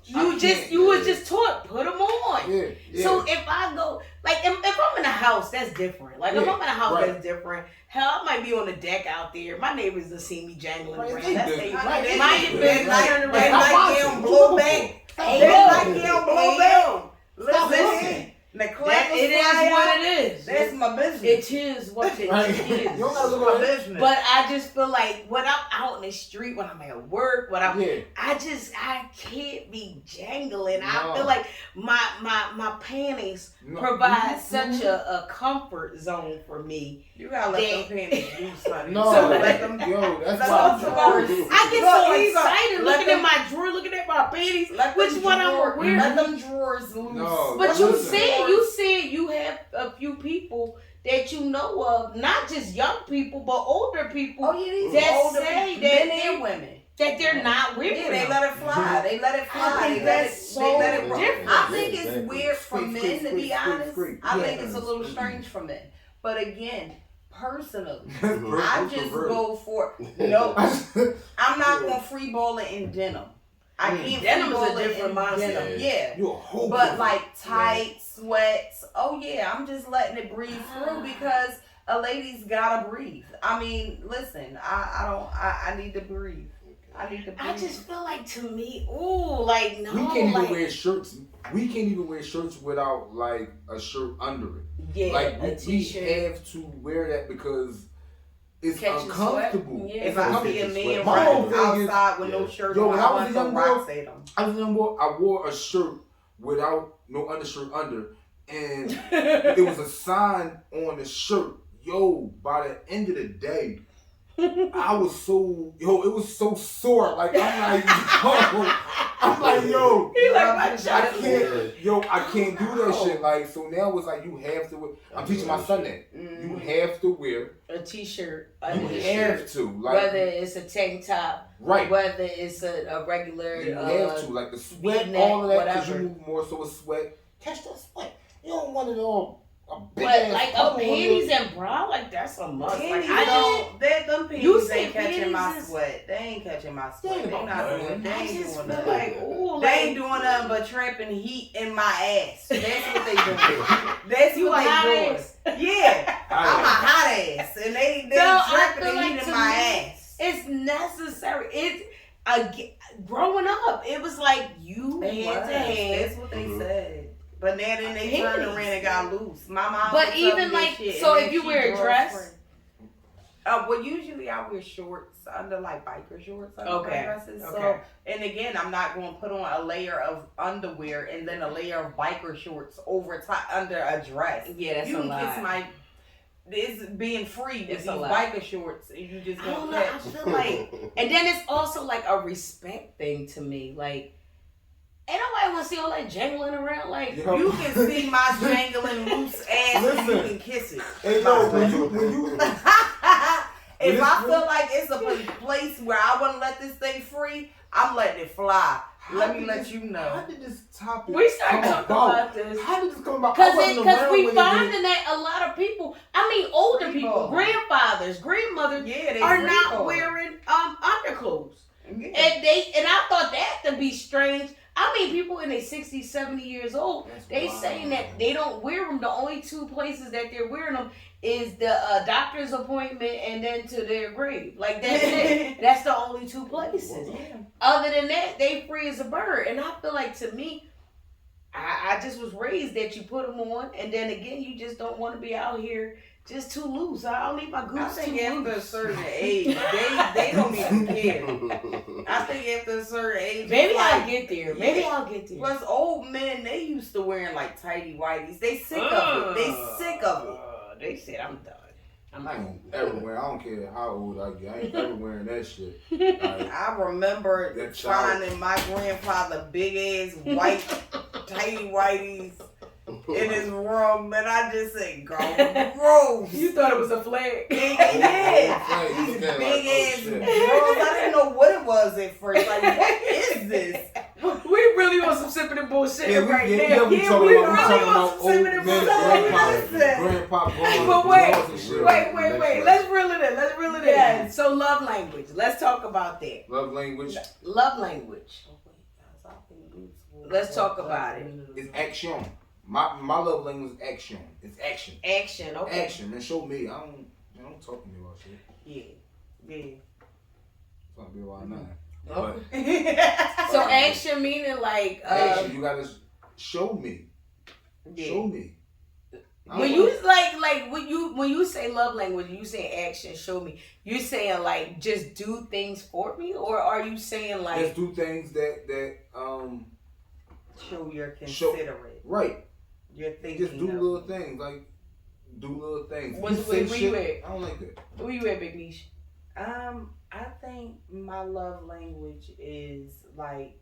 Speaker 3: you was just taught put them on.
Speaker 2: Yeah.
Speaker 3: So if I go, like, if I'm in a house, that's different. Like, if
Speaker 2: Yeah,
Speaker 3: I'm in a house,
Speaker 2: right.
Speaker 3: that's different. Hell, I might be on the deck out there. My neighbors will see me jangling
Speaker 2: Right,
Speaker 3: around.
Speaker 2: they
Speaker 3: That's
Speaker 2: do.
Speaker 3: they
Speaker 2: Right,
Speaker 3: mind your business. Turn
Speaker 5: That
Speaker 3: around.
Speaker 5: night blow back
Speaker 3: Hey,
Speaker 5: They
Speaker 3: yo.
Speaker 5: like you on Blueberry. Listen, the
Speaker 3: That
Speaker 5: clappers
Speaker 3: it is
Speaker 5: fly
Speaker 3: what
Speaker 5: out.
Speaker 3: it is.
Speaker 5: That's my business.
Speaker 3: It is what it
Speaker 2: Right.
Speaker 3: is.
Speaker 2: You don't gotta look
Speaker 5: my
Speaker 2: at it.
Speaker 5: business.
Speaker 3: But I just feel like when I'm out in the street, when I'm at work, when I'm,
Speaker 2: Yeah.
Speaker 3: I can't be jangling. I
Speaker 2: No.
Speaker 3: feel like my panties
Speaker 2: No.
Speaker 3: provide such a comfort zone for me.
Speaker 5: you gotta let them
Speaker 3: They-
Speaker 5: panties loose, honey.
Speaker 2: No,
Speaker 5: So let them.
Speaker 2: yo, that's
Speaker 5: let
Speaker 2: why.
Speaker 5: them drawers.
Speaker 3: I get
Speaker 5: Look,
Speaker 3: so
Speaker 5: he's a-
Speaker 3: excited
Speaker 5: let
Speaker 3: looking
Speaker 5: them-
Speaker 3: at my drawer, looking at my panties.
Speaker 5: Let
Speaker 3: Which
Speaker 5: them
Speaker 3: one I'm
Speaker 5: drawer-
Speaker 3: wearing?
Speaker 5: Let them drawers loose.
Speaker 2: No,
Speaker 3: But
Speaker 2: that's
Speaker 3: you
Speaker 2: listen.
Speaker 3: said you have a few people that you know of, not just young people, but older people
Speaker 5: Oh yeah, these
Speaker 3: that
Speaker 5: older
Speaker 3: say
Speaker 5: people,
Speaker 3: that
Speaker 5: men
Speaker 3: they-
Speaker 5: and women.
Speaker 3: that they're not wearing.
Speaker 5: Yeah, they
Speaker 3: them.
Speaker 5: let it fly. They let it fly.
Speaker 3: I think
Speaker 5: They let it.
Speaker 3: that's
Speaker 5: They let it
Speaker 3: so
Speaker 5: roll.
Speaker 3: different.
Speaker 5: I think it's
Speaker 6: Exactly.
Speaker 5: weird for
Speaker 2: Freak,
Speaker 5: men
Speaker 2: freak,
Speaker 5: to be
Speaker 2: freak,
Speaker 5: honest.
Speaker 2: freak.
Speaker 5: I
Speaker 2: Yeah.
Speaker 5: think it's a little strange for men. But again, personally,
Speaker 2: Perverted.
Speaker 5: I just go for no. I'm not gonna free ball it in denim. I can't
Speaker 3: Denim
Speaker 5: free
Speaker 3: is a
Speaker 5: ball it
Speaker 3: different
Speaker 5: in
Speaker 3: monster.
Speaker 5: denim. Yeah.
Speaker 2: You a whole
Speaker 5: But
Speaker 2: pervert.
Speaker 5: like tight sweats, oh yeah, I'm just letting it breathe through because a lady's gotta breathe. I mean, listen, I need to breathe. I need to breathe.
Speaker 3: I just feel like to me, ooh, like no,
Speaker 2: we can't
Speaker 3: like,
Speaker 2: even wear shirts. We can't even wear shirts without like a shirt under it.
Speaker 3: yeah,
Speaker 2: Like
Speaker 3: a
Speaker 2: we
Speaker 3: t-shirt.
Speaker 2: have to wear that because it's
Speaker 3: Catching
Speaker 2: uncomfortable.
Speaker 3: sweat. Yeah.
Speaker 5: If I see a man
Speaker 2: My whole
Speaker 5: running
Speaker 2: thing is-
Speaker 5: outside with no
Speaker 6: yeah.
Speaker 5: shirt
Speaker 2: Yo,
Speaker 5: on,
Speaker 2: when
Speaker 5: I
Speaker 2: I was
Speaker 5: want
Speaker 2: a
Speaker 5: some
Speaker 2: young boy-
Speaker 5: rocks at him.
Speaker 2: I remember I wore a shirt without no undershirt under, and there was a sign on the shirt. Yo, by the end of the day, I was so it was so sore. Like I'm like, yo,
Speaker 3: He like my
Speaker 2: I
Speaker 3: chocolate.
Speaker 2: can't, yo, I can't do that shit. Like, so now it's like you have to. Wear, I'm teaching my son that you have to wear.
Speaker 3: A t-shirt,
Speaker 2: You
Speaker 3: under the
Speaker 2: have
Speaker 3: shirt,
Speaker 2: to, like,
Speaker 3: whether it's a tank top,
Speaker 2: right.
Speaker 3: whether it's a regular,
Speaker 2: You have to, like the sweat,
Speaker 3: V-neck,
Speaker 2: all of that, because you
Speaker 3: whatever.
Speaker 2: move more so with sweat. Catch that sweat. You don't want it all. A big
Speaker 3: but
Speaker 2: ass
Speaker 3: like a
Speaker 2: puddle on
Speaker 3: panties
Speaker 2: your-
Speaker 3: and bra, like that's a must. Like
Speaker 5: Panties
Speaker 3: I just.
Speaker 5: don't, them panties
Speaker 3: You say
Speaker 5: ain't catching my
Speaker 3: panties is-
Speaker 5: sweat. They ain't catching my sweat.
Speaker 2: They
Speaker 5: They
Speaker 2: ain't
Speaker 5: not
Speaker 2: about
Speaker 5: doing. They
Speaker 3: I
Speaker 5: ain't
Speaker 3: just
Speaker 5: doing
Speaker 3: feel
Speaker 5: nothing.
Speaker 3: like, ooh,
Speaker 5: They ain't doing nothing but trapping heat in my ass. That's what they doing. That's
Speaker 3: You
Speaker 5: what
Speaker 3: a hot
Speaker 5: they doing.
Speaker 3: ass.
Speaker 5: Yeah, I'm a hot ass, and they
Speaker 3: No, I
Speaker 5: trapping
Speaker 3: feel
Speaker 5: the
Speaker 3: like
Speaker 5: heat
Speaker 3: to
Speaker 5: in my
Speaker 3: me-
Speaker 5: ass.
Speaker 3: It's necessary. Growing up, it was like you
Speaker 5: It
Speaker 3: had
Speaker 5: was.
Speaker 3: to have.
Speaker 5: That's what they said. But now then they turned
Speaker 3: Panties.
Speaker 5: around and got loose. My mom.
Speaker 3: But
Speaker 5: would tell
Speaker 3: even
Speaker 5: me
Speaker 3: like,
Speaker 5: this shit,
Speaker 3: so
Speaker 5: and
Speaker 3: if
Speaker 5: then
Speaker 3: you
Speaker 5: she
Speaker 3: wear a
Speaker 5: draws
Speaker 3: dress,
Speaker 5: free. Well, usually I wear shorts under like biker shorts under
Speaker 3: Okay,
Speaker 5: my dresses.
Speaker 3: okay.
Speaker 5: So, and again, I'm not going to put on a layer of underwear and then a layer of biker shorts over top under a dress.
Speaker 3: yeah, that's
Speaker 5: You
Speaker 3: a
Speaker 5: can
Speaker 3: lot.
Speaker 5: kiss my. This being free with
Speaker 3: It's
Speaker 5: these
Speaker 3: a lot.
Speaker 5: biker shorts, and you just
Speaker 3: I don't
Speaker 5: gonna
Speaker 3: know. I
Speaker 5: catch.
Speaker 3: feel like, and then it's also like a respect thing to me. Like, ain't nobody want to see all that jangling around. Like,
Speaker 2: Yo.
Speaker 5: You can see my jangling loose ass, and you
Speaker 2: Listen.
Speaker 5: can kiss it.
Speaker 2: Hey, yo, when you
Speaker 5: If
Speaker 2: When
Speaker 5: I
Speaker 2: it's-
Speaker 5: feel like it's a place where I want to let this thing free, I'm letting it fly. Let me let you
Speaker 2: How
Speaker 5: know.
Speaker 2: did this topic
Speaker 3: we started
Speaker 2: come
Speaker 3: talking about this.
Speaker 2: How did this come about?
Speaker 3: Because
Speaker 2: I wasn't around
Speaker 3: we
Speaker 2: when it
Speaker 3: finding
Speaker 2: did.
Speaker 3: that a lot of people, I mean older people,
Speaker 5: People.
Speaker 3: grandfathers, grandmothers,
Speaker 5: Yeah, they
Speaker 3: are
Speaker 5: free
Speaker 3: not
Speaker 5: balling.
Speaker 3: wearing underclothes.
Speaker 5: Yeah.
Speaker 3: And I thought that to be strange. I mean, people in their 60, 70 years old,
Speaker 2: That's
Speaker 3: they
Speaker 2: wild.
Speaker 3: saying that they don't wear them. The only two places that they're wearing them is the doctor's appointment and then to their grave. Like that's it. That's the only two places.
Speaker 5: Yeah.
Speaker 3: Other than that, they free as a bird. And I feel like to me, I just was raised that you put them on, and then again, you just don't want to be out here just too loose. I don't need my
Speaker 5: I
Speaker 3: goose too
Speaker 5: think after a
Speaker 3: loose.
Speaker 5: certain age, they don't even care. I think after a certain age,
Speaker 3: Maybe
Speaker 5: it's
Speaker 3: I'll
Speaker 5: like,
Speaker 3: get there. Maybe
Speaker 5: yeah.
Speaker 3: I'll get there.
Speaker 5: Plus, old men, they used to wearing like tighty whities. They sick of it. They sick of it.
Speaker 3: They said I'm done.
Speaker 2: I ain't ever wearing. I don't care how old I get. I ain't ever wearing that shit. Like,
Speaker 5: I remember
Speaker 2: That child.
Speaker 5: finding my grandfather big ass white tighty whities in his room, and I just said, "Go gross."
Speaker 3: You thought it was a flag.
Speaker 5: Yeah,
Speaker 2: Flag, you
Speaker 5: these
Speaker 2: look at it
Speaker 5: big
Speaker 2: like, oh,
Speaker 5: ass
Speaker 2: shit.
Speaker 5: drawers. I didn't know what it was at first. Like, what is this?
Speaker 3: We really on some sipping and bullshit
Speaker 2: Yeah, we,
Speaker 3: right
Speaker 2: yeah,
Speaker 3: now.
Speaker 2: yeah, we
Speaker 3: Yeah,
Speaker 2: talking
Speaker 3: we
Speaker 2: about,
Speaker 3: really on
Speaker 2: old
Speaker 3: some sipping
Speaker 2: men,
Speaker 3: and bullshit.
Speaker 2: grandpa, grandma,
Speaker 3: But wait,
Speaker 2: drawers and shit.
Speaker 3: wait. Let's reel it in. Let's reel it in. So love language. Let's talk about that.
Speaker 2: Love language
Speaker 3: Love language. Let's talk about it.
Speaker 2: is action. My love language is action. It's action.
Speaker 3: Action. Okay.
Speaker 2: Action. And show me. Don't talk to me about shit.
Speaker 5: Yeah.
Speaker 2: Talk to me about nothing. But
Speaker 3: So action meaning like
Speaker 2: action, you gotta show me.
Speaker 5: Yeah.
Speaker 2: Show me.
Speaker 3: when you like when you say love language, you say action, show me. You saying like just do things for me, or are you saying like
Speaker 2: just do things that
Speaker 5: show you're considerate.
Speaker 2: right.
Speaker 5: You're thinking.
Speaker 2: Just do little things like do little things.
Speaker 3: Where you at?
Speaker 2: I don't like that.
Speaker 3: Where you at, Big Niche?
Speaker 5: I think my love language is like,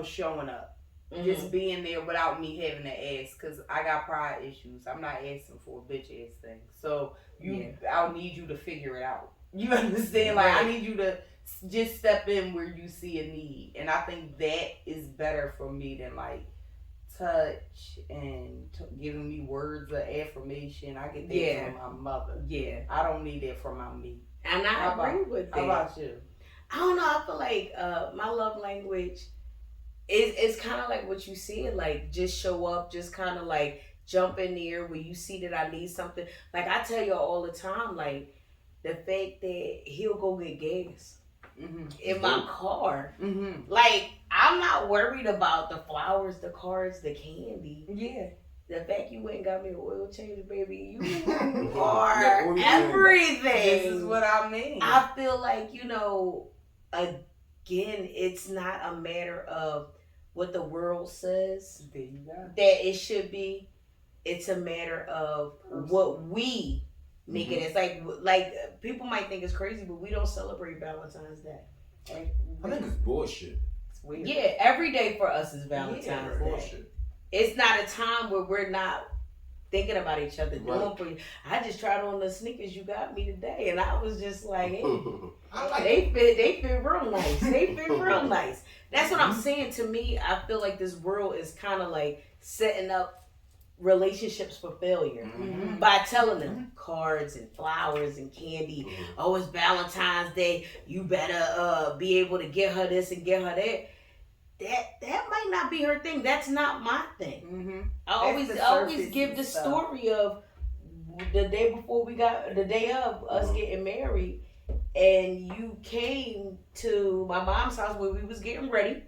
Speaker 5: showing up. Just being there without me having to ask, because I got pride issues. I'm not asking for a bitch ass thing. So I'll need you to figure it out. You understand? Like, I need you to just step in where you see a need. And I think that is better for me than like touch and giving me words of affirmation. I get that from my mother. Yeah. I don't need that from my me.
Speaker 3: And I agree with that.
Speaker 5: How about you?
Speaker 3: I don't know. I feel like my love language is kind of like what you said. Like, just show up, just kind of like jump in there when you see that I need something. Like, I tell you all the time, like, the fact that he'll go get gas in my car. Like, I'm not worried about the flowers, the cards, the candy.
Speaker 5: Yeah.
Speaker 3: The fact you went and got me an oil change, baby, you are everything.
Speaker 5: This is what I mean.
Speaker 3: I feel like, again, it's not a matter of what the world says
Speaker 5: There you go.
Speaker 3: that it should be. It's a matter of what we make it. It's like people might think it's crazy, but we don't celebrate Valentine's Day.
Speaker 2: I think it's bullshit.
Speaker 5: It's weird.
Speaker 3: Yeah, every day for us is Valentine's Day.
Speaker 2: Bullshit.
Speaker 3: It's not a time where we're not thinking about each other, doing
Speaker 2: Right.
Speaker 3: for you. I just tried on the sneakers you got me today, and I was just like, hey,
Speaker 2: I like
Speaker 3: they fit real nice. They fit real nice. That's what I'm saying. To me, I feel like this world is kind of like setting up relationships for failure by telling them cards and flowers and candy. Oh, it's Valentine's Day. You better be able to get her this and get her that. That might not be her thing. That's not my thing. I always give the story of the day before the day of us getting married, and you came to my mom's house where we was getting ready.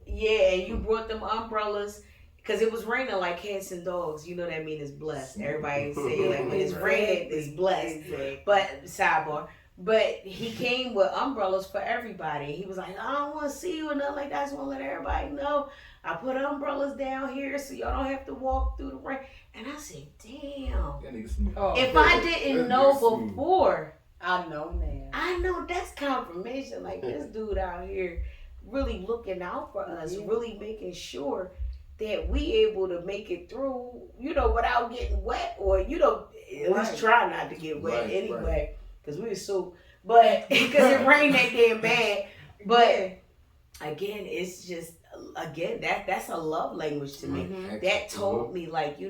Speaker 3: Yeah, and you brought them umbrellas because it was raining like cats and dogs. You know that mean it's blessed. Everybody say like when it's raining, it's blessed. But sidebar. But he came with umbrellas for everybody. He was like, I don't want to see you or nothing like that. I just want to let everybody know. I put umbrellas down here so y'all don't have to walk through the rain. And I said, damn.
Speaker 2: that nigga smooth.
Speaker 3: If I didn't know before,
Speaker 5: I know now.
Speaker 3: I know that's confirmation. Like, this dude out here really looking out for us, really making sure that we able to make it through, without getting wet, or, at least try not to get wet anyway. Because we were so, but because it rained that damn bad. But again, it's just, that's a love language to me. That told me, like,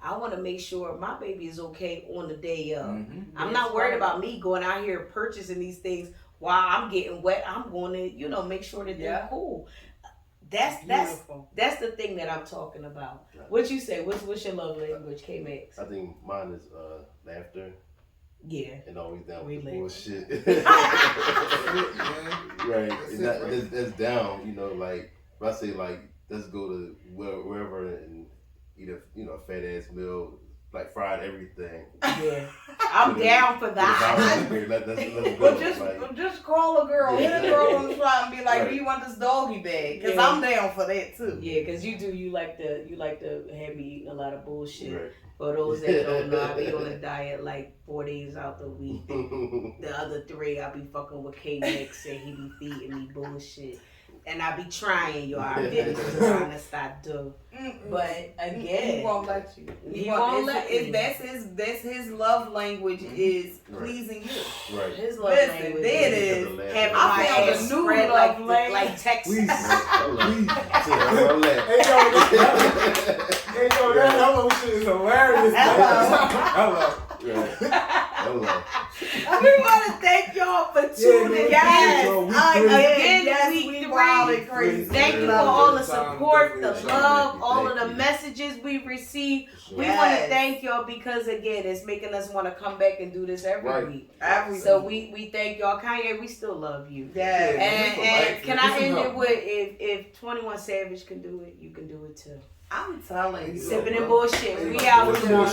Speaker 3: I want to make sure my baby is okay on the day of. I'm not worried about me going out here purchasing these things while I'm getting wet. I'm going to, make sure that they're cool. That's the thing that I'm talking about. What you say? What's your love language, K-Max?
Speaker 6: I think mine is laughter.
Speaker 3: Yeah.
Speaker 6: And always down
Speaker 3: We
Speaker 6: with the
Speaker 3: laugh.
Speaker 6: bullshit. Right. That's down, like, if I say, like, let's go to wherever and eat a fat ass meal, like fried everything.
Speaker 3: Yeah. I'm down for that.
Speaker 6: Let's
Speaker 5: But
Speaker 6: go.
Speaker 5: just call a girl, hit a girl on the spot and be like, do you want this doggy bag? Because I'm down for that too.
Speaker 3: Yeah, because you like to have me eating a lot of bullshit. Right. For those that don't know, I be on a diet like 4 days out the week. The other 3, I be fucking with K-Mix and he be feeding me bullshit. And I be trying, y'all. I really be honest, I do. But again,
Speaker 5: he won't let you.
Speaker 3: He won't let me.
Speaker 5: That's his love language is pleasing you.
Speaker 6: Right.
Speaker 3: His love language.
Speaker 5: There it is.
Speaker 3: Having
Speaker 5: I
Speaker 3: my
Speaker 5: found
Speaker 3: ass
Speaker 5: a new
Speaker 3: spread
Speaker 5: love
Speaker 3: like
Speaker 5: language.
Speaker 3: Texas.
Speaker 2: Please.
Speaker 1: Hey, yo, that hello shit is hilarious.
Speaker 5: Hello.
Speaker 1: Hello.
Speaker 5: We want to thank y'all y'all for tuning. Yes,
Speaker 3: Again,
Speaker 5: yes,
Speaker 3: week
Speaker 5: we
Speaker 3: 3.
Speaker 5: wild and crazy.
Speaker 3: Thank you for
Speaker 2: Love
Speaker 3: all
Speaker 2: it.
Speaker 3: the support, the
Speaker 2: Definitely
Speaker 3: love,
Speaker 2: thank
Speaker 3: all
Speaker 4: you.
Speaker 3: of the messages we received. We
Speaker 5: Yes.
Speaker 3: want to thank y'all because again, it's making us want to come back and do this every
Speaker 2: Right.
Speaker 3: week.
Speaker 5: Every
Speaker 3: So
Speaker 5: week.
Speaker 3: we thank y'all. Kanye, we still love you.
Speaker 5: Yes.
Speaker 3: And can I
Speaker 2: Get some
Speaker 3: end it
Speaker 2: help.
Speaker 3: with if 21 Savage can do it, you can do it too.
Speaker 5: I'm telling you.
Speaker 3: Sipping and
Speaker 2: bro.
Speaker 3: bullshit.
Speaker 2: Hey,
Speaker 3: We
Speaker 2: bro,
Speaker 3: out
Speaker 2: what's the
Speaker 3: here.
Speaker 2: bullshit?